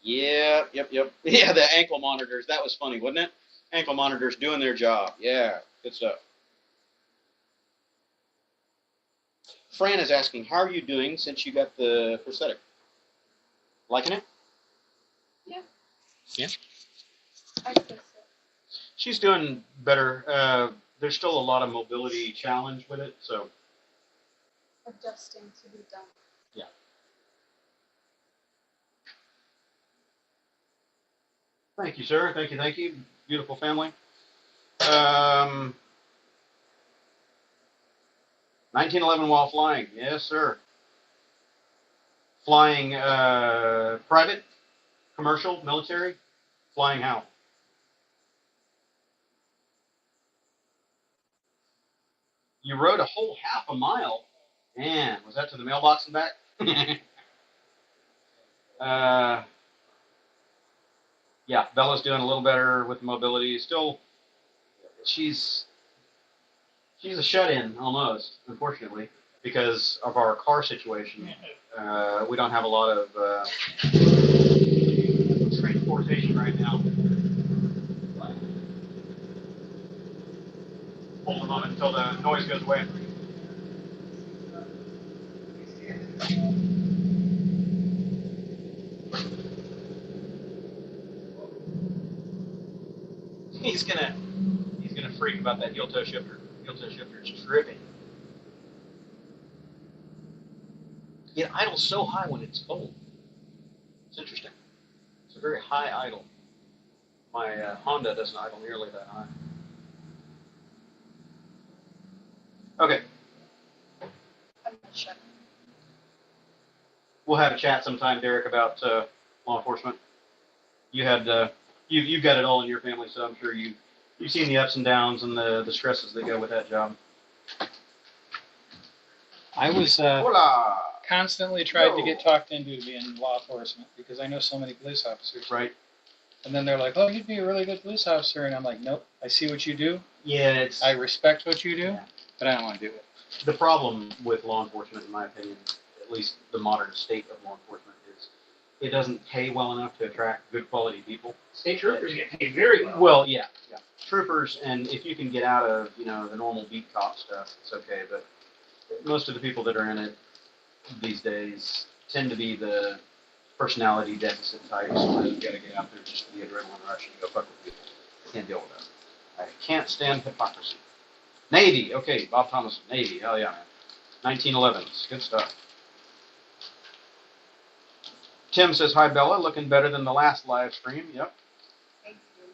Yeah. Yep. Yeah, the ankle monitors. That was funny, wasn't it? Ankle monitors doing their job. Yeah. Good stuff. Fran is asking, how are you doing since you got the prosthetic? Liking it? Yeah. Yeah? I guess so. She's doing better. There's still a lot of mobility challenge with it, so. Adjusting to be done. Yeah. Thank you, sir. Thank you. Beautiful family. 1911 while flying. Yes, sir. Flying private, commercial, military. Flying how? You rode a whole half a mile. Man, was that to the mailbox and back? Yeah, Bella's doing a little better with mobility. Still, she's a shut-in almost, unfortunately, because of our car situation. We don't have a lot of transportation right now. Hold a moment until the noise goes away. He's gonna freak about that heel toe shifter. Heel toe shifter's tripping. It idles so high when it's cold. It's interesting. It's a very high idle. My Honda doesn't idle nearly that high. Okay. I'm not sure. We'll have a chat sometime, Derek, about law enforcement. You had you've got it all in your family, so I'm sure you've seen the ups and downs and the stresses that go with that job. I was Hola. constantly tried to get talked into being law enforcement because I know so many police officers. Right. And then they're like, "Oh, you'd be a really good police officer," and I'm like, "Nope. I see what you do. Yeah, I respect what you do, but I don't want to do it." the problem with law enforcement, in my opinion, at least the modern state of law enforcement, is it doesn't pay well enough to attract good quality people. State troopers get paid very well. Well, yeah. Troopers, and if you can get out of, the normal beat cop stuff, it's okay. But most of the people that are in it these days tend to be the personality deficit types where you got to get out there just for the adrenaline rush and go fuck with people. Can't deal with that. I can't stand hypocrisy. Navy, okay, Bob Thomas, Navy, hell yeah, man. 1911s, good stuff. Tim says, hi, Bella, looking better than the last live stream. Yep. Thank you.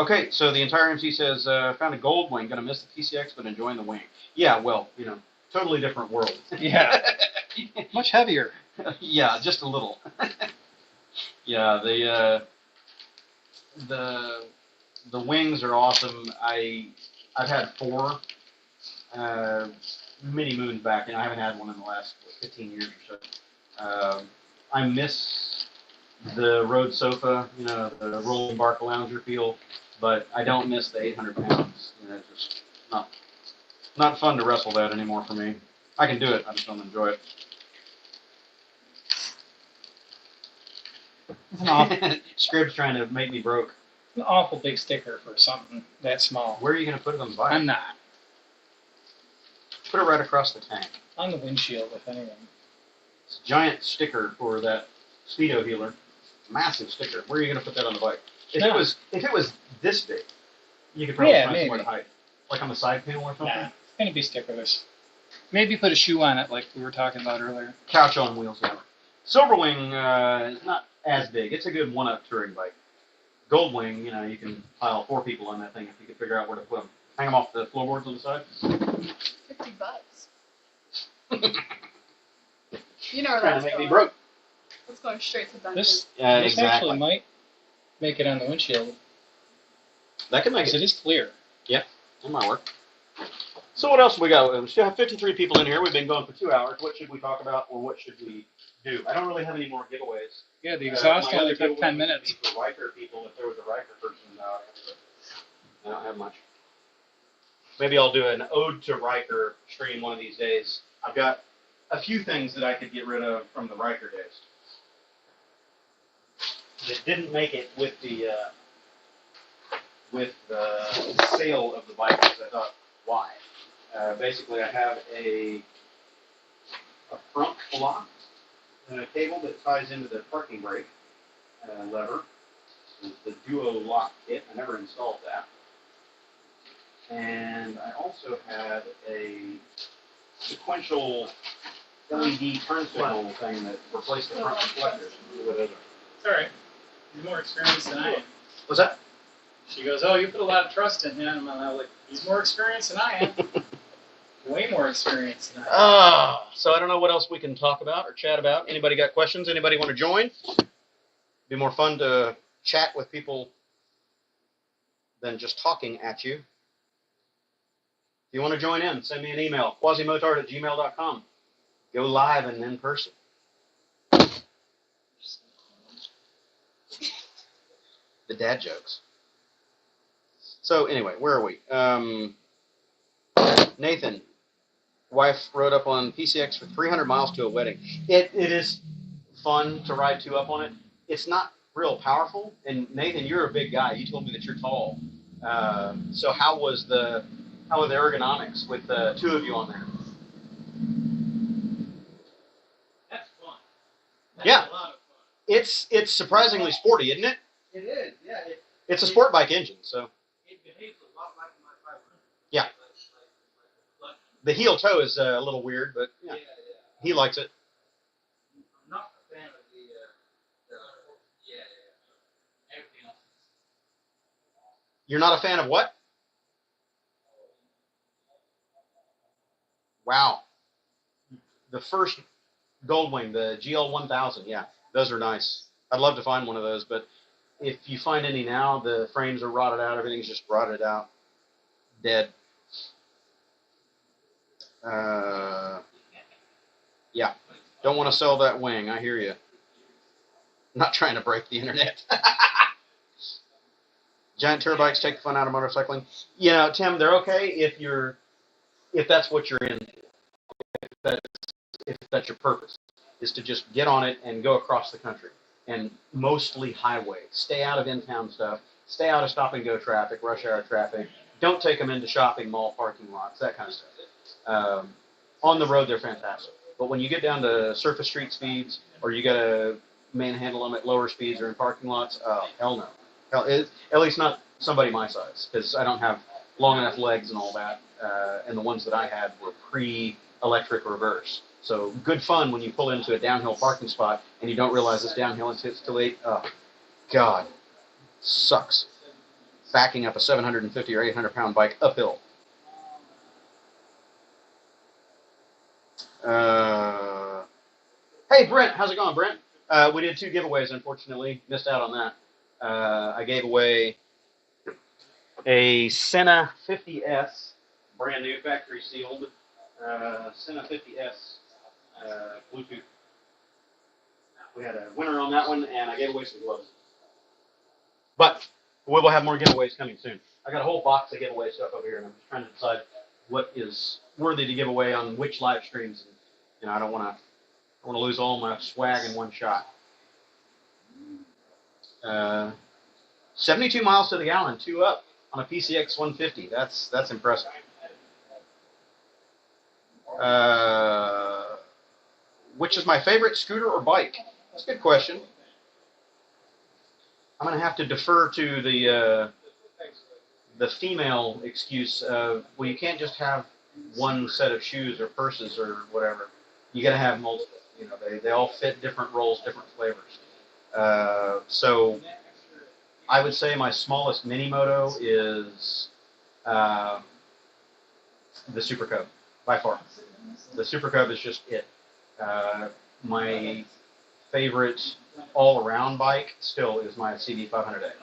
Okay, so the entire MC says, found a gold wing, gonna miss the PCX, but enjoying the wing. Yeah, well, totally different world. Yeah. Much heavier. Yeah, just a little. Yeah, the wings are awesome. I've had 4 many moons back, and I haven't had one in the last 15 years or so. I miss the road sofa, the rolling bark lounger feel, but I don't miss the 800 pounds. It's just not fun to wrestle that anymore for me. I can do it, I just don't enjoy it. Scrib's trying to make me broke. An awful big sticker for something that small. Where are you going to put it on the bike? I'm not. Put it right across the tank. On the windshield, if anything. It's a giant sticker for that Speedo healer. Massive sticker. Where are you going to put that on the bike? If it was this big, you could probably find somewhere to hide. Like on the side panel or something? Nah, it's going to be stickerless. Maybe put a shoe on it like we were talking about earlier. Couch on wheels, yeah. Silverwing is not as big. It's a good one-up touring bike. Goldwing, you can pile 4 people on that thing if you can figure out where to put them. Hang them off the floorboards on the side. $50. You know where Trying that's to make going. me broke. It's going straight to Duncan. This Exactly. actually might make it on the windshield. That could make Because it. it is clear. Yeah, that might work. So what else have we got? We still have 53 people in here. We've been going for 2 hours. What should we talk about, or what should we do? I don't really have any more giveaways. Yeah, the exhaust My only other took giveaway 10 would minutes. be for Riker people, if there was a Riker person in the audience, but I don't have much. Maybe I'll do an ode to Riker stream one of these days. I've got a few things that I could get rid of from the Riker days that didn't make it with the sale of the bike, because I thought, why? Basically, I have a front block cable that ties into the parking brake lever. It's the Duo lock kit. I never installed that. And I also had a sequential LED turn signal thing that replaced the front reflectors. It's alright. He's more experienced than I am. What's that? She goes, oh, you put a lot of trust in him. And I'm like, he's more experienced than I am. Way more experienced than I am. So I don't know what else we can talk about or chat about. Anybody got questions? Anybody want to join? Be more fun to chat with people than just talking at you. If you want to join in, send me an email, QuasiMotard@gmail.com. Go live and in person. The dad jokes. So anyway, where are we? Nathan, wife rode up on PCX for 300 miles to a wedding. It is fun to ride 2-up on it. It's not real powerful. And Nathan, you're a big guy. You told me that you're tall. So how are the ergonomics with the 2 of you on there? That's fun. Yeah. A lot of fun. It's surprisingly sporty, isn't it? It is, yeah. It's a sport bike engine, so. It behaves a lot like my 500. Yeah. The heel toe is a little weird, but yeah, he likes it. I'm not a fan of everything else. You're not a fan of what? Wow. The first Goldwing, the GL1000, yeah, those are nice. I'd love to find one of those, but if you find any now, the frames are rotted out. Everything's just rotted out. Dead. Yeah. Don't want to sell that wing. I hear you. I'm not trying to break the internet. Giant tour bikes take the fun out of motorcycling. Tim, they're okay if that's what you're in. If that's your purpose. is to just get on it and go across the country, and mostly highway. Stay out of in-town stuff. Stay out of stop-and-go traffic, rush hour traffic. Don't take them into shopping mall parking lots, that kind of stuff. On the road, they're fantastic. But when you get down to surface street speeds, or you got to manhandle them at lower speeds or in parking lots, oh, hell no. At least not somebody my size, because I don't have long enough legs and all that. And the ones that I had were pre-electric reverse. So good fun when you pull into a downhill parking spot and you don't realize it's downhill until it's too late. Oh, God. Sucks. Backing up a 750 or 800 pound bike uphill. Hey, Brent. How's it going, Brent? We did 2 giveaways, unfortunately. Missed out on that. I gave away a Sena 50S, brand new, factory sealed, Sena 50S Bluetooth. We had a winner on that one, and I gave away some gloves. But we will have more giveaways coming soon. I got a whole box of giveaway stuff over here, and I'm just trying to decide what is worthy to give away on which live streams. And, you know, I don't want to lose all my swag in one shot. 72 miles to the gallon, 2 up on a PCX 150. That's impressive. Which is my favorite, scooter or bike? That's a good question. I'm going to have to defer to the female excuse of, well, you can't just have one set of shoes or purses or whatever. You got to have multiple. You know, they all fit different roles, different flavors. So I would say my smallest mini moto is the Super Cub, by far. The Super Cub is just it. My favorite all-around bike still is my CB500X.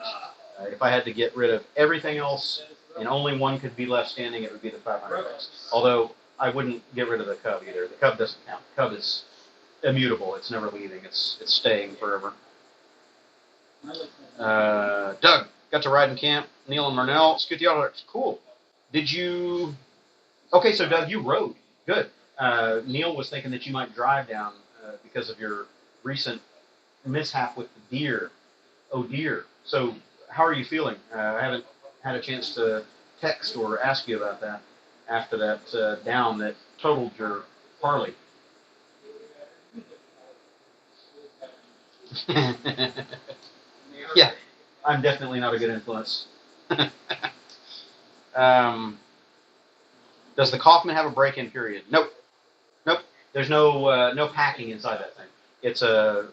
If I had to get rid of everything else and only one could be left standing, it would be the 500X. Although I wouldn't get rid of the Cub either. The Cub doesn't count. The Cub is immutable. It's never leaving. It's staying forever. Doug, got to ride in camp. Neil and Marnell, scoot the auto. Cool. Did you? Okay, so Doug, you rode. Good. Neil was thinking that you might drive down because of your recent mishap with the deer. Oh dear. So how are you feeling? I haven't had a chance to text or ask you about that after that down that totaled your Harley. Yeah, I'm definitely not a good influence. Does the Coffman have a break-in period? Nope. Nope. There's no packing inside that thing. It's a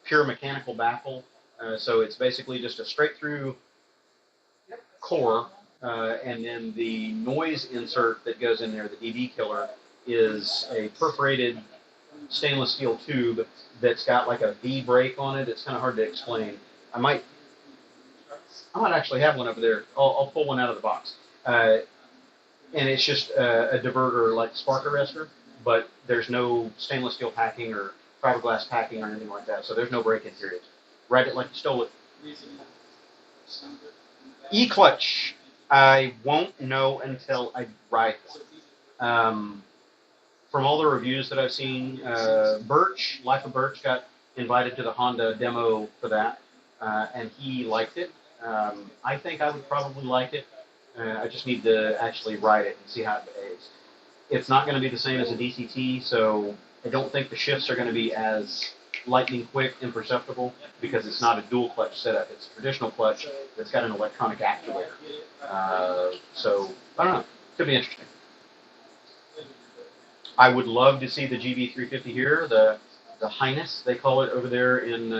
pure mechanical baffle, so it's basically just a straight-through core, and then the noise insert that goes in there, the DB killer, is a perforated stainless steel tube that's got like a V brake on it. It's kind of hard to explain. I might actually have one over there. I'll pull one out of the box. And it's just a diverter like spark arrestor, but there's no stainless steel packing or fiberglass packing or anything like that, so there's no break-in period. Ride it like you stole it. E-clutch. I won't know until I ride it. From all the reviews that I've seen, Birch, Life of Birch, got invited to the Honda demo for that, and he liked it. I think I would probably like it. I just need to actually ride it and see how it behaves. It's not going to be the same as a DCT, so I don't think the shifts are going to be as lightning quick, imperceptible, because it's not a dual clutch setup. It's a traditional clutch that's got an electronic actuator. So, I don't know. Could be interesting. I would love to see the GB350 here, the Highness, they call it over there in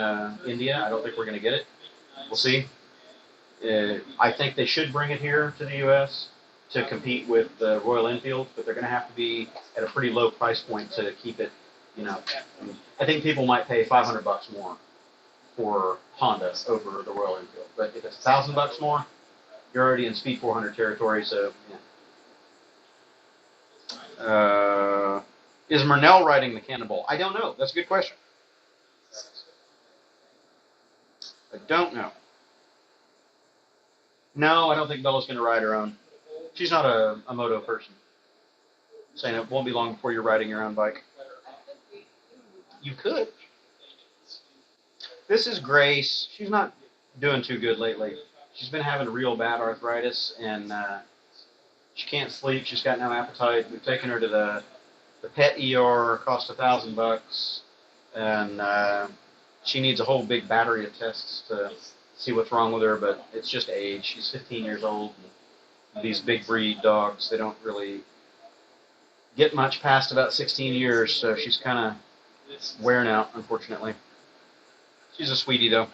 India. I don't think we're going to get it. We'll see. I think they should bring it here to the U.S. to compete with the Royal Enfield, but they're going to have to be at a pretty low price point to keep it, you know. I think people might pay $500 more for Honda over the Royal Enfield, but if it's $1,000 more, you're already in Speed 400 territory, so, yeah. Is Murnell riding the Cannonball? I don't know. That's a good question. I don't know. No, I don't think Bella's going to ride her own. She's not a moto person. Saying it won't be long before you're riding your own bike. You could. This is Grace. She's not doing too good lately. She's been having real bad arthritis, and she can't sleep. She's got no appetite. We've taken her to the pet ER. Cost $1,000, and she needs a whole big battery of tests to see what's wrong with her. But it's just age. She's 15 years old. And these big breed dogs, they don't really get much past about 16 years, so she's kind of wearing out, unfortunately. She's a sweetie, though.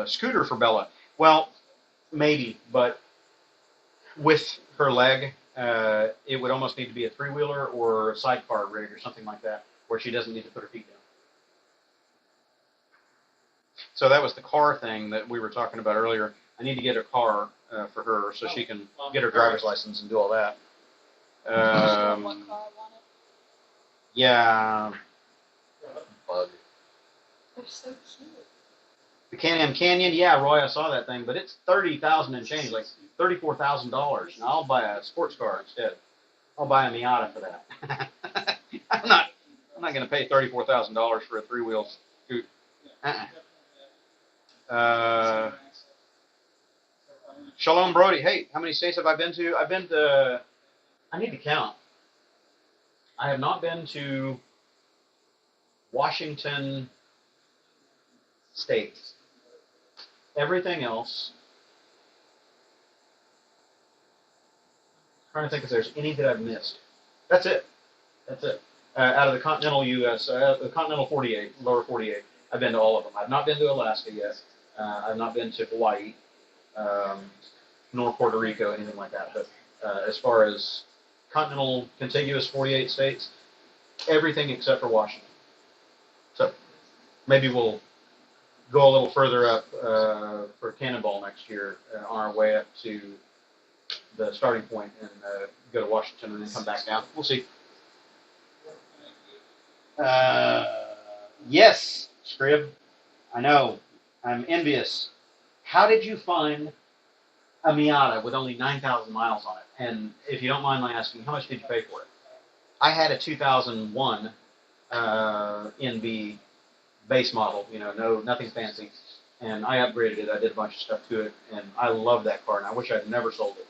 Scooter for Bella. Well, maybe, but with her leg, it would almost need to be a three-wheeler or a sidecar rig or something like that, where she doesn't need to put her feet down. So that was the car thing that we were talking about earlier. I need to get a car for her so she can get her driver's license and do all that. What car I wanted? Yeah. Bug. They're so cute. The Can-Am Canyon, yeah, Roy, I saw that thing, but it's $30,000 and change, like $34,000. And I'll buy a sports car instead. I'll buy a Miata for that. I'm not going to pay $34,000 for a three-wheel scoot. Shalom Brody, hey, how many states have I been to? I need to count. I have not been to Washington State. Everything else, I'm trying to think if there's any that I've missed. That's it. Out of the continental U.S., the continental 48, lower 48, I've been to all of them. I've not been to Alaska yet. I've not been to Hawaii, nor Puerto Rico, anything like that. But as far as continental contiguous 48 states, everything except for Washington. So maybe we'll go a little further up for Cannonball next year on our way up to the starting point and go to Washington and then come back down. We'll see. Yes, Scrib. I know. I'm envious. How did you find a Miata with only 9,000 miles on it? And if you don't mind my asking, how much did you pay for it? I had a 2001 NB base model, nothing fancy, and I upgraded it. I did a bunch of stuff to it, and I love that car, and I wish I'd never sold it.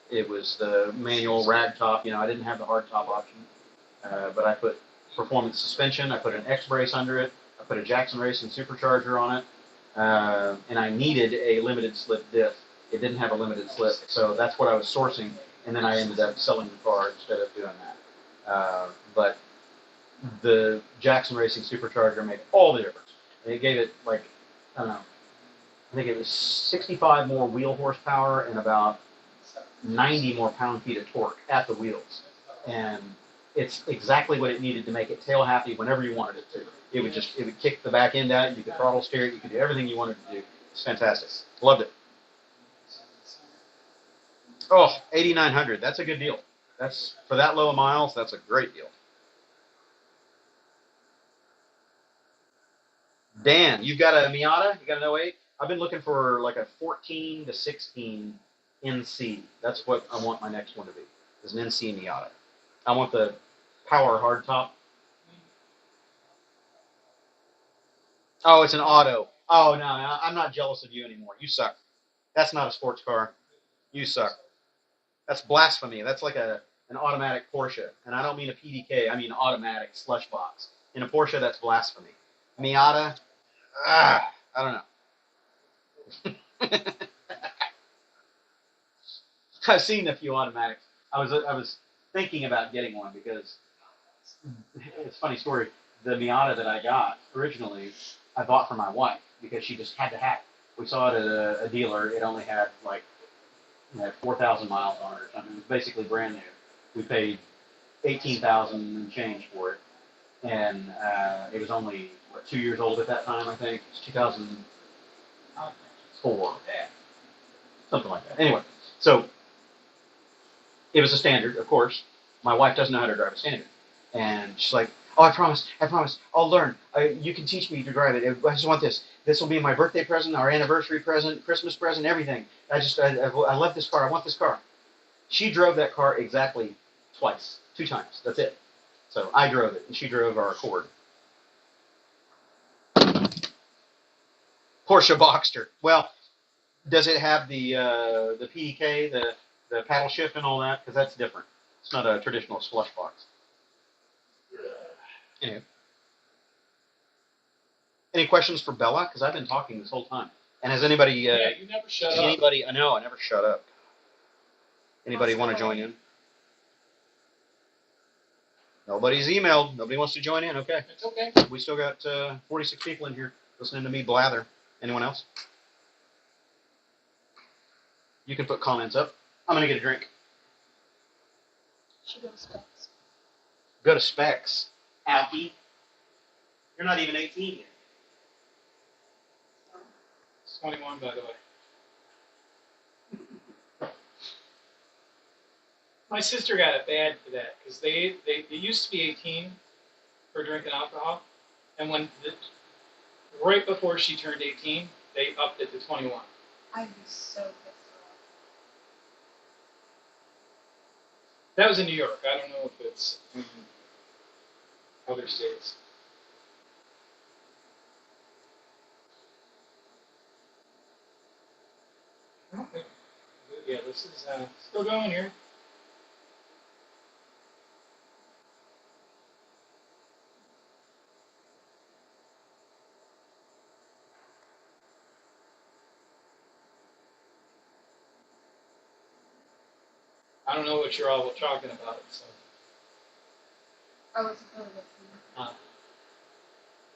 It was the manual rag top. I didn't have the hard top option, but I put performance suspension. I put an X brace under it. I put a Jackson Racing supercharger on it, and I needed a limited slip diff. It didn't have a limited slip, so that's what I was sourcing, and then I ended up selling the car instead of doing that. But the Jackson Racing supercharger made all the difference. It gave it, I don't know, I think it was 65 more wheel horsepower and about 90 more pound-feet of torque at the wheels. And it's exactly what it needed to make it tail happy whenever you wanted it to. It would kick the back end out, you could throttle steer it, you could do everything you wanted to do. It's fantastic. Loved it. Oh, 8,900. That's a good deal. For that low of miles, that's a great deal. Dan, you've got a Miata? You got an 08? I've been looking for like a 14 to 16 NC. That's what I want my next one to be, is an NC Miata. I want the power hardtop. Oh, it's an auto. Oh, no, I'm not jealous of you anymore. You suck. That's not a sports car. You suck. That's blasphemy. That's like an automatic Porsche. And I don't mean a PDK. I mean automatic slush box. In a Porsche, that's blasphemy. Miata, I don't know. I've seen a few automatics. I was thinking about getting one because it's a funny story. The Miata that I got originally, I bought for my wife because she just had to have it. We saw it at a dealer. It only had 4,000 miles on it or something. It was basically brand new. We paid $18,000 and change for it, and it was only 2 years old at that time. I think it was 2004, something like that. Anyway, so it was a standard, of course. My wife doesn't know how to drive a standard, and she's like, "Oh, I promise, I'll learn. You can teach me to drive it. I just want this. This will be my birthday present, our anniversary present, Christmas present, everything. I love this car. I want this car." She drove that car exactly twice, 2 times. That's it. So I drove it, and she drove our Accord. Porsche Boxster. Well, does it have the PDK, the paddle shift and all that? Because that's different. It's not a traditional slush box. Anyway. Any questions for Bella? Because I've been talking this whole time. And has anybody? Yeah, you never shut up. Anybody? I know. I never shut up. Anybody want to join in? Nobody's emailed. Nobody wants to join in. Okay. It's okay. We still got 46 people in here listening to me blather. Anyone else? You can put comments up. I'm going to get a drink. Should go to specs. Go to specs. Alfie. You're not even 18 yet. It's 21, by the way. My sister got it bad for that because they used to be 18 for drinking alcohol, and right before she turned 18, they upped it to 21. I'd be so pissed off. That was in New York. I don't know if it's in other states. Okay. Yeah, this is still going here. I don't know what you're all talking about, so. I wasn't really listening.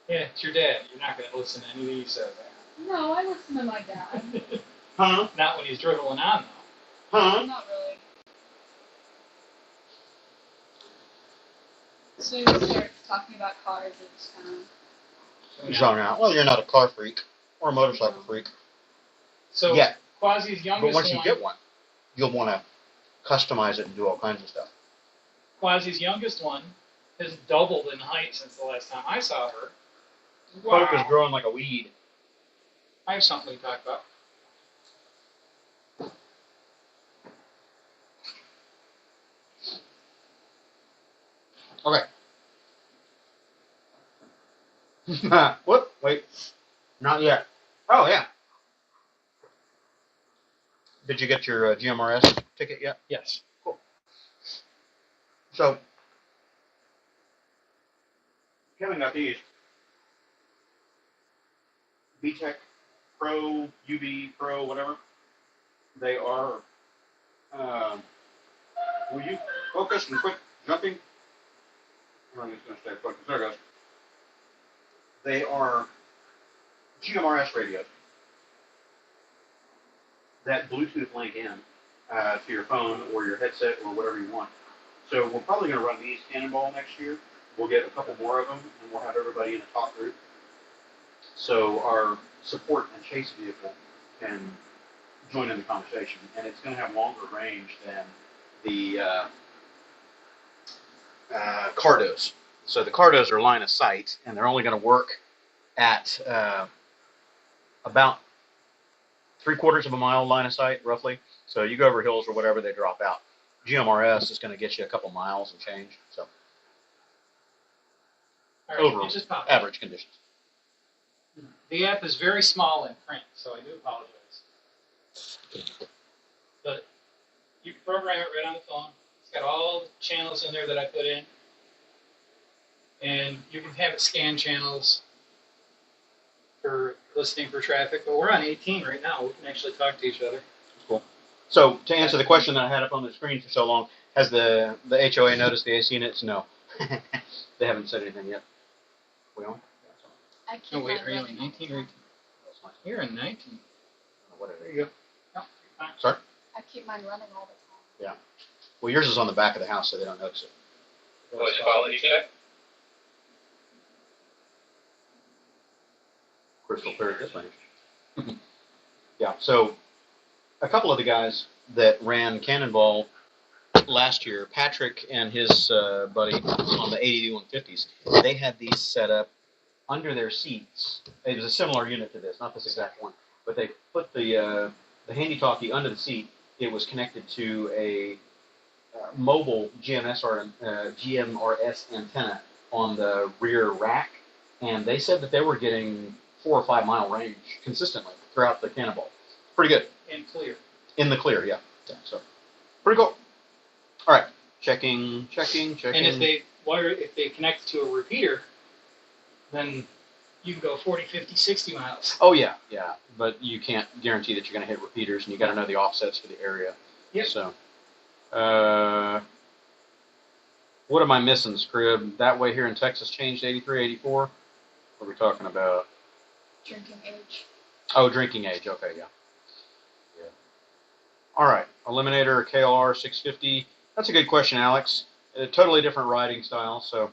Yeah, it's your dad. You're not going to listen to anything he says. No, I listen to my dad. Huh? Not when he's dribbling on, though. Huh? Not really. As soon as he starts talking about cars, it just kind of... Zone out. Well, you're not a car freak or a motorcycle freak. So, Yeah. Quasi's youngest But once you one, get one, you'll want to customize it and do all kinds of stuff. Quasi's youngest one has doubled in height since the last time I saw her. Wow. Poke is growing like a weed. I have something to talk about. Okay. What? Wait. Not yet. Oh, yeah. Did you get your GMRS ticket yet? Yes. Cool. So, Kevin got these. VTech Pro, UV Pro, whatever. They are, will you focus and quit jumping? I'm just going to stay focused. There it goes. They are GMRS radios that Bluetooth link in to your phone or your headset or whatever you want. So we're probably going to run these Cannonball next year. We'll get a couple more of them, and we'll have everybody in a talk group. So our support and chase vehicle can join in the conversation, and it's going to have longer range than the Cardos. So the Cardos are line of sight, and they're only going to work at about 3/4 of a mile line of sight, roughly. So you go over hills or whatever, they drop out. GMRS is going to get you a couple miles and change. So All right, over it just popped. average conditions. The app is very small in print, so I do apologize. But you can program it right on the phone. It's got all the channels in there that I put in. And you can have it scan channels for listening for traffic. But we're on 18 right now. We can actually talk to each other. Cool. So to answer the question that I had up on the screen for so long, has the HOA noticed the AC units? No. They haven't said anything yet. We on? I keep Oh, wait, mine are you running in 19 or 18? That's fine. You're in 19. Whatever. There you go. No, you're fine. Sorry? I keep mine running all the time. Well, yours is on the back of the house, so they don't notice it. What's your quality check? Crystal clear at this range. Yeah, so a couple of the guys that ran Cannonball last year, Patrick and his buddy on the 8150s, they had these set up under their seats. It was a similar unit to this, not this exact one, but they put the handy talkie under the seat, it was connected to a mobile GMRS antenna on the rear rack, and they said that they were getting 4 or 5 mile range consistently throughout the cannonball. Pretty good. And clear. In the clear, yeah. So pretty cool. All right, checking. And if they connect to a repeater, then you can go 40, 50, 60 miles. Oh yeah, but you can't guarantee that you're going to hit repeaters, and you got to know the offsets for the area. Yep. So, what am I missing, Scrib? That way here in Texas changed 83, 84. What are we talking about? Drinking age. Oh, drinking age. Okay, yeah. All right, Eliminator KLR 650. That's a good question, Alex. A totally different riding style, so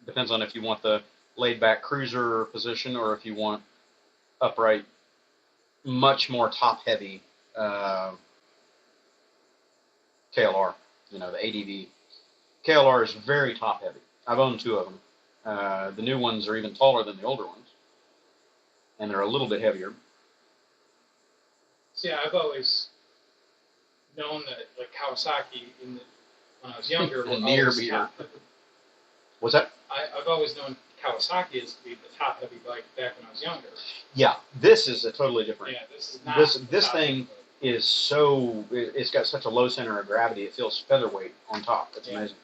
depends on if you want the laid-back cruiser position or if you want upright, much more top-heavy KLR. You know, the ADV. KLR is very top-heavy. I've owned 2 of them. The new ones are even taller than the older ones, and they're a little bit heavier. So yeah, I've always known that like Kawasaki when I was younger The were near always beer. top. What's that? I've always known Kawasaki as to be the top heavy bike back when I was younger. Yeah, this is a totally different. Yeah, this is not. This top thing heavy bike. is so, it's got such a low center of gravity, it feels featherweight on top. It's Yeah. amazing.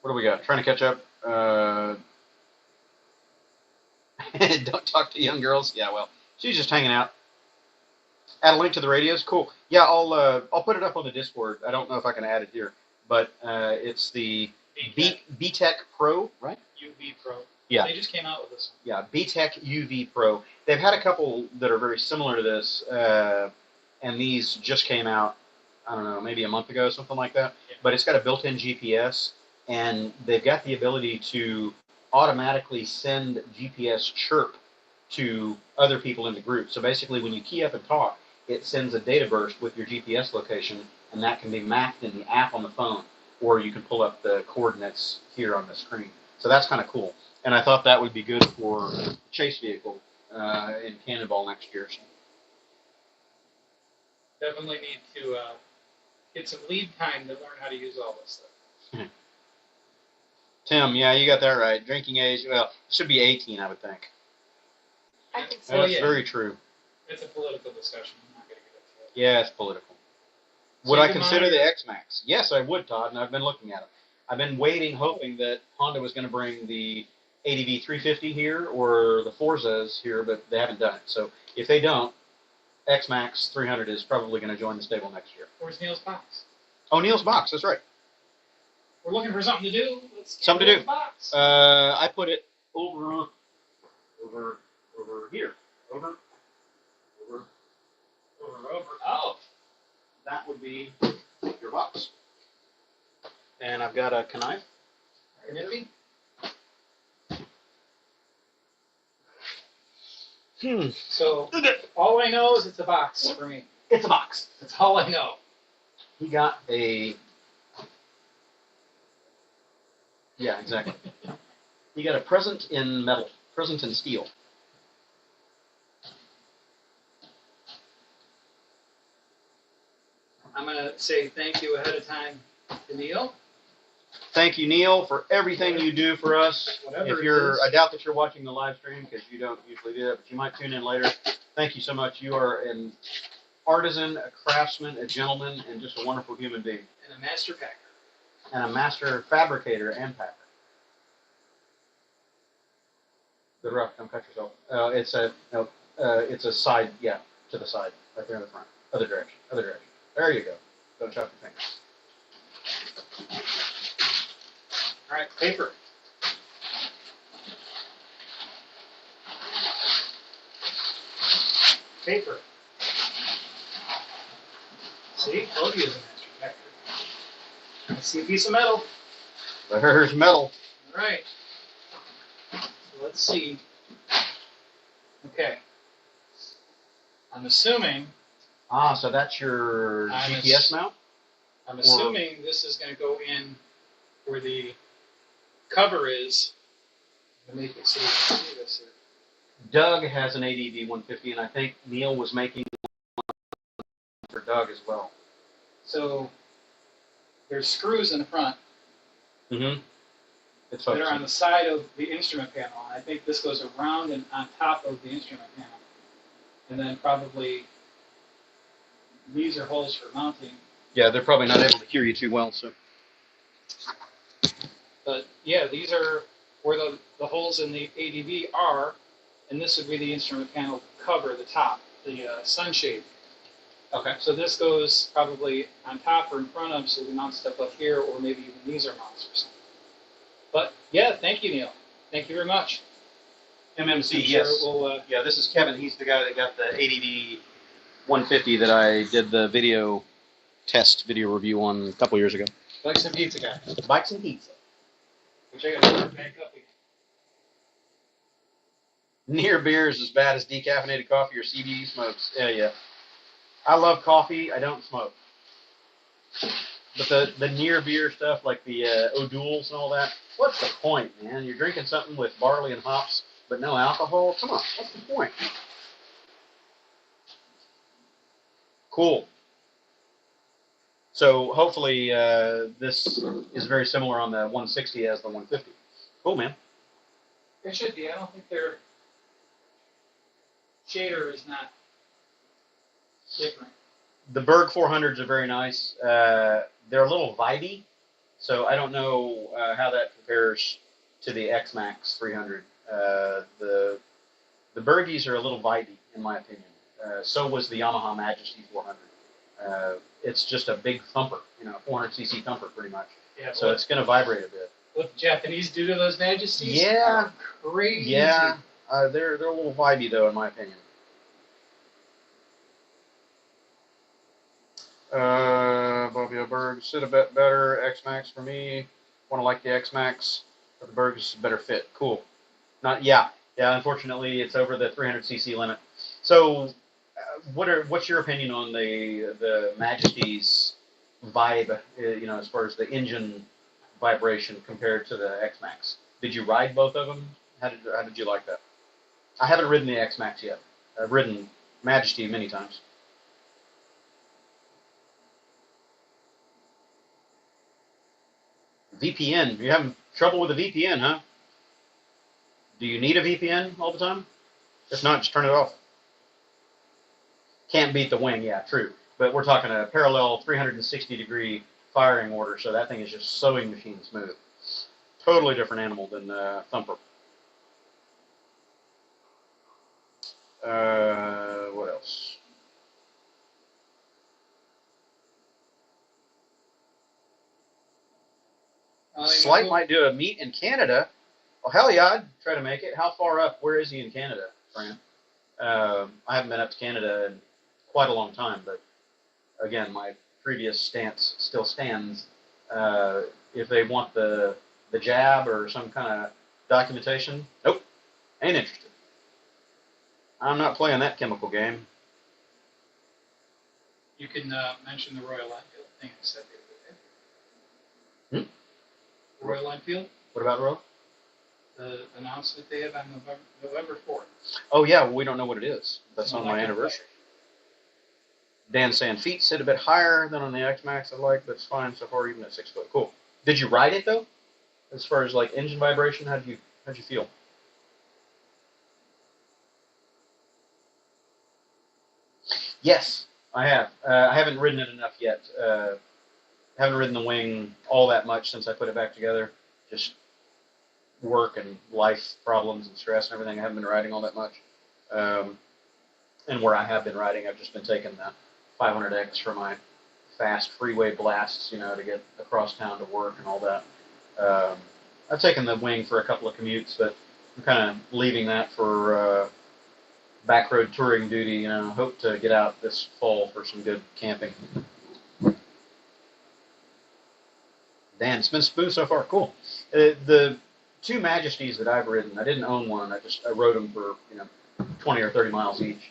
What do we got? Trying to catch up. Don't talk to young girls. Yeah, well, she's just hanging out. Add a link to the radios. Cool. Yeah, I'll put it up on the Discord. I don't know if I can add it here, but it's the BTEC Pro, right? UV Pro. Yeah. They just came out with this one. Yeah, BTEC UV Pro. They've had a couple that are very similar to this, and these just came out, I don't know, maybe a month ago, something like that. Yeah. But it's got a built-in GPS, and they've got the ability to automatically send GPS chirp to other people in the group. So basically, when you key up and talk, it sends a data burst with your GPS location, and that can be mapped in the app on the phone, or you can pull up the coordinates here on the screen. So that's kind of cool. And I thought that would be good for chase vehicle in Cannonball next year. So. Definitely need to get some lead time to learn how to use all this stuff. Tim, yeah, you got that right. Drinking age, well, it should be 18, I would think. I think so. Well, That's yeah. very true. It's a political discussion. I'm not going to get into it. Yeah, it's political. So Would you I can consider monitor- the X-Max? Yes, I would, Todd, and I've been looking at it. I've been waiting, hoping that Honda was going to bring the ADV 350 here or the Forzas here, but they haven't done it. So if they don't, X-Max 300 is probably going to join the stable next year. Where's Neil's box? Oh, Neil's box, that's right. We're looking for something to do. Let's get Something to Neil's do. Box. I put it over here. Over. Oh, That would be your box. And I've got a knife. maybe. So all I know is it's a box for me. It's a box. That's all I know. He got a. Yeah, exactly. He got a present in metal, present in steel. I'm gonna say thank you ahead of time to Neil. Thank you, Neil, for everything you do for us. Whatever If it you're, is. I doubt that you're watching the live stream because you don't usually do that, but you might tune in later. Thank you so much. You are an artisan, a craftsman, a gentleman, and just a wonderful human being, And a master packer. and a master fabricator and packer. Good rough. Don't cut yourself. It's a side. Yeah, to the side, right there in the front. Other direction. Other direction. There you go. Don't chop your fingers. All right, paper. Paper. See, told you is a master packer. I see a piece of metal. There's metal. All right. So let's see. Okay. I'm assuming So that's your GPS mount? I'm assuming this is going to go in where the cover is. Let me make it so you can see this here. Doug has an ADV 150, and I think Neil was making one for Doug as well. So there's screws in the front Mm-hmm. that are on the side of the instrument panel. And I think this goes around and on top of the instrument panel. And then probably these are holes for mounting. Yeah, they're probably not able to hear you too well, so. But yeah, these are where the holes in the ADV are, and this would be the instrument panel cover, the top, the sunshade. Okay. So this goes probably on top or in front of, so we mount stuff up here, or maybe even these are mounts or something. But yeah, thank you, Neil. Thank you very much. MMC, I'm yes. sure we'll, Yeah, this is Kevin. He's the guy that got the ADV 150 that I did the video review on a couple years ago. Bikes and Pizza guy. Bikes and pizza. Which I got to back up again. Near beer is as bad as decaffeinated coffee or CBD smokes. Yeah. I love coffee. I don't smoke. But the near beer stuff, like the O'Douls and all that, what's the point, man? You're drinking something with barley and hops, but no alcohol? Come on, what's the point? Cool. So hopefully this is very similar on the 160 as the 150. Cool, man. It should be. I don't think their shader is not different. The Berg 400s are very nice. They're a little vibey, so I don't know how that compares to the X-Max 300. The Bergies are a little vibey, in my opinion. So was the Yamaha Majesty 400. It's just a big thumper, 400cc thumper pretty much. Yeah, so it's going to vibrate a bit. What the Japanese do to those Majesties? Yeah. Crazy. Yeah. They're a little vibey, though, in my opinion. Bobby Berg, sit a bit better. X-Max for me. Want to like the X-Max, but the Berg is a better fit. Cool. Yeah. Unfortunately, it's over the 300cc limit. So, what's your opinion on the Majesty's vibe? As far as the engine vibration compared to the X-Max. Did you ride both of them? How did you like that? I haven't ridden the X-Max yet. I've ridden Majesty many times. VPN. You're having trouble with the VPN, huh? Do you need a VPN all the time? If not, just turn it off. Can't beat the wing, yeah, true. But we're talking a parallel 360-degree firing order, so that thing is just sewing machine smooth. Totally different animal than Thumper. What else? Slight might do a meet in Canada. Oh, hell yeah, I'd try to make it. How far up? Where is he in Canada, Fran? I haven't been up to Canada in quite a long time, but again, my previous stance still stands. If they want the jab or some kind of documentation, nope, ain't interested. I'm not playing that chemical game. You can mention the Royal Enfield thing I said the other day. Royal Enfield? What about Royal? The announcement they have on November 4th. Oh, yeah, well, we don't know what it is. That's on my anniversary. Dan saying feet sit a bit higher than on the X-Max I like, but it's fine so far, even at 6 foot. Cool. Did you ride it, though? As far as, like, engine vibration, how'd you feel? Yes, I have. I haven't ridden it enough yet. Haven't ridden the wing all that much since I put it back together. Just work and life problems and stress and everything. I haven't been riding all that much. And where I have been riding, I've just been taking the 500X for my fast freeway blasts, to get across town to work and all that. I've taken the wing for a couple of commutes, but I'm kind of leaving that for backroad touring duty. Hope to get out this fall for some good camping. Dan, it's been smooth so far. Cool. The two Majesties that I've ridden, I didn't own one. I rode them for 20 or 30 miles each.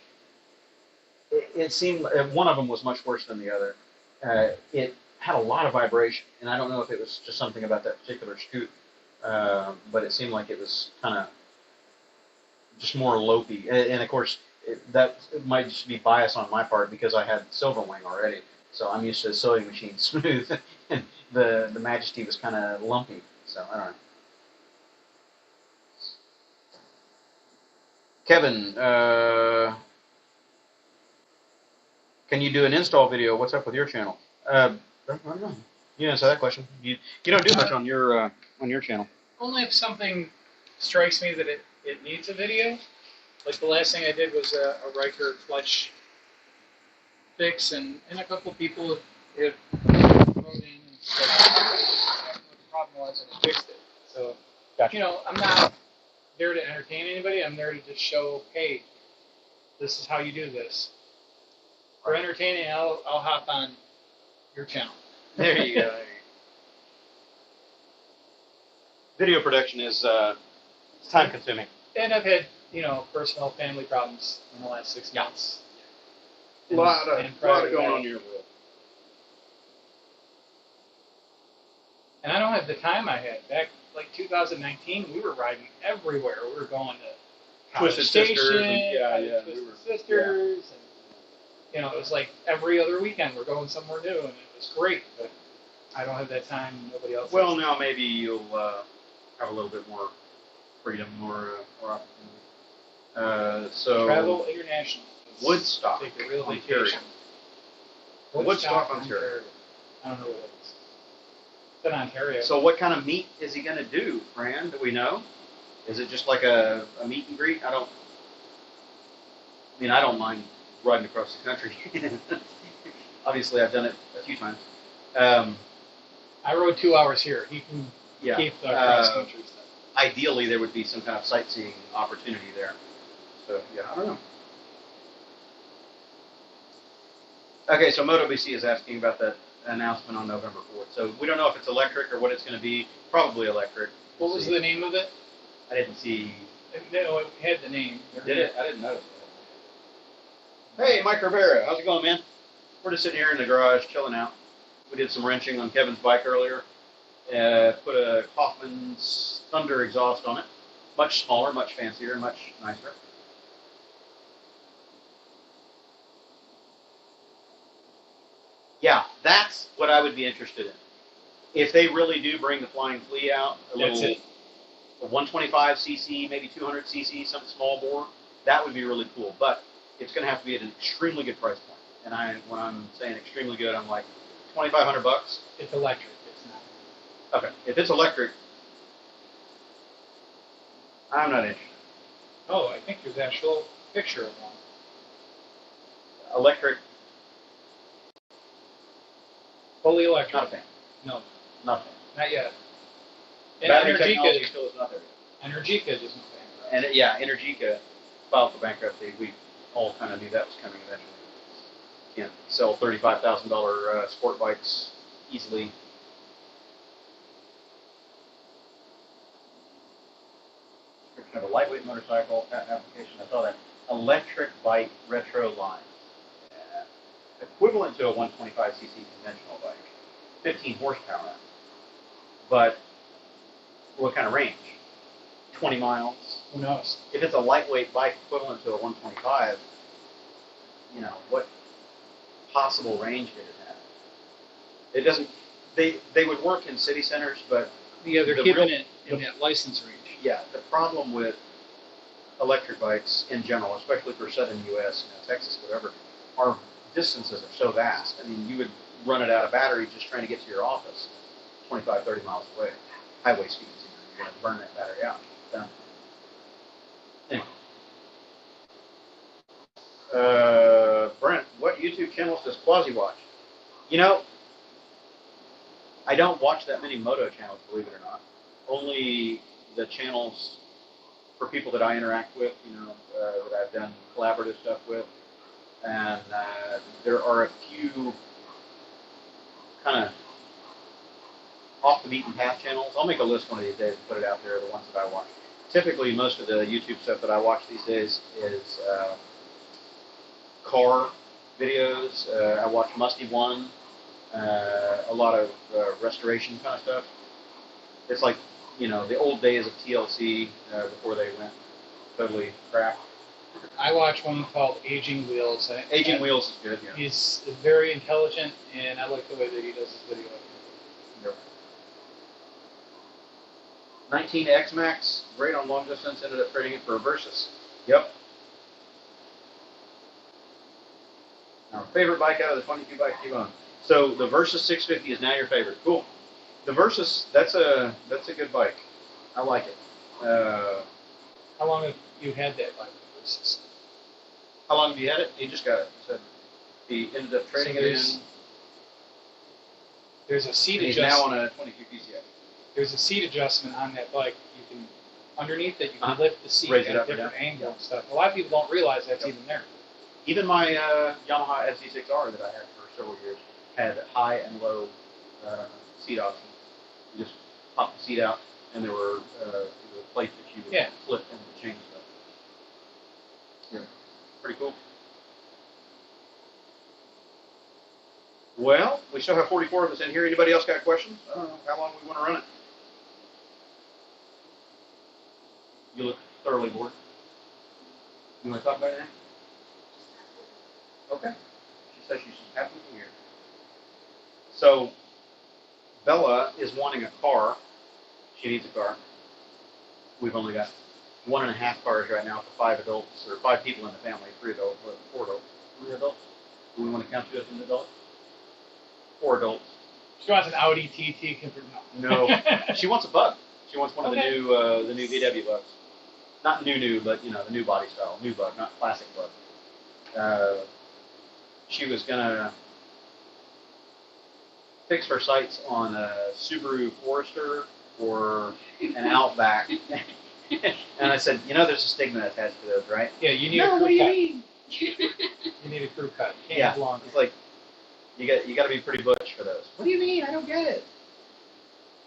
It seemed one of them was much worse than the other. It had a lot of vibration, and I don't know if it was just something about that particular scoot, but it seemed like it was kind of just more lopey. And of course, that might just be bias on my part because I had Silver Wing already. So I'm used to sewing machine smooth, and the Majesty was kind of lumpy. So I don't know. Kevin, can you do an install video? What's up with your channel? I don't know. You answer that question. You don't do much on your channel. Only if something strikes me that it needs a video. Like the last thing I did was a Riker clutch fix, and a couple people have wrote in and said what the problem was, and I fixed it. So, Gotcha. you know, I'm not there to entertain anybody. I'm there to just show, hey, this is how you do this. For entertaining, I'll hop on your channel. There you go. Video production is it's time consuming. And I've had, you know, personal family problems in the last 6 months. A lot of going on in your world. And I don't have the time I had. Back, like 2019, we were riding everywhere. We were going to College Twisted Station, Sisters, and, Twisted Sisters, and, you know, it was like every other weekend we're going somewhere new, and it was great, but I don't have that time, nobody else Well, has. now maybe you'll have a little bit more freedom, more opportunity. So Travel international. Woodstock, Take a real Ontario. vacation. Woodstock, Ontario. I don't know what it is. It's in Ontario. So what kind of meet is he going to do, Fran? Do we know? Is it just like a meet and greet? I don't mind riding across the country. Obviously, I've done it a few times. I rode 2 hours here. He can keep the cross-country stuff. Ideally, there would be some kind of sightseeing opportunity there. So, yeah, I don't know. Okay, so MotoBC is asking about that announcement on November 4th. So we don't know if it's electric or what it's going to be. Probably electric. What was the name of it? I didn't see. No, it had the name. Did it? I didn't notice. Hey, Mike Rivera. How's it going, man? We're just sitting here in the garage, chilling out. We did some wrenching on Kevin's bike earlier. Put a Coffman's Thunder exhaust on it. Much smaller, much fancier, much nicer. Yeah, that's what I would be interested in. If they really do bring the Flying Flea out, a 125cc, maybe 200cc, some small bore, that would be really cool. But it's going to have to be at an extremely good price point. And when I'm saying extremely good, I'm like $2,500. It's electric. It's not. Okay, if it's electric, I'm not interested. Oh, I think there's an actual picture of one. Electric, Fully electric. not a fan. No, Not a fan. not yet. And Battery technology Energica, still is not there yet. Energica isn't bankrupt. And Energica filed for bankruptcy. We all kind of knew that was coming eventually. Can't sell $35,000 sport bikes easily. Description of a lightweight motorcycle application. I saw that. Electric bike retro line. Equivalent to a 125cc conventional bike. 15 horsepower. But what kind of range? 20 miles. Who knows? If it's a lightweight bike equivalent to a 125, you know, what possible range could it have? It doesn't, they would work in city centers, but Yeah, they're the keeping real- it in that license range. yeah, the problem with electric bikes in general, especially for southern U.S., Texas, whatever, our distances are so vast. I mean, you would run it out of battery just trying to get to your office 25, 30 miles away. Highway speeds, you're going to burn that battery out. So, anyway. Brent, what YouTube channels does Quasi watch? You know, I don't watch that many moto channels, believe it or not. Only the channels for people that I interact with, that I've done collaborative stuff with. And there are a few kind of off the beaten path channels. I'll make a list one of these days and put it out there, the ones that I watch. Typically, most of the YouTube stuff that I watch these days is car videos. I watch Musty One, a lot of restoration kind of stuff. It's like, the old days of TLC before they went totally crap. I watch one called Aging Wheels. Aging Wheels is good. Yeah. He's very intelligent, and I like the way that he does his video. Yep. 19X Max, great on long distance. Ended up trading it for a Versus. Yep. Our favorite bike out of the 22 bikes you own. So the Versus 650 is now your favorite. Cool. The Versus, that's a good bike. I like it. How long have you had that bike? How long have you had it? He just got it. So he ended up trading it in. There's a seat And he's adjustment. now on a 22 PCX. There's a seat adjustment on that bike. You can underneath it. You can lift the seat Raise at it a up or different down. angle and stuff. A lot of people don't realize that's even there. Even my Yamaha SC6R that I had for several years had high and low seat options. You just pop the seat out, and there were plates that you would flip and change stuff. Yeah, pretty cool. Well, we still have 44 of us in here. Anybody else got questions? I don't know how long we want to run it. You look thoroughly bored. You want to talk about anything? Okay. She says she's happy to be here. So, Bella is wanting a car. She needs a car. We've only got 1.5 cars right now for 5 adults, or 5 people in the family, 3 adults, 4 adults. 3 adults? Do we want to count you as an adult? 4 adults. She wants an Audi TT convertible. No. She wants a Bug. She wants one of the new VW Bugs. Not new, but the new body style. New Bug, not classic Bug. She was gonna fix her sights on a Subaru Forester or an Outback. And I said, there's a stigma attached to those, right? Yeah, you need a crew cut. You need a crew cut. Can't have long. It's like you got to be pretty butch for those. What do you mean? I don't get it.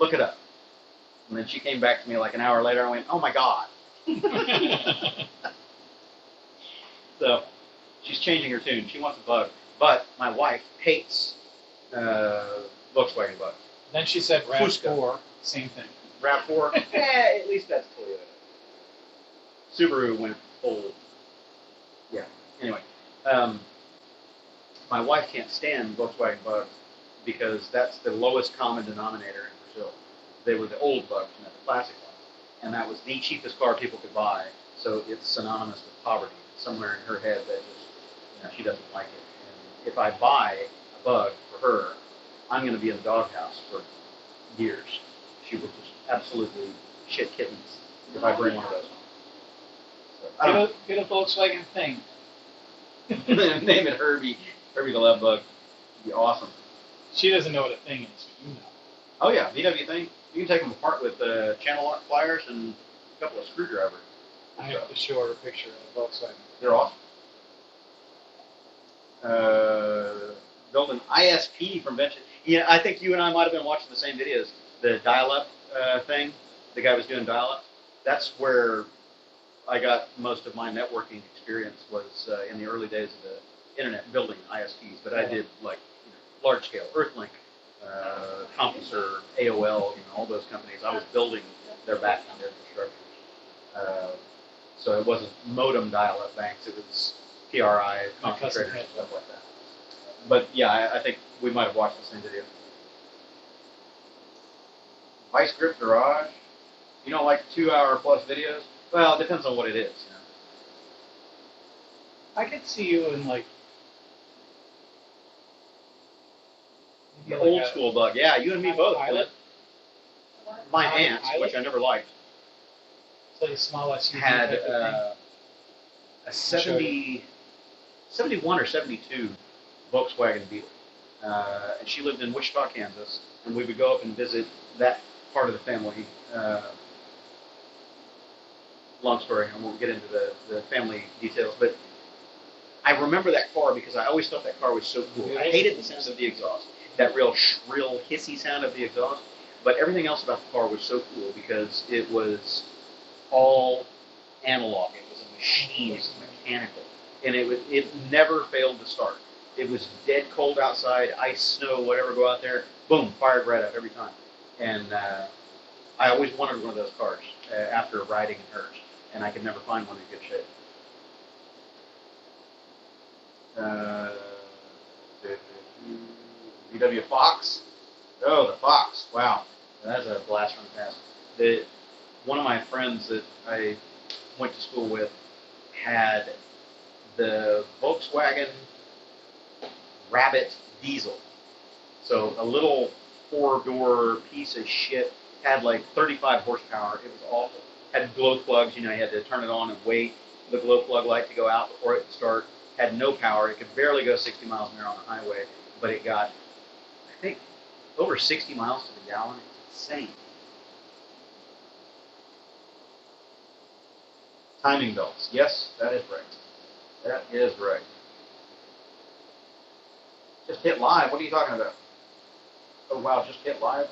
Look it up. And then she came back to me like an hour later and went, "Oh my God." So she's changing her tune. She wants a Bug, but my wife hates Volkswagen Bugs. Then she said RAV4, same thing. RAV4, at least that's Toyota. Subaru went full. Yeah. Anyway, my wife can't stand Volkswagen Bugs because that's the lowest common denominator in Brazil. They were the old Bugs, not the classic ones, and that was the cheapest car people could buy. So it's synonymous with poverty. Somewhere in her head that just, she doesn't like it. And if I buy a Bug for her, I'm going to be in the doghouse for years. She would just absolutely shit kittens if I bring one of those home. So, get a Volkswagen thing. Name it Herbie. Herbie the Love Bug. It'd be awesome. She doesn't know what a thing is, but you know. Oh yeah, VW thing. You can take them apart with channel lock pliers and a couple of screwdrivers. I have to show her a picture of a Volkswagen. They're awesome. Built an ISP from Venture. Yeah, I think you and I might have been watching the same videos. The dial-up thing. The guy was doing dial-up. That's where I got most of my networking experience was in the early days of the internet building ISPs. But I did large scale, Earthlink, CompuServe, AOL, all those companies. I was building their backend infrastructures. So it wasn't modem dial-up banks. It was PRI, concentrators, and stuff like that. But yeah, I think we might have watched the same video. Vice Grip Garage. You don't like 2-hour plus videos? Well, it depends on what it is. I could see you in The old school Bug. Yeah, you and me both. Pilot. My Pilot. aunt, which I never liked, It's like a small SUV had type of thing. a 71 or 72 Volkswagen Beetle. And she lived in Wichita, Kansas, and we would go up and visit that part of the family. Long story, I won't get into the family details, but I remember that car because I always thought that car was so cool. I hated the sound of the exhaust, that real shrill, hissy sound of the exhaust, but everything else about the car was so cool because it was all analog. It was a machine, it was mechanical, and it never failed to start. It was dead cold outside, ice, snow, whatever, go out there, boom, fired right up every time. And I always wanted one of those cars after riding in hers. and I could never find one in good shape. VW Fox. Oh, the Fox. Wow. That's a blast from the past. One of my friends that I went to school with had the Volkswagen Rabbit diesel. So a little four-door piece of shit, had like 35 horsepower. It was awful. Had glow plugs, you had to turn it on and wait for the glow plug light to go out before it could start. Had no power. It could barely go 60 miles an hour on the highway, but it got, I think, over 60 miles to the gallon. It's insane. Timing belts. Yes, that is right. That is right. Just hit live. What are you talking about? Oh, wow, just hit live?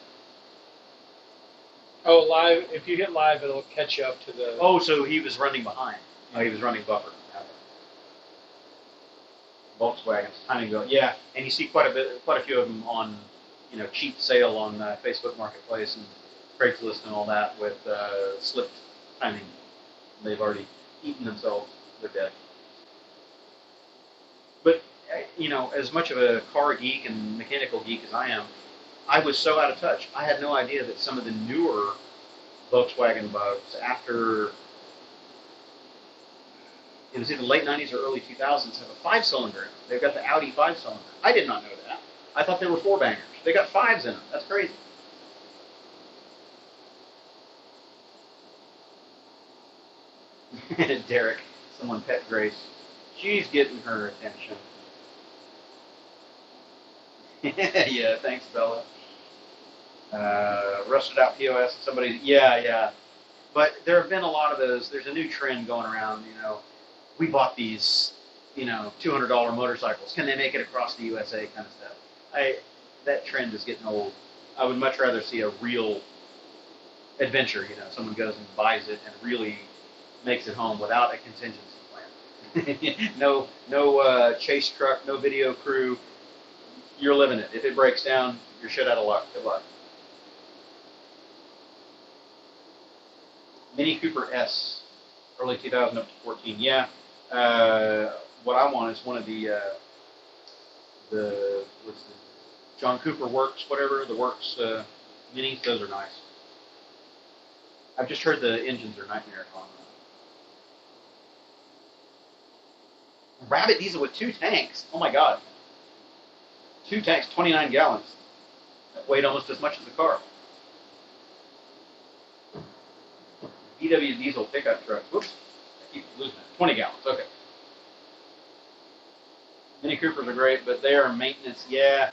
Oh, live. If you hit live, it'll catch you up to the... Oh, so he was running behind. Oh, he was running buffer. Volkswagens, timing belt. Yeah, and you see quite a few of them on, cheap sale on Facebook Marketplace and Craigslist and all that with slipped timing. They've already eaten themselves. They're dead. But, as much of a car geek and mechanical geek as I am, I was so out of touch. I had no idea that some of the newer Volkswagen bugs, after it was either late 90s or early 2000s, have a 5-cylinder. They've got the Audi 5-cylinder. I did not know that. I thought they were 4-bangers. They got 5s in them. That's crazy. Derek, someone pet Grace. She's getting her attention. Yeah, thanks, Bella. Rusted out POS. Somebody, yeah. But there have been a lot of those. There's a new trend going around. We bought these, $200 motorcycles. Can they make it across the USA? Kind of stuff. That trend is getting old. I would much rather see a real adventure. Someone goes and buys it and really makes it home without a contingency plan. No chase truck, no video crew. You're living it. If it breaks down, you're shit out of luck. Good luck. Mini Cooper S, early 2000 up to 14. Yeah. What I want is one of the John Cooper Works, whatever, the Works minis. Those are nice. I've just heard the engines are nightmare on them. Rabbit diesel with 2 tanks. Oh my God. 2 tanks, 29 gallons. That weighed almost as much as the car. VW diesel pickup truck. Whoops. I keep losing it. 20 gallons. Okay. Mini Coopers are great, but they are maintenance. Yeah.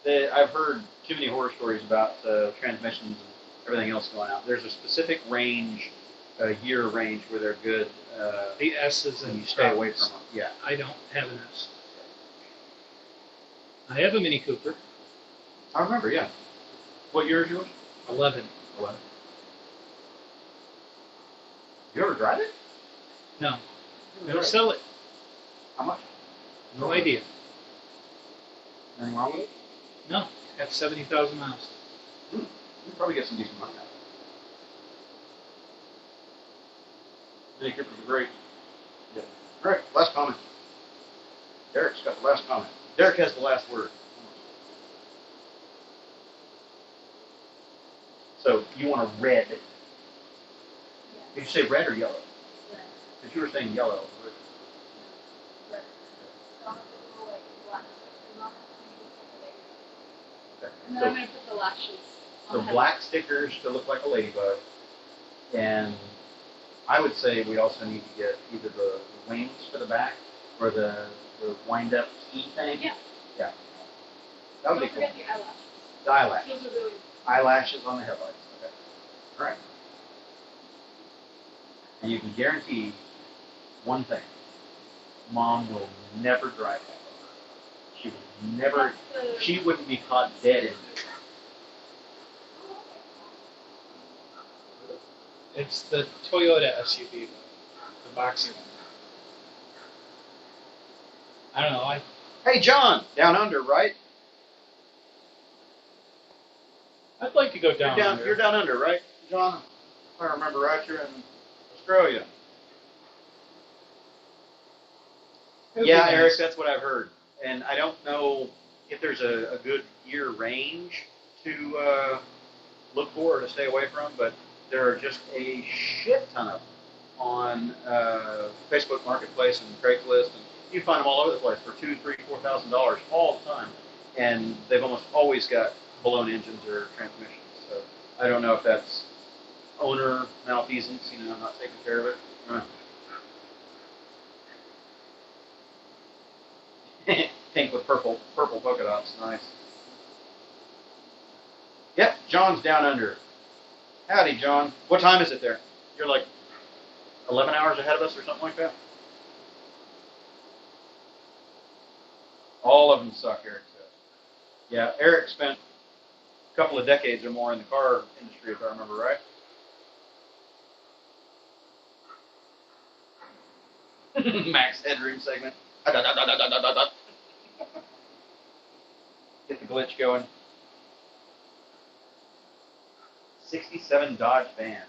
I've heard too many horror stories about transmissions and everything else going out. There's a specific range, year range, where they're good. The S's and and you stay away from them. Yeah. I don't have an S. I have a Mini Cooper. I remember, yeah. What year is yours? 11. 11. You ever drive it? No. I'm going to sell it. How much? No idea. Anything wrong with it? No. Got 70,000 miles. You can probably get some decent money out of it. Mini Coopers are great. Yeah. All right, last comment. Derek's got the last comment. Derek has the last word. So you want a red. Did you say red or yellow? Because you were saying yellow. Okay. And then I'm going to put the lashes on So the head. black stickers to look like a ladybug. And I would say we also need to get either the wings for the back or the wind-up key thing. Yeah. Yeah. That would Don't be cool. forget the eyelashes. The eyelash. Those are really Eyelashes on the headlights. Okay. All right. And you can guarantee one thing. Mom will never drive that car. She would never, she wouldn't be caught dead in it. It's the Toyota SUV, the boxy one. I don't know. Hey, John, down under, right? I'd like to go down You're down, there. you're down under, right, John? If I remember right, you're in Australia. Yeah, Eric, that's what I've heard. And I don't know if there's a good year range to look for or to stay away from, but there are just a shit ton of them on Facebook Marketplace and Craigslist, and you find them all over the place for $2,000, $3,000, $4,000 all the time, and they've almost always got blown engines or transmissions. So I don't know if that's owner malfeasance, not taking care of it. I don't know. Pink with purple polka dots, nice. Yep, John's down under. Howdy, John. What time is it there? You're like 11 hours ahead of us or something like that? All of them suck, Eric says. Yeah, Eric spent a couple of decades or more in the car industry, if I remember right. Max headroom segment. Get the glitch going. 67 Dodge van.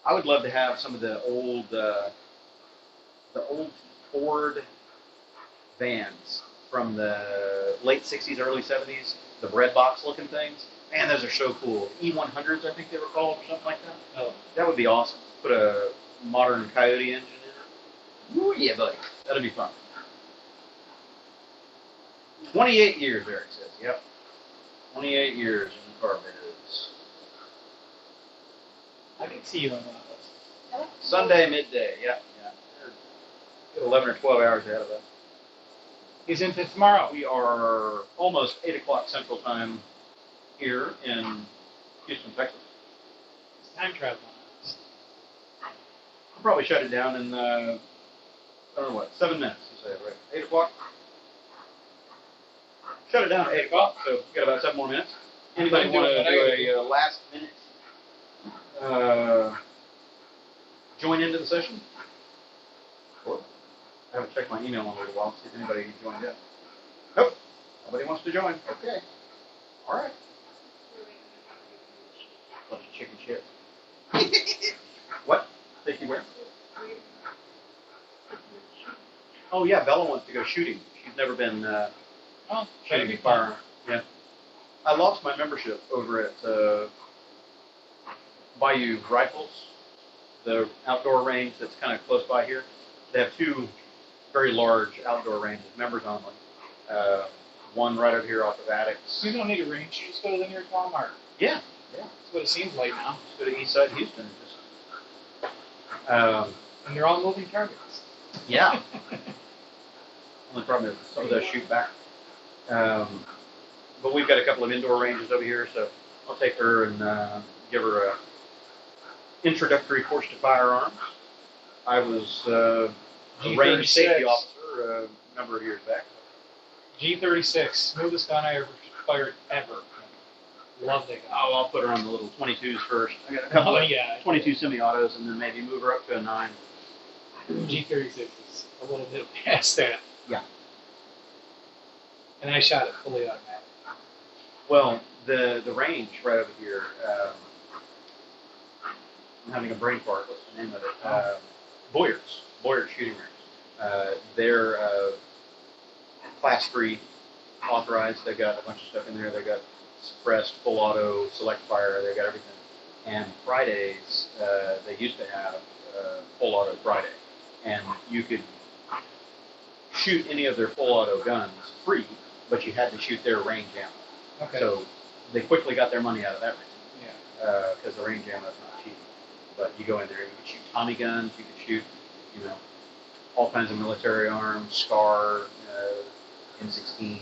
I would love to have some of the old Ford vans from the late 60s, early 70s, the bread box looking things. Man, those are so cool. E100s, I think they were called, or something like that. Oh, that would be awesome. Put a modern Coyote engine in it. Ooh, yeah, buddy. That'd be fun. 28 years, Eric says. Yep. 28 years in the car biz. I can see you in one of those. Sunday midday, yeah. You're 11 or 12 hours ahead of us. He's into tomorrow. We are almost 8 o'clock Central Time here in Houston, Texas. It's time travel. I'll probably shut it down in, I don't know what, 7 minutes, you say, right? 8 o'clock? Shut it down at 8 o'clock, so we've got about 7 more minutes. Anybody want to do a last minute join into the session? Or I haven't checked my email in a little while to see if anybody joined yet. Nope. Nobody wants to join. Okay. All right. Bunch of chicken shit. What? Take you where? Oh, yeah. Bella wants to go shooting. She's never been shooting a firearm. Yeah. I lost my membership over at Bayou Rifles, the outdoor range that's kind of close by here. They have 2 very large outdoor ranges, members only. One right over here off of Addicts. You don't need a range. You just go to the nearest Walmart. Yeah. That's what it seems like now. Just go to East Side Houston. And they're all moving targets. Yeah. Only problem is some of those shoot back. But we've got a couple of indoor ranges over here, so I'll take her and give her a introductory course to firearms. I was a range safety officer a number of years back. G36, smoothest gun I ever fired ever. Love that gun. Oh, I'll put her on the little 22s first. I got a couple of 22 semi-autos, and then maybe move her up to a 9. G36 is a little bit past that. Yeah. And I shot it fully automatic. Well, the range right over here, I'm having a brain fart. What's the name of it? Boyers Shooting Range. They're class 3 authorized. They've got a bunch of stuff in there. They've got suppressed, full auto, select fire. They've got everything. And Fridays, they used to have full auto Friday. And you could shoot any of their full auto guns free, but you had to shoot their range ammo. Okay. So they quickly got their money out of that range. Yeah. Because the range ammo is not cheap. But you go in there, you can shoot Tommy guns, you can shoot, all kinds of military arms, SCAR, M16s,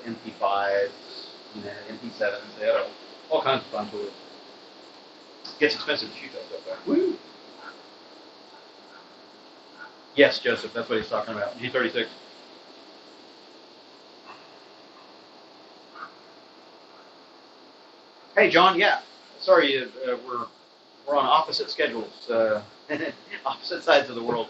MP5s, MP7s. They had all kinds of fun tools. It gets expensive to shoot that stuff though. Woo! Yes, Joseph, that's what he's talking about. G36. Hey, John. Yeah. Sorry, we're on opposite schedules, opposite sides of the world.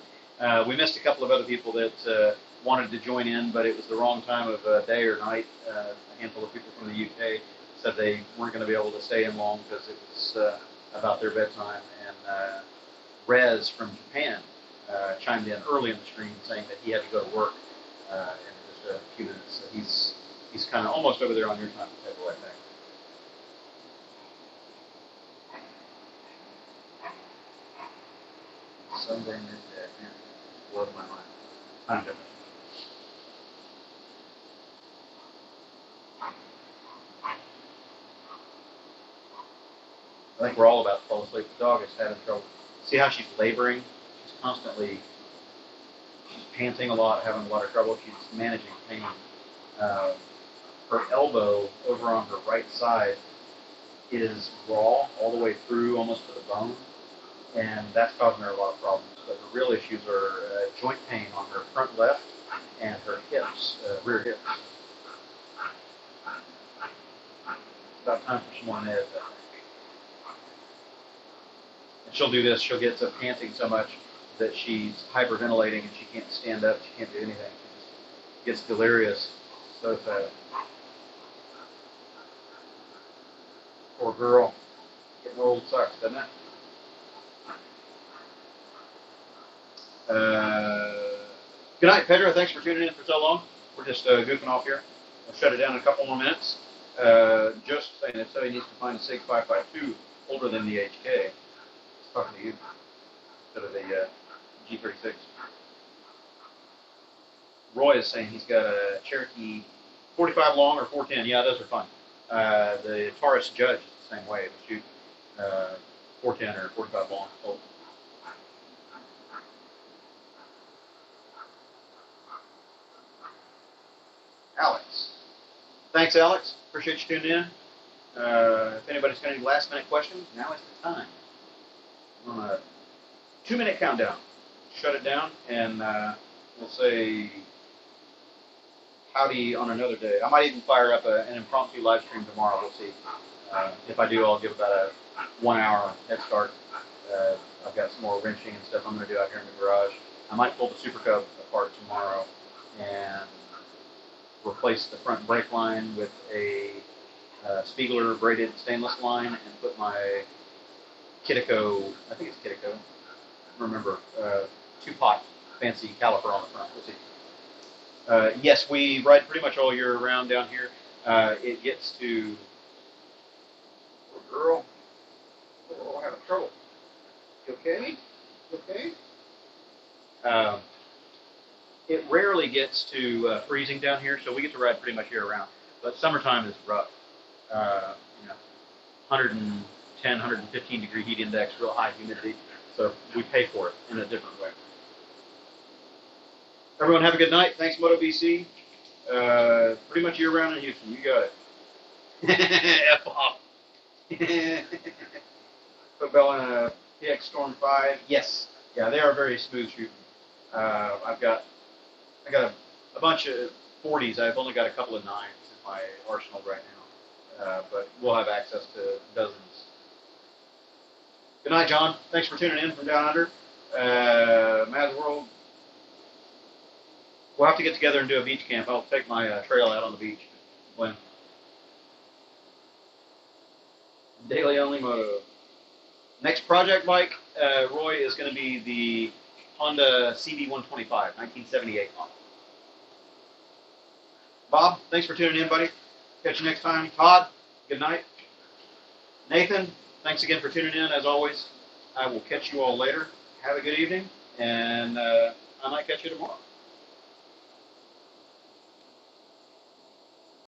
We missed a couple of other people that wanted to join in, but it was the wrong time of day or night. A handful of people from the UK said they weren't going to be able to stay in long because it was about their bedtime, and Rez from Japan chimed in early in the stream saying that he had to go to work in just a few minutes. So he's kind of almost over there on your time table, I think. Sunday midday, man, blows my mind. Time difference. I think we're all about to fall asleep. The dog is having trouble. See how she's laboring? She's constantly, she's panting a lot, having a lot of trouble. She's managing pain. Her elbow over on her right side is raw all the way through, almost to the bone, and that's causing her a lot of problems. But the real issues are joint pain on her front left and her hips, rear hips. It's about time for some more meds, I think. And she'll do this. She'll get to panting so much that she's hyperventilating and she can't stand up. She can't do anything. She just gets delirious so fast. Poor girl. Getting old sucks, doesn't it? Good night, Pedro. Thanks for tuning in for so long. We're just goofing off here. I'll shut it down in a couple more minutes. Just saying that somebody needs to find a SIG 552 older than the HK. Talking to you instead of the G36. Roy is saying he's got a Cherokee 45 long or 410. Yeah, those are fun. The Taurus Judge is the same way. They shoot 410 or 45 long. Oh. Alex. Thanks, Alex. Appreciate you tuning in. If anybody's got any last minute questions, now is the time. On a 2-minute countdown. Shut it down, and we'll say howdy on another day. I might even fire up an impromptu live stream tomorrow. We'll see. If I do, I'll give about a 1 hour head start. I've got some more wrenching and stuff I'm going to do out here in the garage. I might pull the Super Cub apart tomorrow and replace the front brake line with a Spiegler braided stainless line and put my Kitico, I think it's Kitico, I don't remember, 2-pot fancy caliper on the front. We'll see. Yes, we ride pretty much all year round down here. It gets to, poor girl, oh, having trouble. You okay? You okay? It rarely gets to freezing down here, so we get to ride pretty much year round. But summertime is rough. 110, 115 degree heat index, real high humidity. So we pay for it in a different way. Everyone have a good night. Thanks, Moto BC. Pretty much year round in Houston. You got it. F off. Put Bell in a PX Storm 5. Yes. Yeah, they are very smooth shooting. I got a bunch of 40s. I've only got a couple of 9s in my arsenal right now. But we'll have access to dozens. Good night, John. Thanks for tuning in from down under. Maz World. We'll have to get together and do a beach camp. I'll take my trail out on the beach. When? Daily only moto. Next project bike, Roy, is going to be the Honda CB125, 1978 model. Bob, thanks for tuning in, buddy. Catch you next time. Todd, good night. Nathan, thanks again for tuning in, as always. I will catch you all later. Have a good evening, and I might catch you tomorrow.